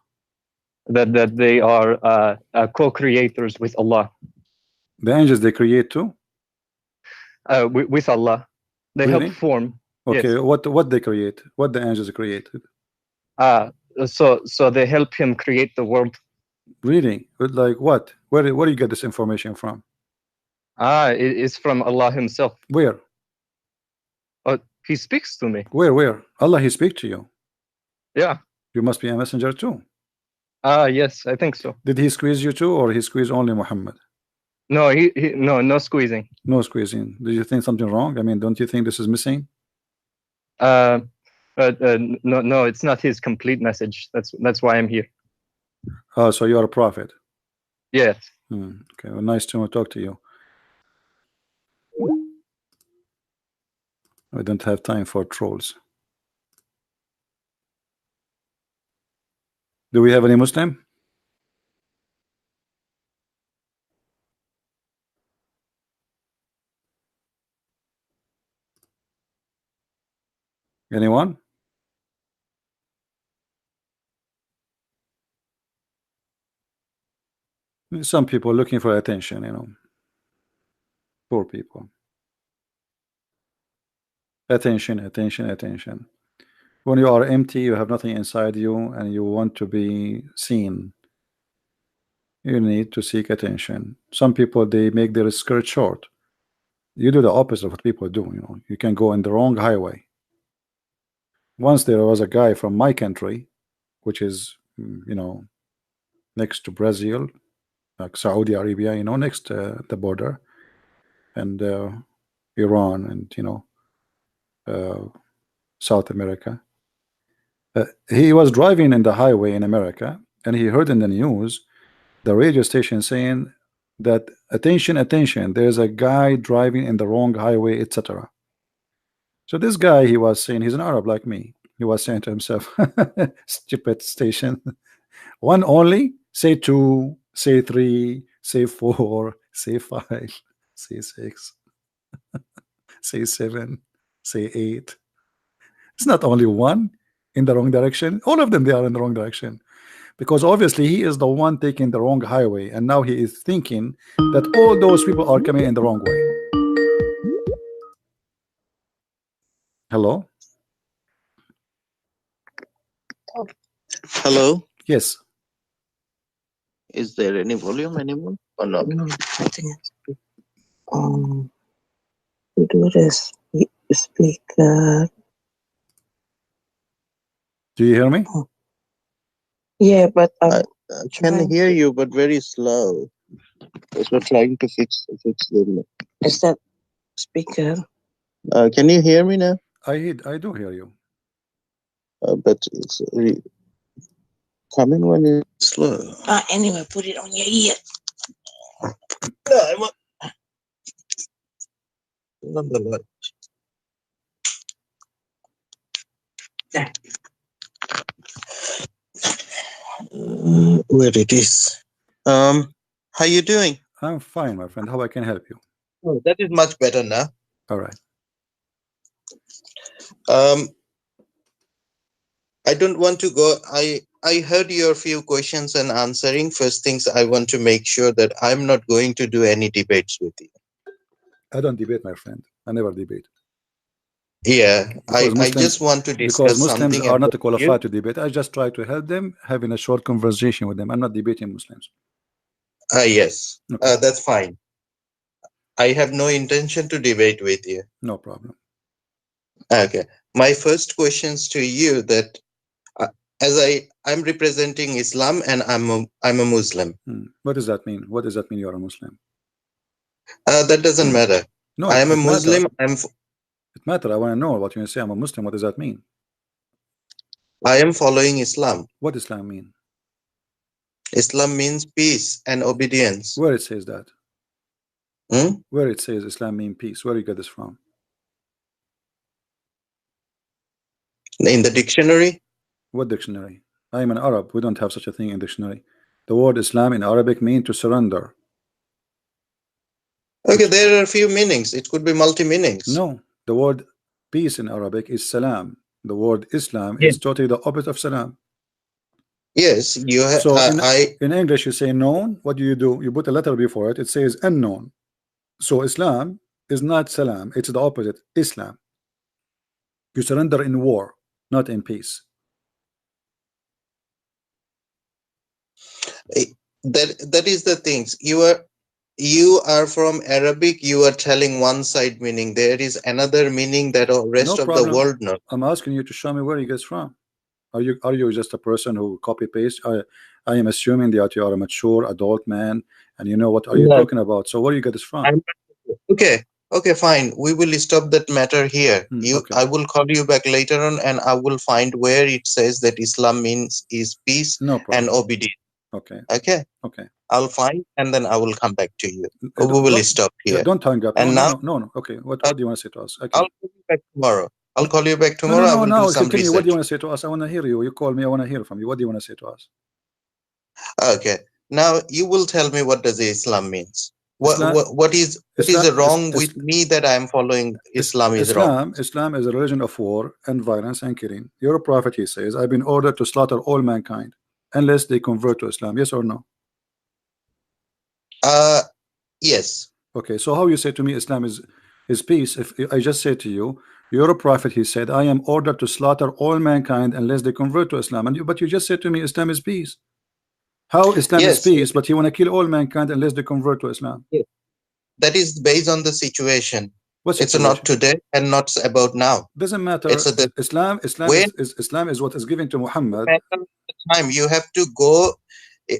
That they are co-creators with Allah. The angels they create too? With Allah, they Really? help form. Okay, Yes. what they create? What the angels create? So they help him create the world. Really? Like what? Where do you get this information from? It is from Allah Himself. Where? He speaks to me. Where? Allah he speak to you. Yeah. You must be a messenger too. Yes, I think so. Did he squeeze you too, or he squeezed only Muhammad? No, no squeezing. No squeezing. Do you think something wrong? I mean, don't you think this is missing? No, it's not his complete message. That's why I'm here. Oh, so you are a prophet. Yes. Okay, well, nice to talk to you. I don't have time for trolls. Do we have any Muslim? Anyone? Some people looking for attention, you know. Poor people. Attention, attention, attention. When you are empty, you have nothing inside you, and you want to be seen, you need to seek attention. Some people, they make their skirt short. You do the opposite of what people do, you know. You can go in the wrong highway. Once there was a guy from my country, which is, you know, next to Brazil, like Saudi Arabia, you know, next to the border, and Iran, and you know, South America. He was driving in the highway in America, and he heard in the news the radio station saying that attention, attention, there's a guy driving in the wrong highway, etc. So this guy, he was saying, he's an Arab like me, he was saying to himself, stupid station, one only, say two, say three, say four, say five, say six, say seven, say eight. It's not only one in the wrong direction, all of them, they are in the wrong direction, because obviously he is the one taking the wrong highway, and now he is thinking that all those people are coming in the wrong way. Hello? Hello? Yes. Is there any volume anymore or not? No, nothing. We do this. Speaker. Do you hear me? Yeah, but I can hear you, but very slow. Because we're trying to fix the. is that speaker? Can you hear me now? I do hear you. But it's coming when it's slow. Anyway, put it on your ear. Yeah. Where it is. How you doing? I'm fine, my friend. How I can help you? Oh, that is much better now. All right. I don't want to go. I heard your few questions and answering. First things, I want to make sure that I'm not going to do any debates with you. I don't debate, my friend. I never debate. Yeah, I Muslims, just want to discuss because Muslims something are not about qualified to debate. I just try to help them, having a short conversation with them. I'm not debating Muslims. Yes, Okay. that's fine. I have no intention to debate with you. No problem. Okay. My first questions to you that as I'm representing Islam and I'm a Muslim. What does that mean? What does that mean you are a Muslim? That doesn't matter. No, I am a it matter. Muslim. It matter. I want to know what you say. I'm a Muslim. What does that mean? I am following Islam. What does Islam mean? Islam means peace and obedience. Where it says that? Hmm? Where it says Islam means peace? Where do you get this from? In the dictionary. What dictionary? I am an Arab. We don't have such a thing in dictionary. The word Islam in Arabic means to surrender. Okay, there are a few meanings. It could be multi-meanings. No, the word peace in Arabic is salam. The word Islam is totally the opposite of salam. Yes, you have. So in English you say known. What do? You put a letter before it. It says unknown. So Islam is not salam. It's the opposite. Islam. You surrender in war, not in peace. That is the things. You are from Arabic. You are telling one side meaning. There is another meaning that the rest of the world knows. I'm asking you to show me where you get from. Are you just a person who copy paste? I am assuming that you are a mature adult man and you know what are you talking about. So where do you get this from? Okay, fine. We will stop that matter here. I will call you back later on and I will find where it says that Islam means is peace and obedience. Okay. I'll find and then I will come back to you. We will stop here. Don't hang up. And no. Okay. What do you want to say to us? Okay. I'll call you back tomorrow. I'll call you back tomorrow. No. Continue. What do you want to say to us? I want to hear you. You call me. I want to hear from you. What do you want to say to us? Okay. Now you will tell me what does Islam means. What is wrong with me that I am following Islam is wrong? Islam is a religion of war and violence and killing. Your prophet, he says, I've been ordered to slaughter all mankind unless they convert to Islam. Yes or no? Yes. Okay, so how you say to me Islam is peace? If I just say to you, you're a prophet, he said, I am ordered to slaughter all mankind unless they convert to Islam. But you just said to me Islam is peace. How Islam is peace, but you want to kill all mankind unless they convert to Islam? Yes. That is based on the situation. What it's situation? Not today and not about now. Doesn't matter. Islam is what is given to Muhammad. Time you have to go.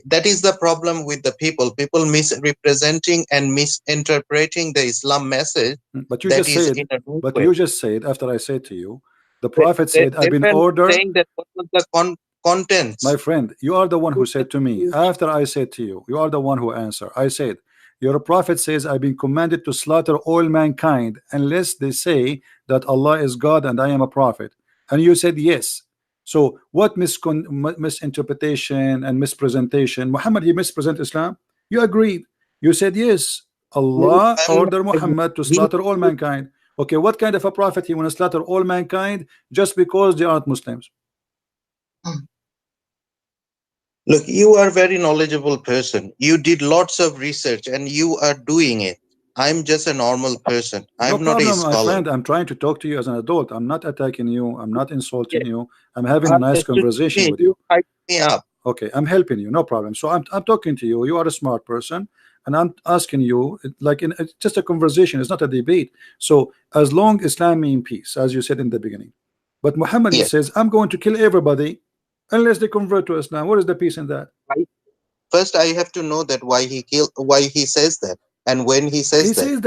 That is the problem with the people. People misrepresenting and misinterpreting the Islam message. But you just said. But you just said after I said to you, the Prophet said, "I've been ordered." Saying that what was the contents? My friend, you are the one who said to me after I said to you. You are the one who answered. I said, "Your Prophet says I've been commanded to slaughter all mankind unless they say that Allah is God and I am a prophet." And you said yes. So what misinterpretation and mispresentation? Muhammad, he mispresent Islam? You agreed. You said yes. Allah ordered Muhammad to slaughter all mankind. Okay, what kind of a prophet he want to slaughter all mankind just because they aren't Muslims? Look, you are a very knowledgeable person. You did lots of research and you are doing it. I'm just a normal person. I'm not a scholar. My friend, I'm trying to talk to you as an adult. I'm not attacking you. I'm not insulting you. I'm having a nice conversation with you. Hype me up. Okay, I'm helping you. No problem. So I'm talking to you. You are a smart person. And I'm asking you, like, it's just a conversation. It's not a debate. So as long as Islam means peace, as you said in the beginning. But Muhammad says, I'm going to kill everybody unless they convert to Islam. What is the peace in that? First, I have to know that why he says that. And when he says he said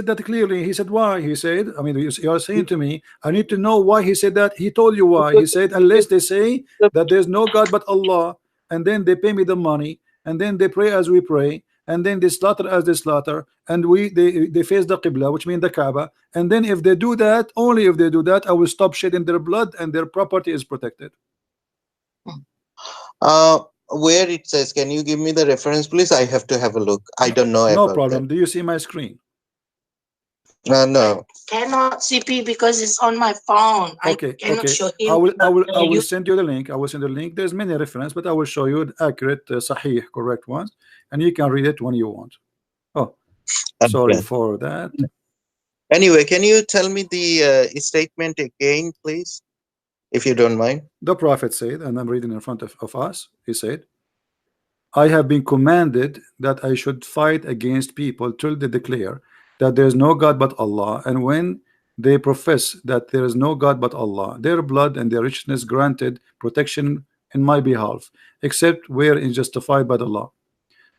that clearly. He said why. He said, I mean, you are saying to me, I need to know why he said that. He told you why. He said, unless they say that there's no God but Allah, and then they pay me the money, and then they pray as we pray, and then they slaughter as they slaughter, and they face the Qibla, which means the Kaaba, and then if they do that, only if they do that, I will stop shedding their blood and their property is protected. Where it says, can you give me the reference, please? I have to have a look. I don't know. No problem. That. Do you see my screen? No. Cannot CP because it's on my phone. Okay. I cannot show him. I will send you the link. I will send you the link. There's many references, but I will show you the accurate, sahih, correct ones, and you can read it when you want. Oh, sorry for that. Anyway, can you tell me the statement again, please? If you don't mind. The Prophet said, and I'm reading in front of us, he said, I have been commanded that I should fight against people till they declare that there is no God but Allah, and when they profess that there is no God but Allah, their blood and their richness granted protection in my behalf, except where is justified by the law.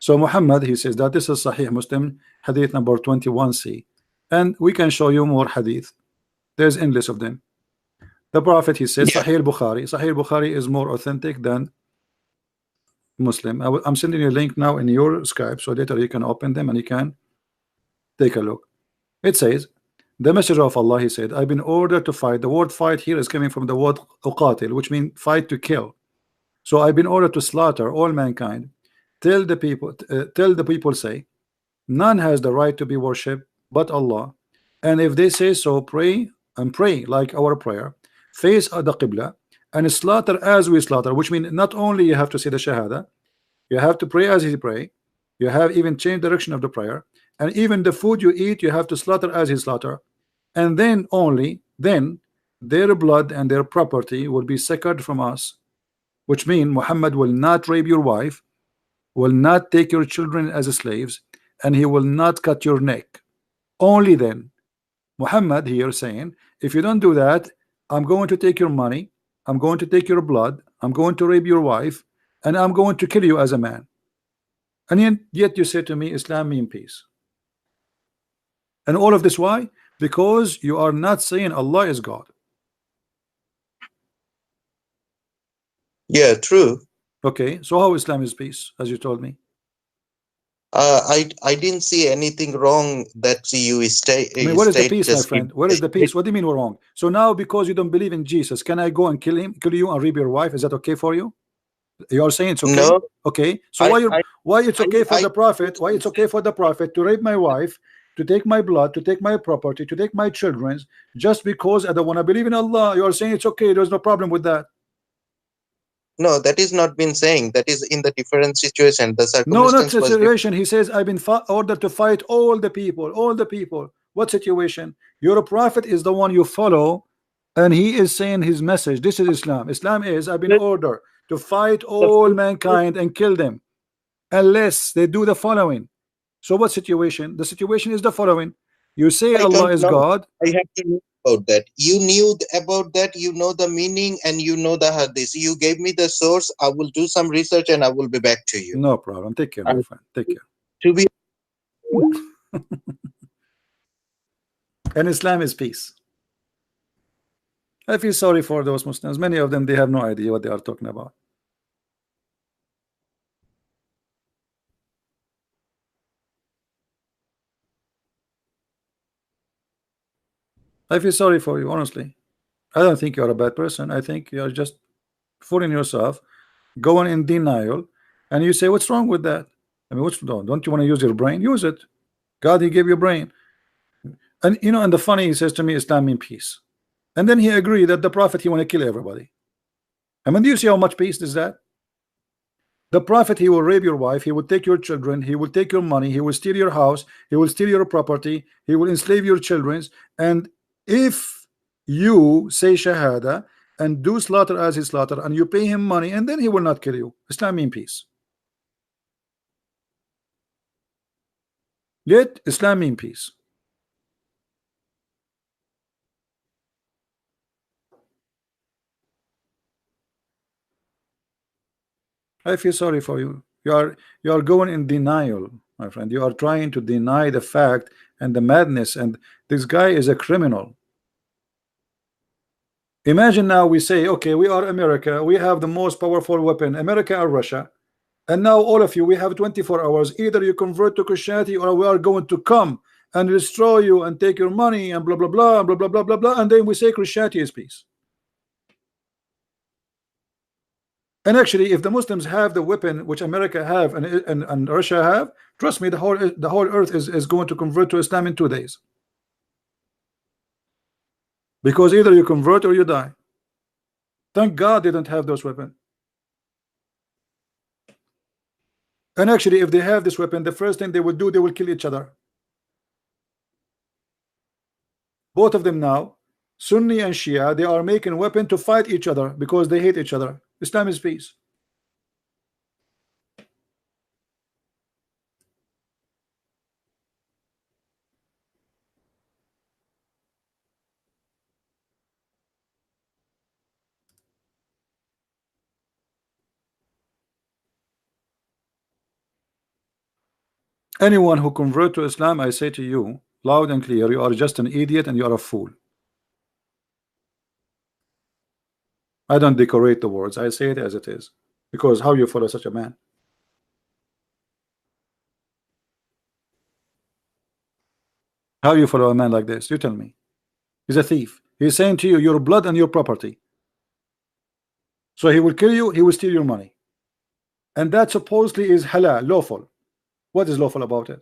So Muhammad, he says that this is Sahih Muslim, hadith number 21c, and we can show you more hadith. There's endless of them. The Prophet, he says, Sahih Bukhari. Sahih Bukhari is more authentic than Muslim. I'm sending you a link now in your Skype, so later you can open them and you can take a look. It says, the Messenger of Allah, he said, I've been ordered to fight. The word fight here is coming from the word uqatil, which means fight, to kill. So I've been ordered to slaughter all mankind. Tell the people, say, none has the right to be worshipped but Allah. And if they say so, pray and pray like our prayer, face the Qibla, and slaughter as we slaughter, which means not only you have to say the Shahada, you have to pray as he pray, you have even changed direction of the prayer, and even the food you eat, you have to slaughter as he slaughter, and then only then their blood and their property will be secured from us, which means Muhammad will not rape your wife, will not take your children as slaves, and he will not cut your neck. Only then. Muhammad here saying, if you don't do that, I'm going to take your money, I'm going to take your blood, I'm going to rape your wife, and I'm going to kill you as a man. And yet you say to me, Islam means peace. And all of this, why? Because you are not saying Allah is God. Yeah, true. Okay, so how Islam is peace, as you told me? I didn't see anything wrong that you state. I mean, what is the peace, my friend? Where is the peace? What do you mean we're wrong? So now, because you don't believe in Jesus, can I go and kill you and rape your wife? Is that okay for you? You are saying it's okay? No. Okay. So why it's okay for the prophet? Why it's okay for the prophet to rape my wife, to take my blood, to take my property, to take my children's, just because I don't want to believe in Allah? You are saying it's okay. There's no problem with that. No, that is not been saying. That is in the different situation. The circumstance. No, not situation. He says, I've been ordered to fight all the people. All the people. What situation? Your prophet is the one you follow, and he is saying his message. This is Islam. Islam is, I've been ordered to fight all mankind and kill them, unless they do the following. So what situation? The situation is the following. You say Allah is God. I have to know about that. You knew about that. You know the meaning and you know the hadith. You gave me the source. I will do some research and I will be back to you. No problem. Take care, my friend. Take care. To be and Islam is peace. I feel sorry for those Muslims. Many of them, they have no idea what they are talking about. I feel sorry for you, honestly. I don't think you're a bad person. I think you're just fooling yourself, going in denial, and you say, what's wrong with that? I mean, what's wrong? Don't you want to use your brain? Use it. God, he gave you a brain. And you know, and the funny, he says to me, Islam means peace. And then he agreed that the prophet, he want to kill everybody. I mean, do you see how much peace is that? The prophet, he will rape your wife, he will take your children, he will take your money, he will steal your house, he will steal your property, he will enslave your children. And if you say Shahada and do slaughter as he slaughter, and you pay him money, and then he will not kill you. Islam means peace. Yet Islam means peace. I feel sorry for you. You are going in denial, my friend. You are trying to deny the fact and the madness, and this guy is a criminal. Imagine now we say, okay, we are America, we have the most powerful weapon, America or Russia, and now all of you, we have 24 hours. Either you convert to Christianity, or we are going to come and destroy you and take your money and blah blah blah blah blah blah blah blah, and then we say Christianity is peace. And actually, if the Muslims have the weapon which America have and Russia have, trust me, the whole earth is going to convert to Islam in 2 days. Because either you convert or you die. Thank God they don't have those weapons. And actually, if they have this weapon, the first thing they will do, they will kill each other. Both of them now, Sunni and Shia, they are making weapons to fight each other because they hate each other. Islam is peace. Anyone who convert to Islam, I say to you loud and clear, you are just an idiot and you are a fool. I don't decorate the words, I say it as it is. Because how you follow such a man? How you follow a man like this? You tell me. He's a thief. He's saying to you, your blood and your property. So he will kill you, he will steal your money. And that supposedly is halal, lawful. What is lawful about it?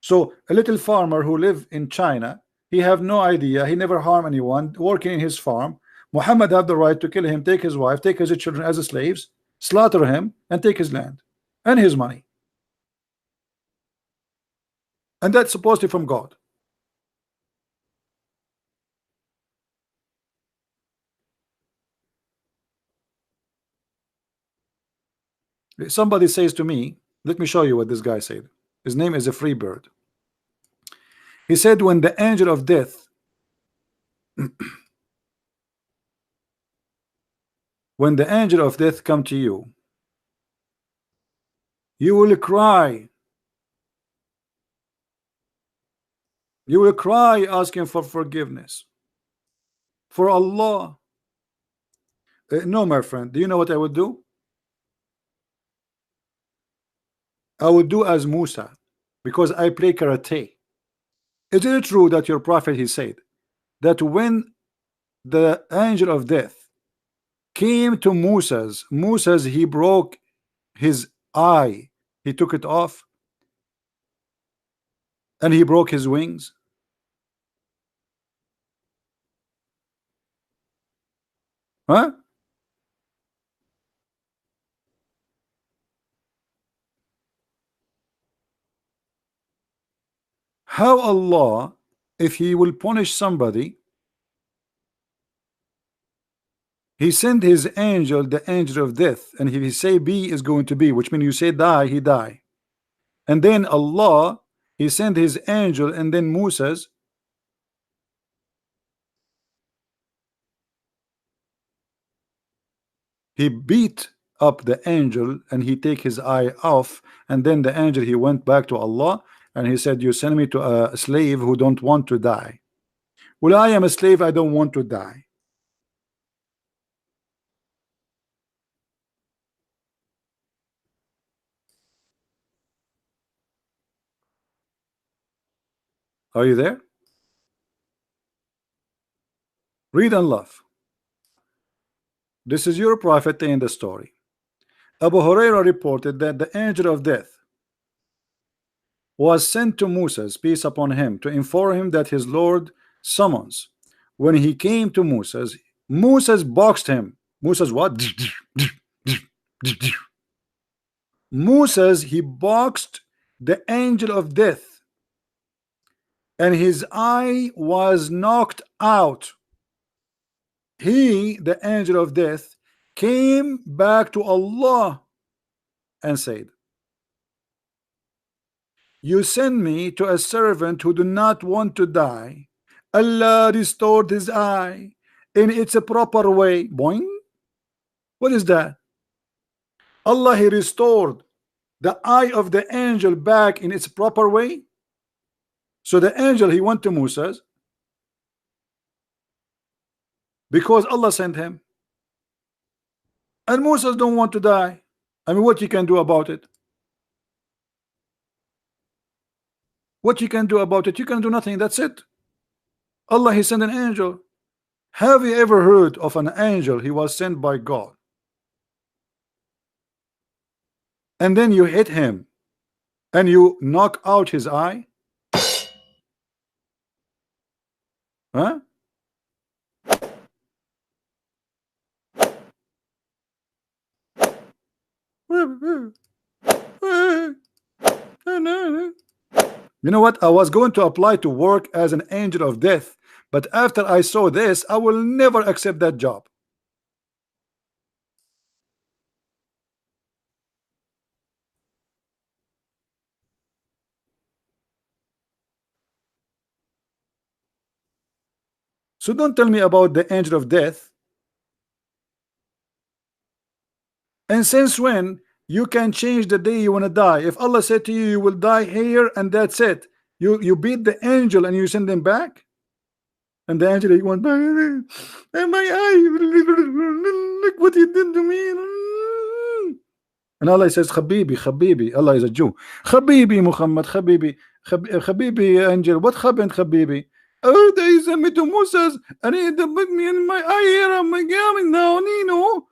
So a little farmer who live in China, he have no idea, he never harm anyone, working in his farm. Muhammad have the right to kill him, take his wife, take his children as slaves, slaughter him, and take his land and his money. And that's supposedly from God. Somebody says to me, let me show you what this guy said. His name is a free bird. He said, when the angel of death when the angel of death come to you, you will cry. You will cry asking for forgiveness for Allah. No, my friend, do you know what I would do? I would do as Musa, because I play karate. Is it true that your prophet, he said that when the angel of death came to Musa's, he broke his eye, he took it off, and he broke his wings? Huh? How Allah, if he will punish somebody, he sent his angel, the angel of death, and if he say be is going to be, which means you say die, he die. And then Allah, he sent his angel, and then Musa's, he beat up the angel and he take his eye off, and then the angel, he went back to Allah and he said, you send me to a slave who don't want to die. Well, I am a slave, I don't want to die. Are you there? Read and laugh. This is your prophet in the story. Abu Huraira reported that the angel of death was sent to Moses, peace upon him, to inform him that his Lord summons. When he came to Moses boxed him. Moses what? Moses, he boxed the angel of death, and his eye was knocked out. He, the angel of death, came back to Allah and said, you send me to a servant who do not want to die. Allah restored his eye in its a proper way. Boing. What is that? Allah, he restored the eye of the angel back in its proper way. So the angel, he went to Moses because Allah sent him, and Moses don't want to die. I mean, what you can do about it? What you can do about it? You can do nothing. That's it. Allah, he sent an angel. Have you ever heard of an angel? He was sent by God, and then you hit him and you knock out his eye? Huh? You know what? I was going to apply to work as an angel of death, but after I saw this, I will never accept that job. So don't tell me about the angel of death. And since when You can change the day you want to die. If Allah said to you, you will die here, and that's it, you beat the angel and you send him back, and the angel went back, and my eye, look what you did to me. And Allah says, Habibi, Allah is a Jew. Habibi Muhammad, Habibi angel, what happened, Habibi? Oh, they sent me to Moses, and he put me in my eye here, I'm going now, Nino,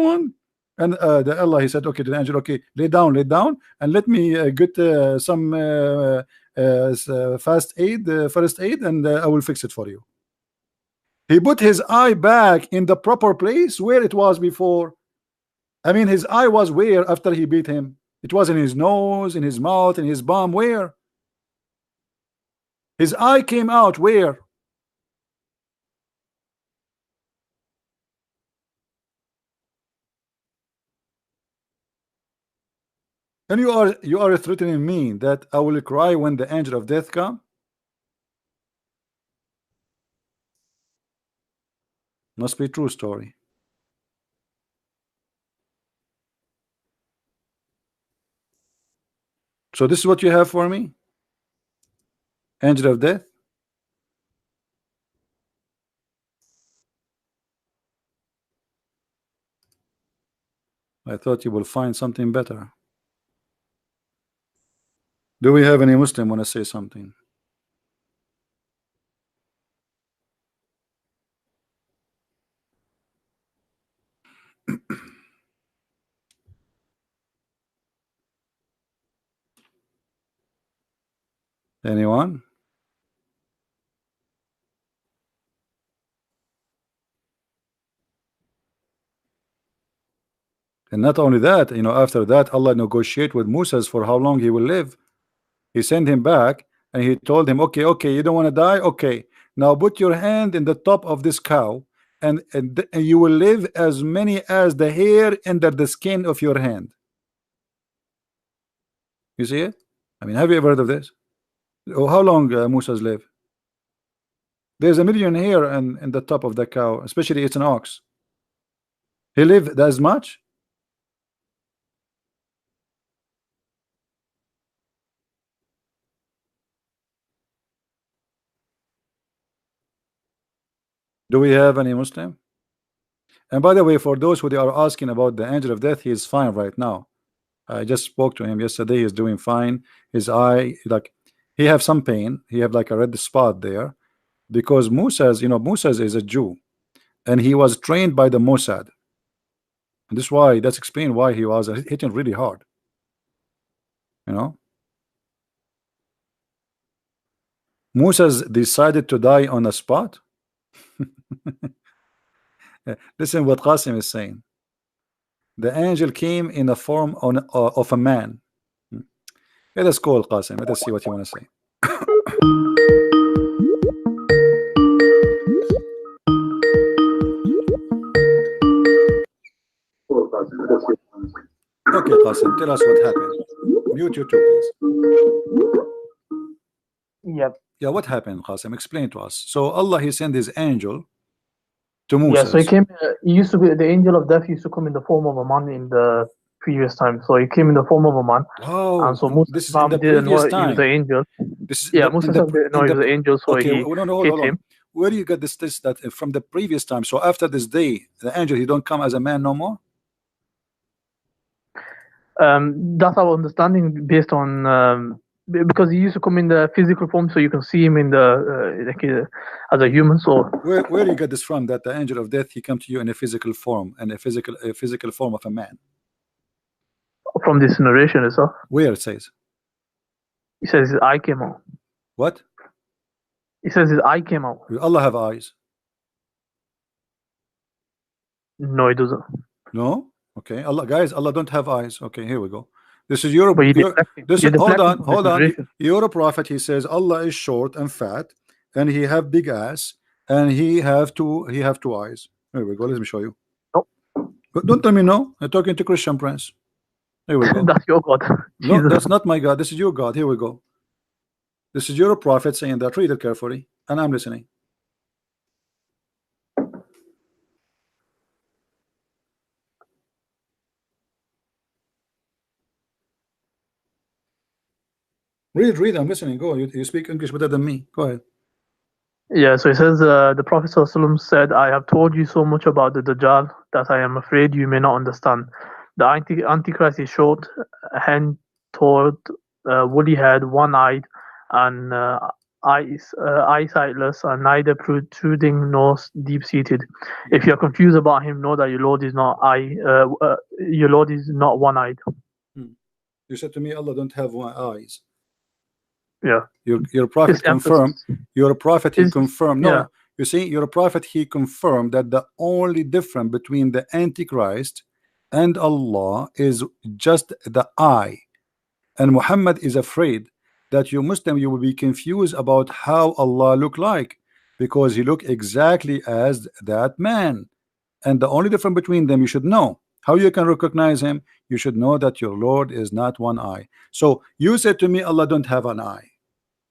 one. And Allah, he said, okay, to the angel, okay, lay down, and let me get some first aid, and I will fix it for you. He put his eye back in the proper place where it was before. I mean, his eye was where after he beat him? It was in his nose, in his mouth, in his bum. Where? His eye came out where? And you are threatening me that I will cry when the angel of death come? Must be true story. So this is what you have for me? Angel of death? I thought you will find something better. Do we have any Muslim want to say something? Anyone? And not only that, after that, Allah negotiate with Moses for how long he will live. He sent him back and he told him, okay, you don't want to die? Okay, now put your hand in the top of this cow, and you will live as many as the hair under the skin of your hand. You see it? I mean, have you ever heard of this? Oh, how long Moses live? There's 1 million hair in the top of the cow, especially it's an ox. He lived as much? Do we have any Muslim? And by the way, for those who are asking about the angel of death, he is fine right now. I just spoke to him yesterday. He's doing fine. His eye, like, he have some pain. He have like a red spot there, because Moses, Moses is a Jew, and he was trained by the Mossad. And this is why, that's explained why he was hitting really hard. Moses decided to die on the spot. Listen what Qasim is saying. The angel came in the form of a man. Let us call Qasim. Let us see what you want to say. Okay, Qasim, tell us what happened. Mute you too, please. Yep. Yeah, what happened, Qasim? Explain to us. So Allah, he sent his angel to Moses. Yeah, so he came. He used to be the angel of death. Used to come in the form of a man in the previous time. So he came in the form of a man. Oh, and so Moses this is in the previous time. He was the angel. This is Moses didn't know he was the angel, so okay, he hit him. Where do you get this that from the previous time? So after this day, the angel, he don't come as a man no more? That's our understanding based on because he used to come in the physical form, so you can see him in the as a human. So where do you get this from? That the angel of death, he come to you in a physical form, and a physical form of a man? From this narration itself. Where it says? He says his eye came out. What? He says his eye came out. Will Allah have eyes? No, he doesn't. No? Okay. Allah don't have eyes. Okay, here we go. This is your, hold on. You're a prophet. He says Allah is short and fat, and he have big ass, and he have two eyes. Here we go. Let me show you. No. But don't tell me no. I'm talking to Christian Prince. Here we go. That's your God. No, that's not my God. This is your God. Here we go. This is your prophet saying that. Read it carefully, and I'm listening. Read. I'm listening. Go. You speak English better than me. Go ahead. Yeah, so it says the Prophet ﷺ said, "I have told you so much about the Dajjal that I am afraid you may not understand. The Antichrist is short, hen-toed, woolly-haired, one-eyed, and eyesightless, and neither protruding nor deep-seated. If you are confused about him, know that your Lord is not one-eyed." You said to me, Allah don't have one eyes. Yeah. Your prophet confirmed. Your prophet he confirmed. No, yeah. You see, your prophet he confirmed that the only difference between the Antichrist and Allah is just the eye. And Muhammad is afraid that you Muslim you will be confused about how Allah look like, because he look exactly as that man. And the only difference between them you should know. How you can recognize him? You should know that your Lord is not one eye. So you said to me, Allah don't have an eye.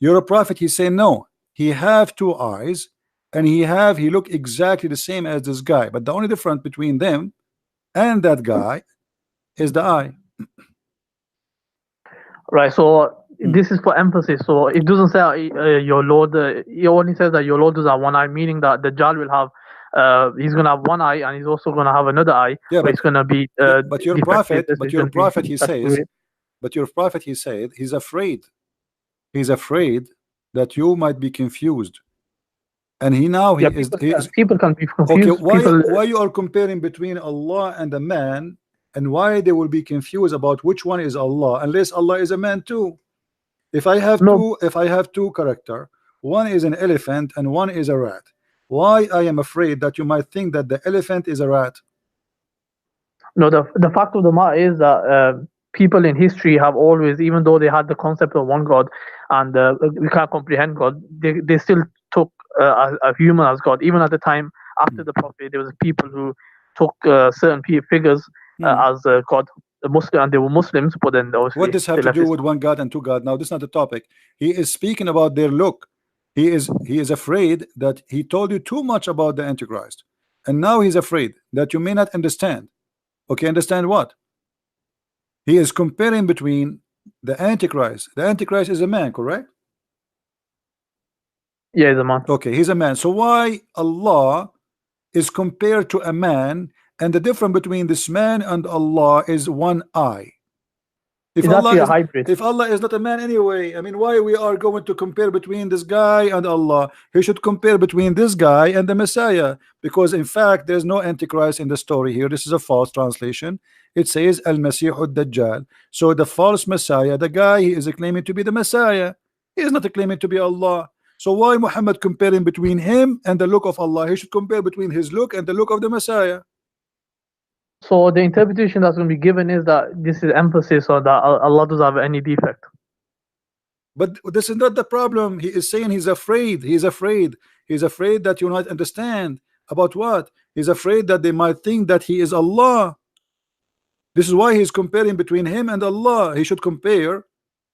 You're a prophet. He say no, he have two eyes, and he look exactly the same as this guy, but the only difference between them and that guy is the eye. Right. So this is for emphasis. So it doesn't say your Lord. It only says that your Lord does have one eye, meaning that the Dajjal will have. He's gonna have one eye, and he's also gonna have another eye. Yeah, but it's gonna be. But your prophet. He says. But your prophet, he said, he's afraid. He's afraid that you might be confused, and people can be confused. Okay, why you are comparing between Allah and a man, and why they will be confused about which one is Allah, unless Allah is a man too? If I have two character, one is an elephant and one is a rat, why I am afraid that you might think that the elephant is a rat? No, the fact of the matter is that people in history have always, even though they had the concept of one God and we can't comprehend God, they still took a human as God. Even at the time after the Prophet, there was people who took certain figures as God, Muslim, and they were Muslims. But then what does have to do with one God and two God? Now this is not the topic. He is speaking about their look. He is afraid that he told you too much about the Antichrist, and now he's afraid that you may not understand. Okay, understand what? He is comparing between the Antichrist. The Antichrist is a man, correct? Yeah, he's a man. Okay, he's a man. So why Allah is compared to a man, and the difference between this man and Allah is one eye? If Allah is not a man anyway, I mean, why we are going to compare between this guy and Allah? He should compare between this guy and the Messiah, because in fact there's no Antichrist in the story here. This is a false translation. It says Al-Masih Ad-Dajjal. So the false Messiah, the guy he is claiming to be the Messiah, he is not claiming to be Allah. So why Muhammad comparing between him and the look of Allah? He should compare between his look and the look of the Messiah. So the interpretation that's going to be given is that this is emphasis on that Allah doesn't have any defect. But this is not the problem. He is saying he's afraid. He's afraid. He's afraid that you not understand about what? He's afraid that they might think that he is Allah. This is why he's comparing between him and Allah. He should compare.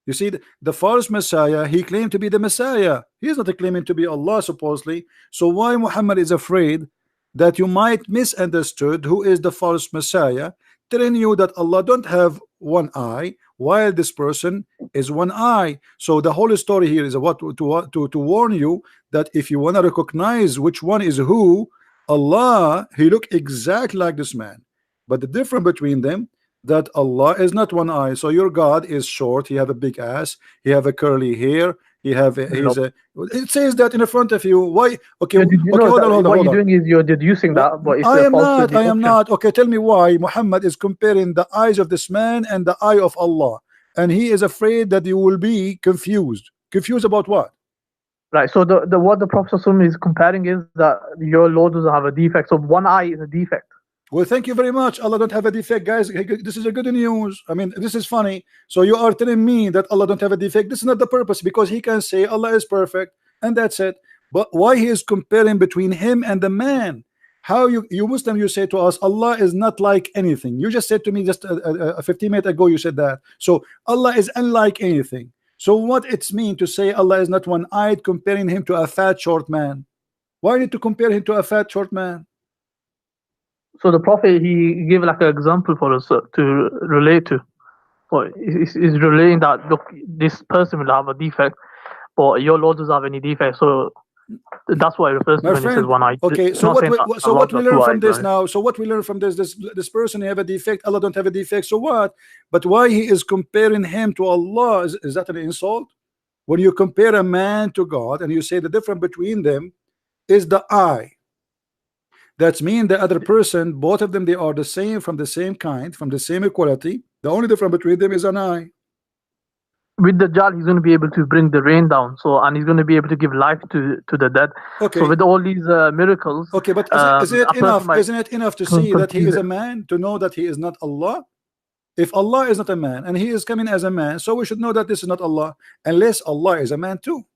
You see, the false Messiah, he claimed to be the Messiah. He is not claiming to be Allah supposedly. So why Muhammad is afraid that you might misunderstood who is the false Messiah, telling you that Allah don't have one eye while this person is one eye? So the whole story here is what to warn you that if you want to recognize which one is who, Allah, he look exactly like this man, but the difference between them that Allah is not one eye. So your God is short, he have a big ass, he have a curly hair, he have it says that in front of you. Why? Okay, hold on. What you're doing is you're deducing that, but it's I am not. Okay, tell me why Muhammad is comparing the eyes of this man and the eye of Allah, and he is afraid that you will be confused. Confused about what? Right. So what the Prophet is comparing is that your Lord doesn't have a defect. So one eye is a defect. Well, thank you very much. Allah don't have a defect, guys. This is a good news. I mean, this is funny. So you are telling me that Allah don't have a defect. This is not the purpose, because he can say Allah is perfect and that's it. But why he is comparing between him and the man? How you Muslim, you say to us Allah is not like anything. You just said to me just 15 minutes ago, you said that. So Allah is unlike anything. So what it's mean to say Allah is not one-eyed, comparing him to a fat short man? Why need to compare him to a fat short man? So the Prophet, he gave like an example for us to relate to. So it's relating that, look, this person will have a defect, but your Lord doesn't have any defect. So that's what it refers to when it says one eye. Okay, so what we learn from this now? So what we learn from this person have a defect, Allah don't have a defect. So what? But why he is comparing him to Allah? Is that an insult? When you compare a man to God and you say the difference between them is the eye, that means the other person, both of them, they are the same, from the same kind, from the same equality. The only difference between them is an eye. With the Dajjal, he's going to be able to bring the rain down, so, and he's going to be able to give life to the dead. Okay. So with all these miracles, okay, but isn't it enough? Isn't it enough to see that he is a man, to know that he is not Allah? If Allah is not a man and he is coming as a man, so we should know that this is not Allah, unless Allah is a man too.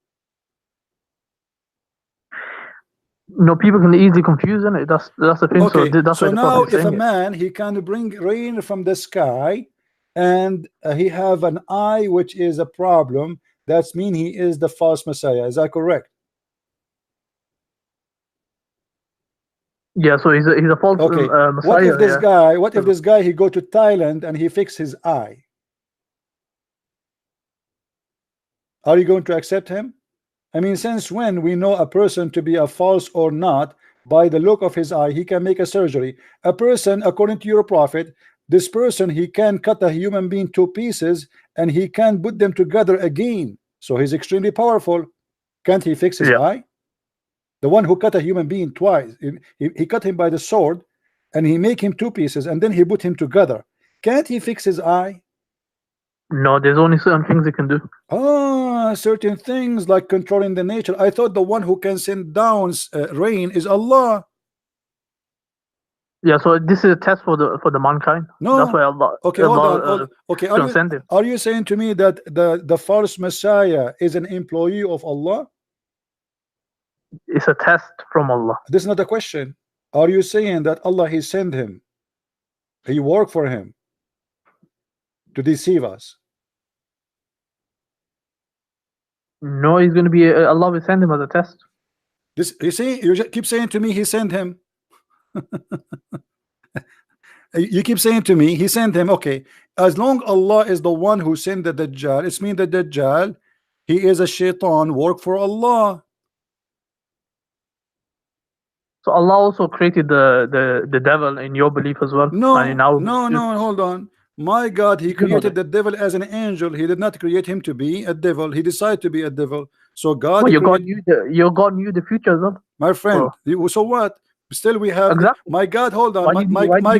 No, people can easily confuse it. That's the thing. Okay. So now, if a man, he can bring rain from the sky, and he have an eye which is a problem, that's mean he is the false Messiah. Is that correct? Yeah. So he's a false Messiah. What if this guy? What if this guy he go to Thailand and he fix his eye? Are you going to accept him? I mean, since when we know a person to be a false or not by the look of his eye? He can make a surgery. A person, according to your prophet, this person, he can cut a human being to pieces and he can put them together again. So he's extremely powerful. Can't he fix his eye? The one who cut a human being twice, he cut him by the sword and he make him two pieces and then he put him together. Can't he fix his eye? No, there's only certain things he can do. Certain things like controlling the nature. I thought the one who can send down rain is Allah. Yeah, so this is a test for the mankind. No, that's why Allah. Okay, hold on. Okay, are you saying to me that the false Messiah is an employee of Allah? It's a test from Allah. This is not a question. Are you saying that Allah he sent him? He worked for him to deceive us? No, he's going to be Allah will send him as a test. This, you see, you just keep saying to me he sent him. You keep saying to me he sent him. Okay, as long Allah is the one who sent the Dajjal, it's mean the Dajjal, he is a shaitan, work for Allah. So Allah also created the devil in your belief as well. No, hold on. My God, he created the devil as an angel. He did not create him to be a devil. He decided to be a devil. So God, your God knew the future as well. My friend, so what? Still we have my God. Hold on, my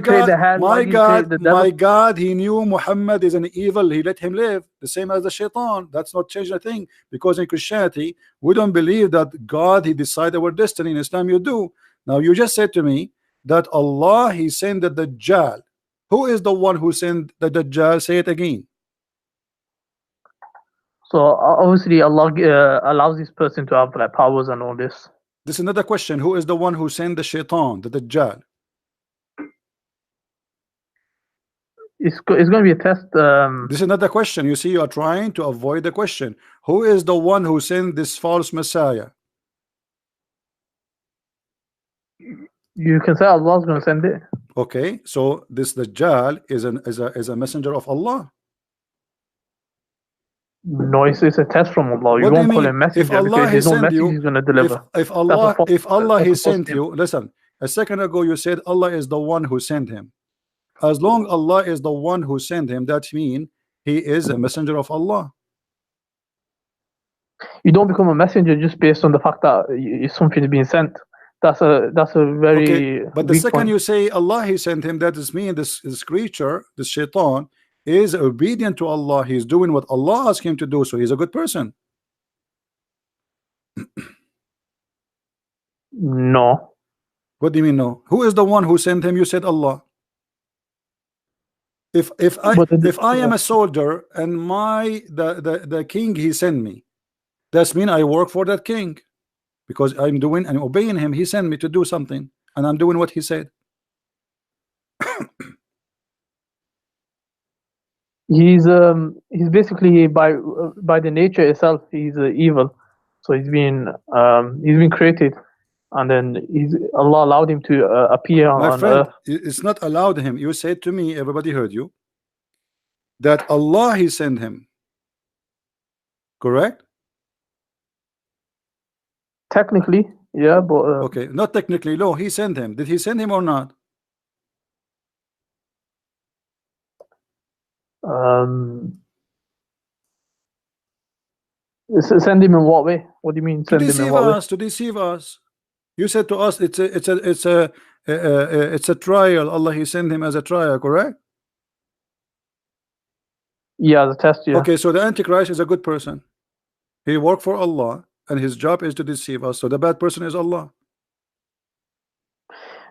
God, he knew Muhammad is an evil. He let him live the same as the shaitan. That's not changing a thing, because in Christianity we don't believe that God he decided our destiny. In Islam you do. Now you just said to me that Allah he sent the Dajjal. Who is the one who sent the Dajjal? Say it again. So obviously Allah allows this person to have like powers and all this. This is another question. Who is the one who sent the shaitan, the Dajjal? It's going to be a test. This is another question. You see, you are trying to avoid the question. Who is the one who sent this false Messiah? You can say Allah is going to send it. Okay, so this Dajjal is a messenger of Allah. No, it's a test from Allah. You won't call him messenger. If Allah there's no message he's going to deliver. If Allah he sent you, listen. A second ago you said Allah is the one who sent him. As long Allah is the one who sent him, that means he is a messenger of Allah. You don't become a messenger just based on the fact that something is being sent. That's a very. Okay, but the second you say Allah he sent him, that is mean this creature, this shaitan, is obedient to Allah. He's doing what Allah asked him to do, so he's a good person. No. What do you mean no? Who is the one who sent him? You said Allah. If I am a soldier and the king he sent me, that's mean I work for that king, because I'm doing and obeying him. He sent me to do something and I'm doing what he said. He's basically by the nature itself he's evil, so he's been created, and then Allah allowed him to appear on earth. It's not allowed him. You said to me, everybody heard you, that Allah he sent him. Correct? Technically, yeah, but okay, not technically. No, he sent him. Did he send him or not? Send him in what way? What do you mean? Send To him in deceive what way? us. To deceive us. You said to us, it's a trial. Allah he sent him as a trial. Correct? Yeah, the test. Yeah. Okay, so the Antichrist is a good person. He worked for Allah, and his job is to deceive us. So the bad person is Allah.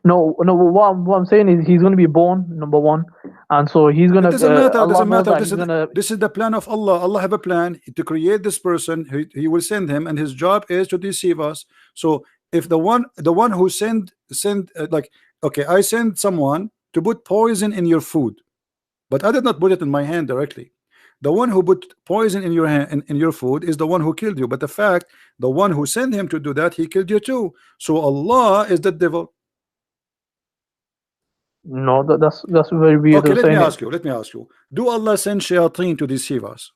No. What I'm saying is he's going to be born, number one, and so he's going to. It doesn't matter. Allah Doesn't knows matter. that This is the plan of Allah. Allah have a plan to create this person. He will send him, and his job is to deceive us. So if the one who send like, okay, I send someone to put poison in your food, but I did not put it in my hand directly. The one who put poison in your hand in your food is the one who killed you. But the fact, the one who sent him to do that, he killed you too. So Allah is the devil. No, that's very weird. Okay, let me ask you. Do Allah send shayateen to deceive us?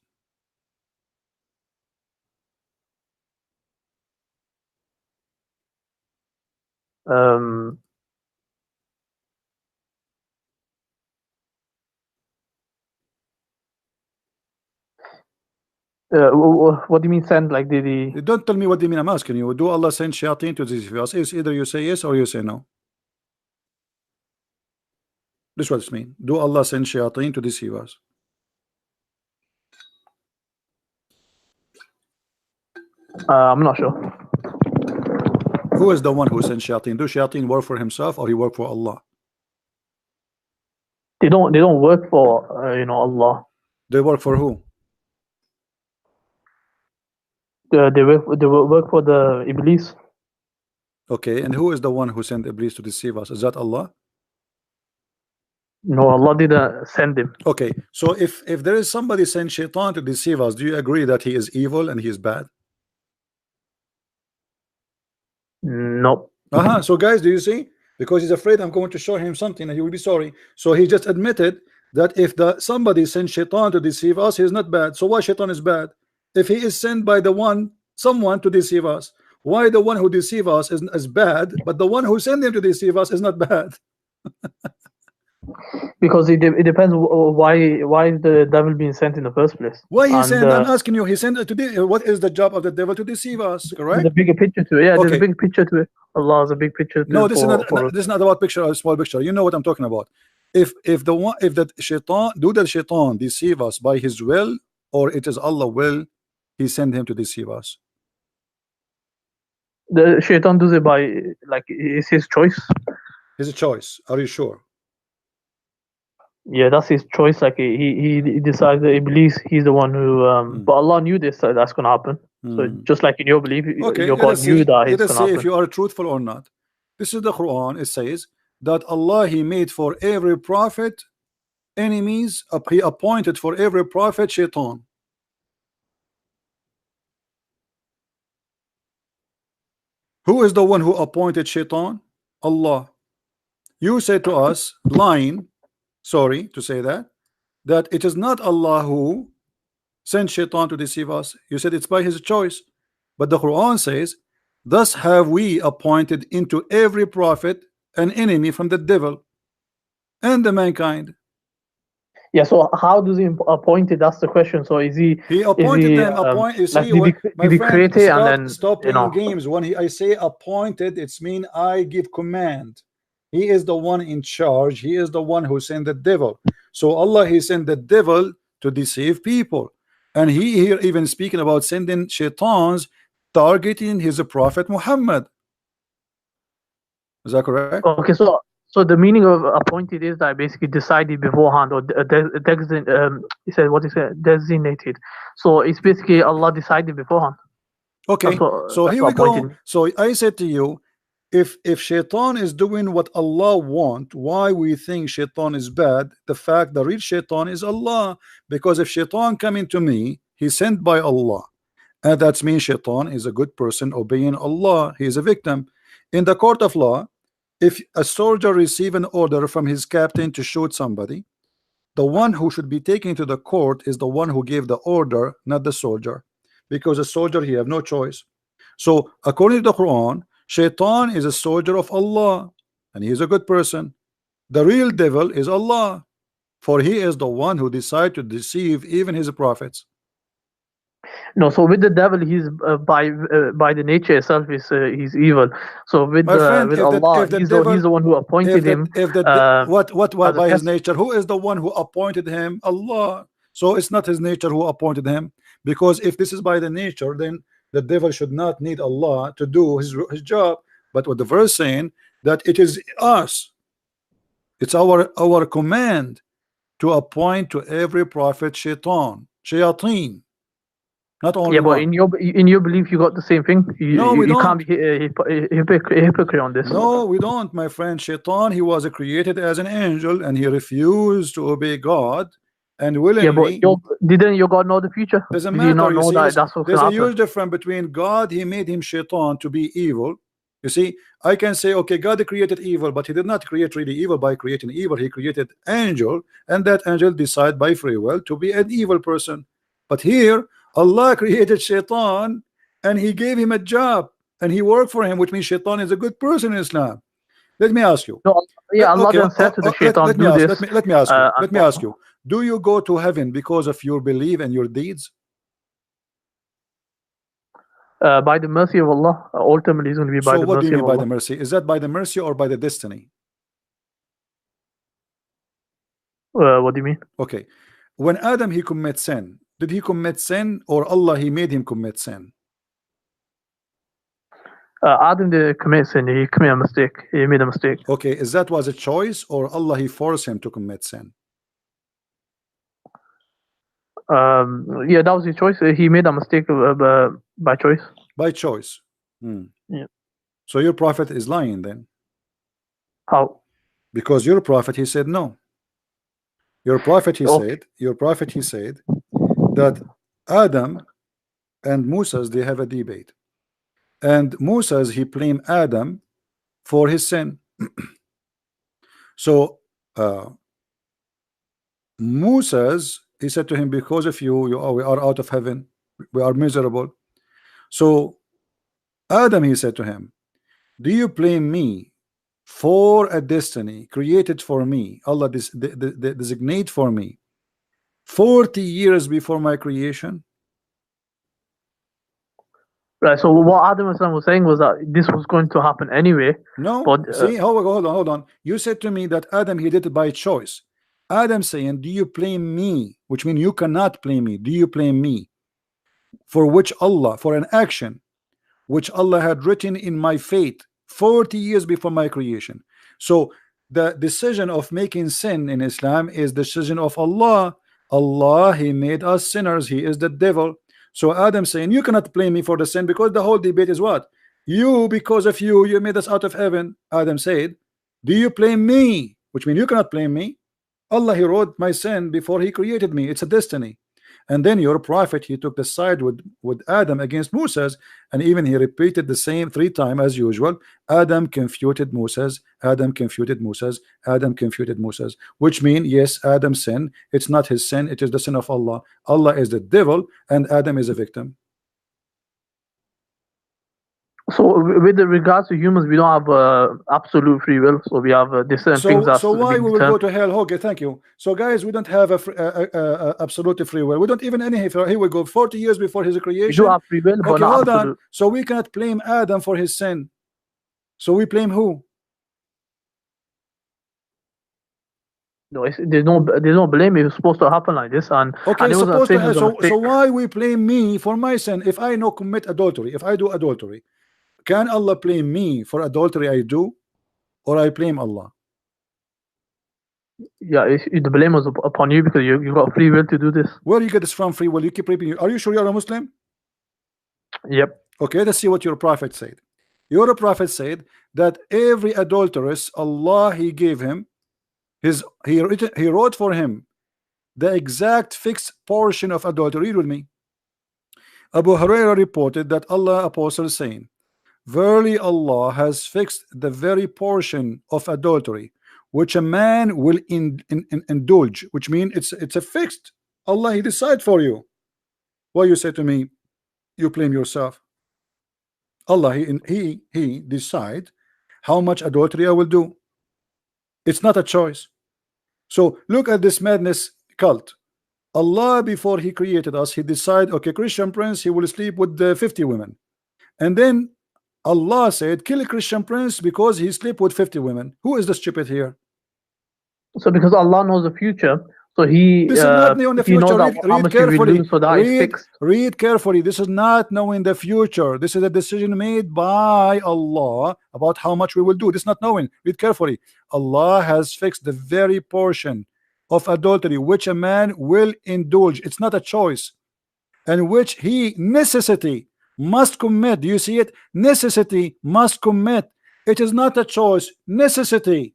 What do you mean send? Like Don't tell me what do you mean. I'm asking you. Do Allah send shayateen to deceive us? It's either you say yes or you say no. This is what it means. Do Allah send shayateen to deceive us? I'm not sure. Who is the one who sent shayateen? Do shayateen work for himself or he work for Allah? They don't work for Allah. They work for who? They work for the Iblis. Okay, and who is the one who sent Iblis to deceive us? Is that Allah? No, Allah didn't send him. Okay, so if there is somebody sent shaitan to deceive us, do you agree that he is evil and he is bad? No. So guys, do you see? Because he's afraid I'm going to show him something and he will be sorry. So he just admitted that if somebody sent shaitan to deceive us, he is not bad. So why shaitan is bad? If he is sent by someone to deceive us, why the one who deceive us is bad, but the one who sent him to deceive us is not bad? Because it depends why is the devil being sent in the first place? Why he sent? I'm asking you. He sent it to what is the job of the devil? To deceive us, correct? There's a bigger picture to it. Yeah, there's a big picture to it. Allah has a big picture to no, it. This is not about picture or a small picture. You know what I'm talking about. If the shaitan deceive us by his will, or it is Allah will, he sent him to deceive us. The shaitan does it by it's his choice. His choice. Are you sure? Yeah, that's his choice. Like he decides that Iblis, he's the one who. But Allah knew this that's gonna happen. So just like in your belief, your God knew that it's gonna happen. If you are truthful or not. This is the Quran. It says that Allah he made for every prophet enemies. He appointed for every prophet shaitan. Who is the one who appointed shaitan? Allah. You said to us, lying, sorry to say that it is not Allah who sent shaitan to deceive us. You said it's by his choice. But the Quran says, thus have we appointed into every prophet an enemy from the devil and the mankind. Yeah, so how does he appoint it? That's the question. So is he? He appointed them. You see, did he create it and then stop playing games? When I say appointed, it's mean I give command. He is the one in charge. He is the one who sent the devil. So Allah he sent the devil to deceive people, and he here even speaking about sending shaitans targeting his prophet Muhammad. Is that correct? Okay, so the meaning of appointed is that I basically decided beforehand, or designated. So it's basically Allah decided beforehand. Okay, so here we go. So I said to you, if shaitan is doing what Allah want, why we think shaitan is bad? The fact the real shaitan is Allah. Because if shaitan coming to me, he's sent by Allah, and that means shaitan is a good person obeying Allah. He is a victim. In the court of law, if a soldier receive an order from his captain to shoot somebody, The one who should be taken to the court is the one who gave the order, not the soldier, because the soldier, he have no choice. So according to the Quran, Shaitan is a soldier of Allah, and he is a good person. The real devil is Allah, for he is the one who decided to deceive even his prophets. No, so with the devil, he's by the nature itself, he's evil. So with friend, with if Allah, the he's devil, the one who appointed him. What as a by his test. nature? Who is the one who appointed him? Allah. So it's not his nature who appointed him, because if this is by the nature, then the devil should not need Allah to do his job. But what the verse saying, that it is us, it's our command to appoint to every prophet shayateen. Not only but one. in your belief, you got the same thing. You can't be a hypocrite on this. No, we don't, my friend. Shaitan, he was created as an angel, and he refused to obey God, and willingly. Yeah, but didn't your God know the future? Doesn't Did matter. you not know that that's what's there's gonna a happen? huge difference between God. He made him Shaitan to be evil. You see, I can say, okay, God created evil, but he did not create really evil by creating evil. He created angel, and that angel decided by free will to be an evil person. But here, Allah created Shaitan, and he gave him a job, and he worked for him, which means Shaitan is a good person in Islam. Let me ask you. No, yeah, Allah then said to the Shaitan, let me ask you. Do you go to heaven because of your belief and your deeds? By the mercy of Allah, ultimately it's going to be by the mercy of Allah. So what do you mean by the mercy? Is that by the mercy or by the destiny? What do you mean? Okay. When Adam, he commits sin, did he commit sin, or Allah, he made him commit sin? Adam didn't commit sin. He committed a mistake. He made a mistake. Okay. Is that was a choice, or Allah, he forced him to commit sin? Yeah, that was his choice. He made a mistake by choice. By choice. Yeah. So your prophet is lying then? How? Because your prophet, he said no. Your prophet, he said that Adam and Moses, they have a debate, and Moses, he blamed Adam for his sin. So Moses, he said to him, because of you, we are out of heaven, we are miserable. So Adam, he said to him, do you blame me for a destiny created for me? Allah designate for me 40 years before my creation. Right, so what Adam was saying was that this was going to happen anyway. No, but, see, hold on. You said to me that Adam, he did it by choice. Adam saying, do you blame me? Which means you cannot blame me. Do you blame me for which Allah, for an action which Allah had written in my fate 40 years before my creation? So the decision of making sin in Islam is the decision of Allah. Allah, he made us sinners. He is the devil. So Adam saying, you cannot blame me for the sin, because the whole debate is what? You, because of you made us out of heaven. Adam said, do you blame me? Which means you cannot blame me. Allah, he wrote my sin before he created me. It's a destiny. And then your prophet, he took the side with Adam against Moses, and even he repeated the same 3 times as usual. Adam confuted Moses, Adam confuted Moses, Adam confuted Moses, which means yes, Adam's sin, it's not his sin, it is the sin of Allah. Allah is the devil and Adam is a victim. So with regards to humans, we don't have absolute free will. So we have different things. So why we will go to hell? Okay, thank you. So guys, we don't have absolute free will. We don't even any. Here we go. 40 years before his creation. We do have free will, but okay, not hold absolute. on. So we cannot blame Adam for his sin. So we blame who? No, there's no blame. It was supposed to happen like this, and okay, and it supposed to have, so why we blame me for my sin? If I no commit adultery, if I do adultery, can Allah blame me for adultery I do, or I blame Allah? Yeah, the blame was upon you because you got free will to do this. Where do you get this from? Free will? You keep repeating. Are you sure you're a Muslim? Yep. Okay, let's see what your prophet said. Your prophet said that every adulteress, Allah, he gave him he wrote for him the exact fixed portion of adultery. Read with me. Abu Hurairah reported that Allah apostle saying, verily Allah has fixed the very portion of adultery which a man will indulge, which means it's a fixed. Allah, He decide for you. Why you say to me, you blame yourself? Allah, He decide how much adultery I will do. It's not a choice. So look at this madness cult. Allah, before He created us, He decided, okay, Christian prince, he will sleep with 50 women. And then Allah said, kill a Christian prince because he sleep with 50 women. Who is the stupid here? So because Allah knows the future, so He this is not knowing the future. Read carefully. So that read carefully. This is not knowing the future. This is a decision made by Allah about how much we will do. This is not knowing. Read carefully. Allah has fixed the very portion of adultery which a man will indulge. It's not a choice, and which he necessity must commit. Do you see it? Necessity must commit. It is not a choice. Necessity.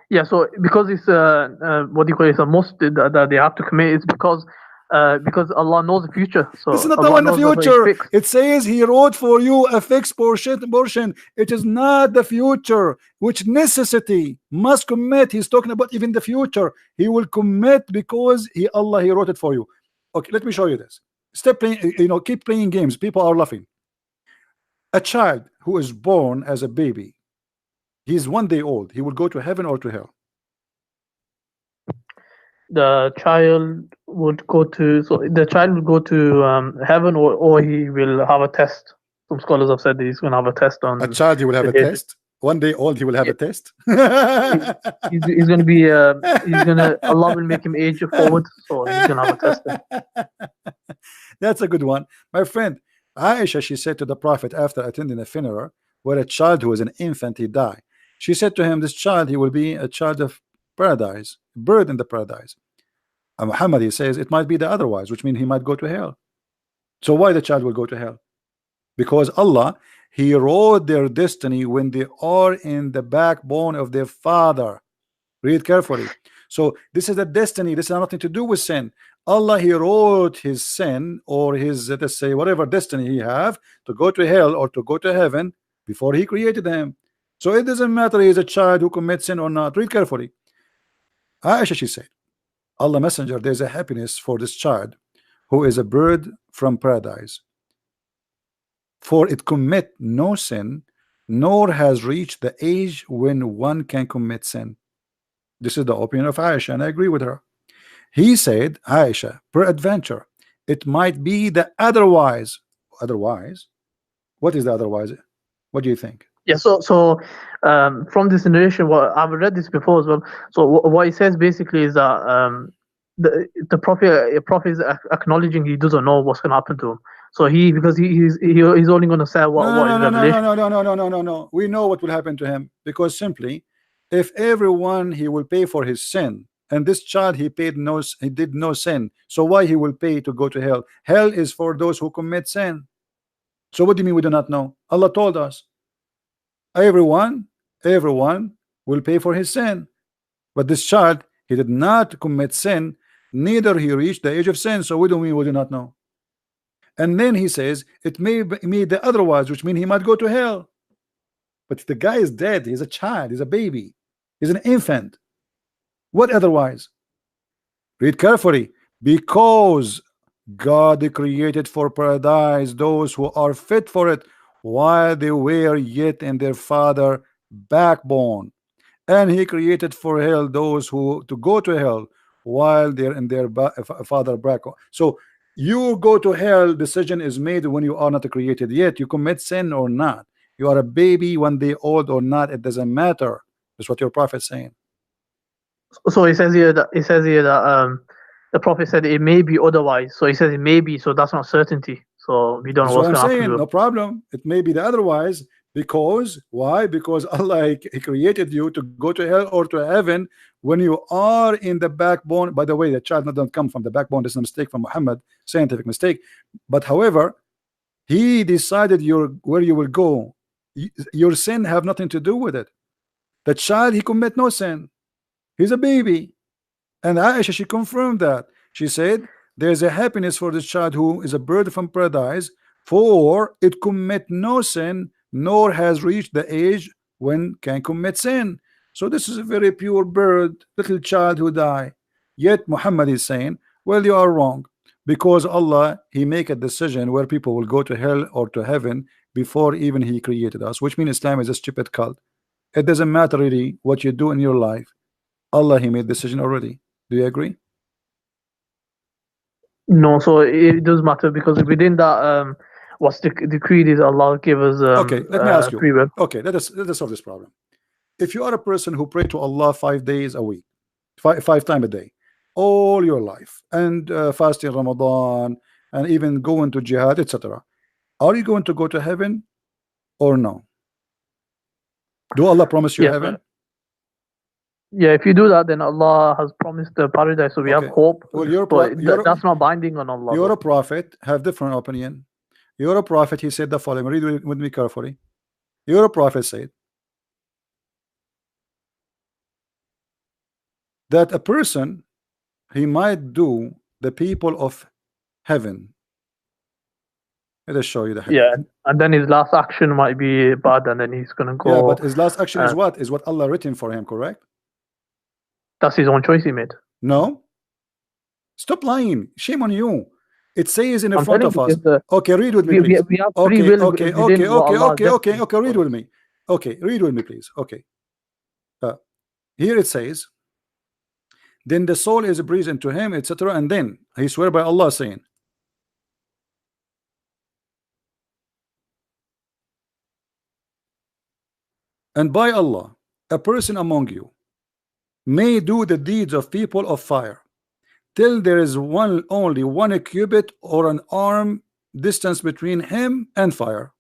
Yeah, so because it's what do you call it? It's a must that they have to commit. It's because Allah knows the future. So this is not knowing the future. It says He wrote for you a fixed portion. It is not the future, which necessity must commit. He's talking about even the future. He will commit because He wrote it for you. Okay, let me show you this. Stop playing. Keep playing games. People are laughing. A child who is born as a baby, he's 1 day old. He will go to heaven or to hell? The child would go to heaven, or he will have a test. Some scholars have said that he's going to have a test on. A child, he will have a test. 1 day old, he will have a test. he's going to be. Allah will make him age forward, so he's going to have a test. That's a good one, my friend. Aisha, she said to the Prophet after attending a funeral where a child who was an infant, he died. She said to him, this child, he will be a child of paradise, bird in the paradise. And Muhammad, he says it might be the otherwise, which means he might go to hell. So why the child will go to hell? Because Allah, He wrote their destiny when they are in the backbone of their father. Read carefully. So this is a destiny. This has nothing to do with sin. Allah, He wrote his sin or his, let's say, whatever destiny he have to go to hell or to go to heaven before He created him. So it doesn't matter he is a child who commits sin or not. Read carefully. Aisha, she said, Allah Messenger, there's a happiness for this child who is a bird from paradise, for it commit no sin, nor has reached the age when one can commit sin. This is the opinion of Aisha, and I agree with her. He said, Aisha, peradventure, it might be the otherwise. Otherwise? What is the otherwise? What do you think? Yeah, so from this narration, well, I've read this before as well. So what it says basically is that the prophet is acknowledging he doesn't know what's going to happen to him. So he's only going to say what is revelation. No. We know what will happen to him, because simply, if everyone he will pay for his sin, and this child he did no sin, so why he will pay to go to hell? Hell is for those who commit sin. So what do you mean we do not know? Allah told us. Everyone will pay for his sin, but this child, he did not commit sin, neither he reached the age of sin. So we do not know. And then he says it may be the otherwise, which means he might go to hell. But the guy is dead. He's a child. He's a baby. He's an infant. What otherwise? Read carefully. Because God created for paradise those who are fit for it, while they were yet in their father backbone, and He created for hell those who to go to hell while they're in their father backbone. So you go to hell, decision is made when you are not created yet. You commit sin or not, you are a baby 1 day old or not, it doesn't matter. That's what your prophet is saying. So it says here that the prophet said it may be otherwise. So he says it may be, so that's not certainty. So we don't know what's going to happen. No problem. It may be the otherwise, because why? Because Allah, He created you to go to hell or to heaven when you are in the backbone. By the way, the child doesn't come from the backbone. This is a mistake from Muhammad, scientific mistake. But however, He decided where you will go. Your sin have nothing to do with it. The child, he commit no sin. He's a baby. And Aisha, she confirmed that. She said, there's a happiness for this child who is a bird from paradise, for it commit no sin, nor has reached the age when can commit sin. So this is a very pure bird, little child who died. Yet Muhammad is saying, well, you are wrong, because Allah, he make a decision where people will go to hell or to heaven before even he created us, which means Islam is a stupid cult. It doesn't matter really what you do in your life. Allah, he made decision already. Do you agree? No, so it does matter, because within that, what's the creed is Allah give us okay, let me ask you. free will. Okay, let us solve this problem. If you are a person who pray to Allah 5 days a week, five times a day, all your life, and fasting Ramadan, and even going to jihad, etc., are you going to go to heaven or no? Do Allah promise you heaven? Yeah, if you do that, then Allah has promised the paradise, so we have hope. Well, that's not binding on Allah. You're a prophet, have different opinion. You're a prophet, he said the following. Read with me carefully. You're a prophet said that a person, he might do the people of heaven. Let us show you the hadith. Yeah, and then his last action might be bad, and then he's gonna go. Yeah, but his last action is what? Is what Allah written for him, correct? That's his own choice he made. No. Stop lying. Shame on you. It says in the front of us. Okay, read with me, please. We have free will. Okay, read with me. Okay, read with me, please. Okay. Here it says, then the soul is breathed into him, etc. And then he swear by Allah, saying, and by Allah, a person among you may do the deeds of people of fire till there is only one cubit or an arm distance between him and fire.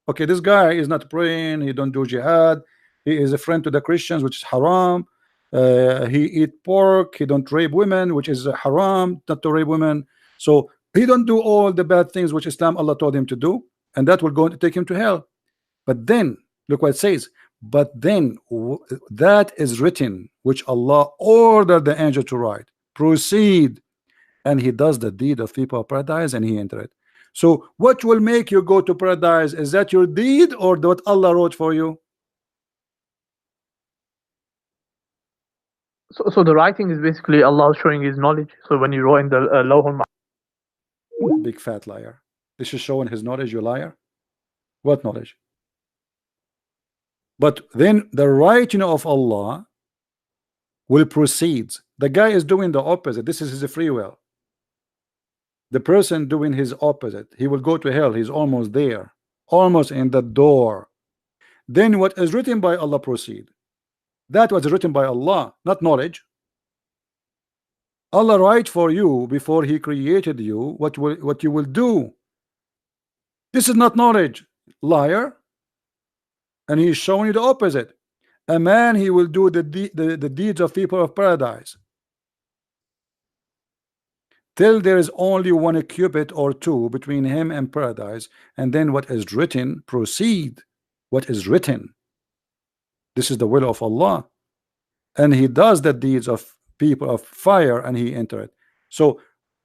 Okay, this guy is not praying, he don't do jihad, he is a friend to the Christians, which is haram. He eat pork, he don't rape women, which is haram, not to rape women. So he don't do all the bad things which Islam, Allah told him to do, and that will go to take him to hell. But then look what it says, but then that is written which Allah ordered the angel to write, proceed, and he does the deed of people of paradise, and he enter it. So what will make you go to paradise? Is that your deed or what Allah wrote for you? So the writing is basically Allah showing his knowledge. So when you wrote in the Lawhul Mahfuz, big fat liar. This is showing his knowledge, you liar. What knowledge? But then the writing of Allah will proceed. The guy is doing the opposite. This is his free will. The person doing his opposite, he will go to hell. He's almost there, almost in the door. Then what is written by Allah proceed. That was written by Allah, not knowledge. Allah write for you before he created you what you will do. This is not knowledge, liar. And he is showing you the opposite. A man, he will do the deeds of people of paradise till there is only one cubit or two between him and paradise, and then what is written proceed. What is written, this is the will of Allah, and he does the deeds of people of fire, and he enter it. So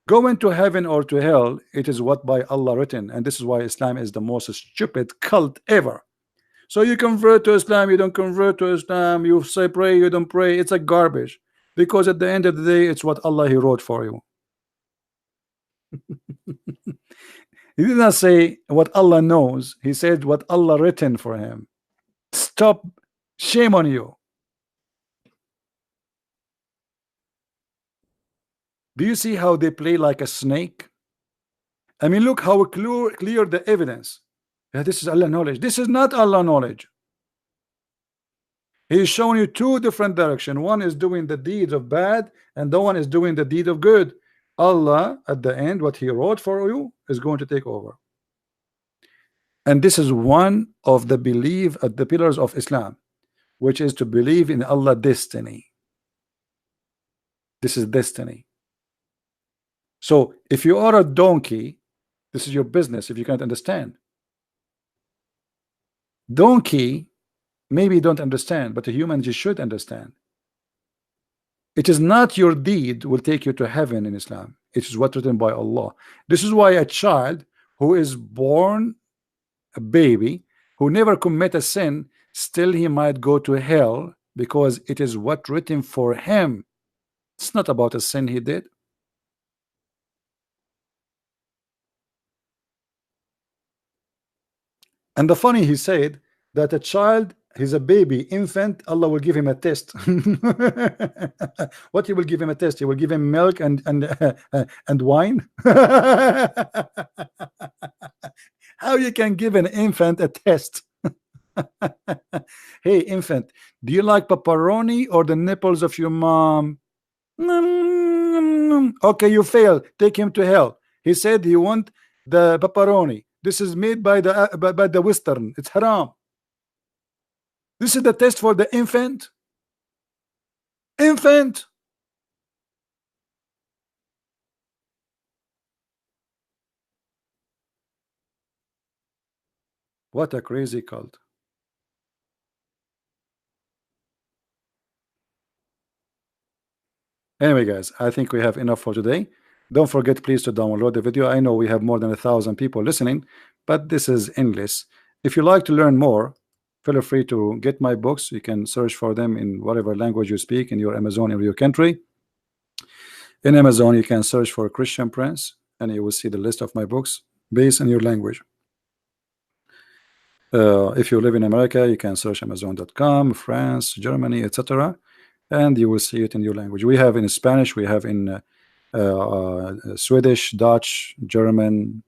going to heaven or to hell, it is what by Allah written, and this is why Islam is the most stupid cult ever. So you convert to Islam, you don't convert to Islam, you say pray, you don't pray. It's a garbage, because at the end of the day, it's what Allah he wrote for you. He did not say what Allah knows, he said what Allah written for him. Stop, shame on you. Do you see how they play like a snake? I mean, look how clear the evidence. Yeah, this is Allah knowledge. This is not Allah knowledge. He's showing you two different directions. One is doing the deeds of bad, and the one is doing the deed of good. Allah, at the end, what he wrote for you is going to take over. And this is one of the belief at the pillars of Islam, which is to believe in Allah destiny. This is destiny. So if you are a donkey, this is your business if you can't understand. Donkey maybe don't understand, but a human just should understand. It is not your deed will take you to heaven in Islam. It is what written by Allah. This is why a child who is born a baby, who never commit a sin, still he might go to hell because it is what written for him. It's not about a sin he did. And the funny, he said that a child, he's a baby, infant, Allah will give him a test. What he will give him a test? He will give him milk and wine. How you can give an infant a test? Hey infant, do you like pepperoni or the nipples of your mom? Okay, you fail. Take him to hell. He said he want the pepperoni. This is made by the Western. It's haram. This is the test for the infant. Infant. What a crazy cult. Anyway, guys, I think we have enough for today. Don't forget, please, to download the video. I know we have more than 1,000 people listening, but this is English. If you like to learn more, feel free to get my books. You can search for them in whatever language you speak in your Amazon in your country. In Amazon, you can search for Christian Prince, and you will see the list of my books based on your language. If you live in America, you can search Amazon.com, France, Germany, etc., and you will see it in your language. We have in Spanish, we have in Swedish, Dutch, German,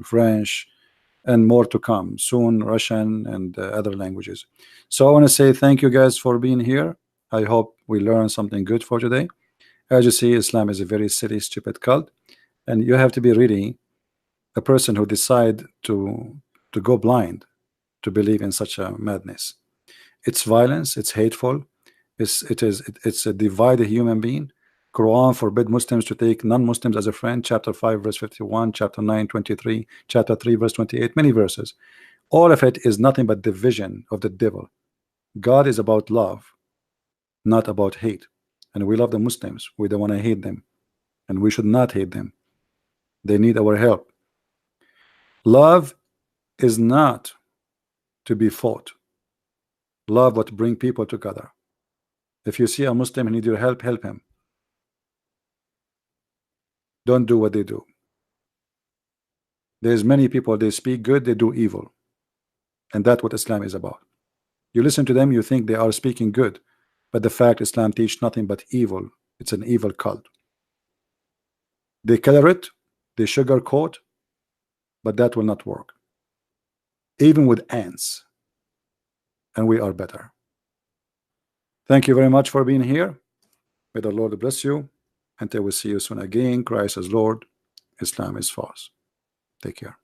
French, and more to come soon, Russian and other languages. So I want to say thank you guys for being here. I hope we learned something good for today. As you see, Islam is a very silly, stupid cult, and you have to be really a person who decide to go blind to believe in such a madness. It's violence, it's hateful, it's a divided human being. Quran forbid Muslims to take non-Muslims as a friend, chapter 5 verse 51, chapter 9 23, chapter 3 verse 28, many verses. All of it is nothing but division of the devil. God is about love, not about hate. And we love the Muslims. We don't want to hate them, and we should not hate them. They need our help. Love is not to be fought. Love what bring people together. If you see a Muslim who needs your help, help him. Don't do what they do. There's many people, they speak good, they do evil, and that's what Islam is about. You listen to them, you think they are speaking good, but the fact Islam teach nothing but evil. It's an evil cult. They color it, they sugarcoat, but that will not work. Even with ants, and we are better. Thank you very much for being here. May the Lord bless you. Until we see you soon again. Christ is Lord. Islam is false. Take care.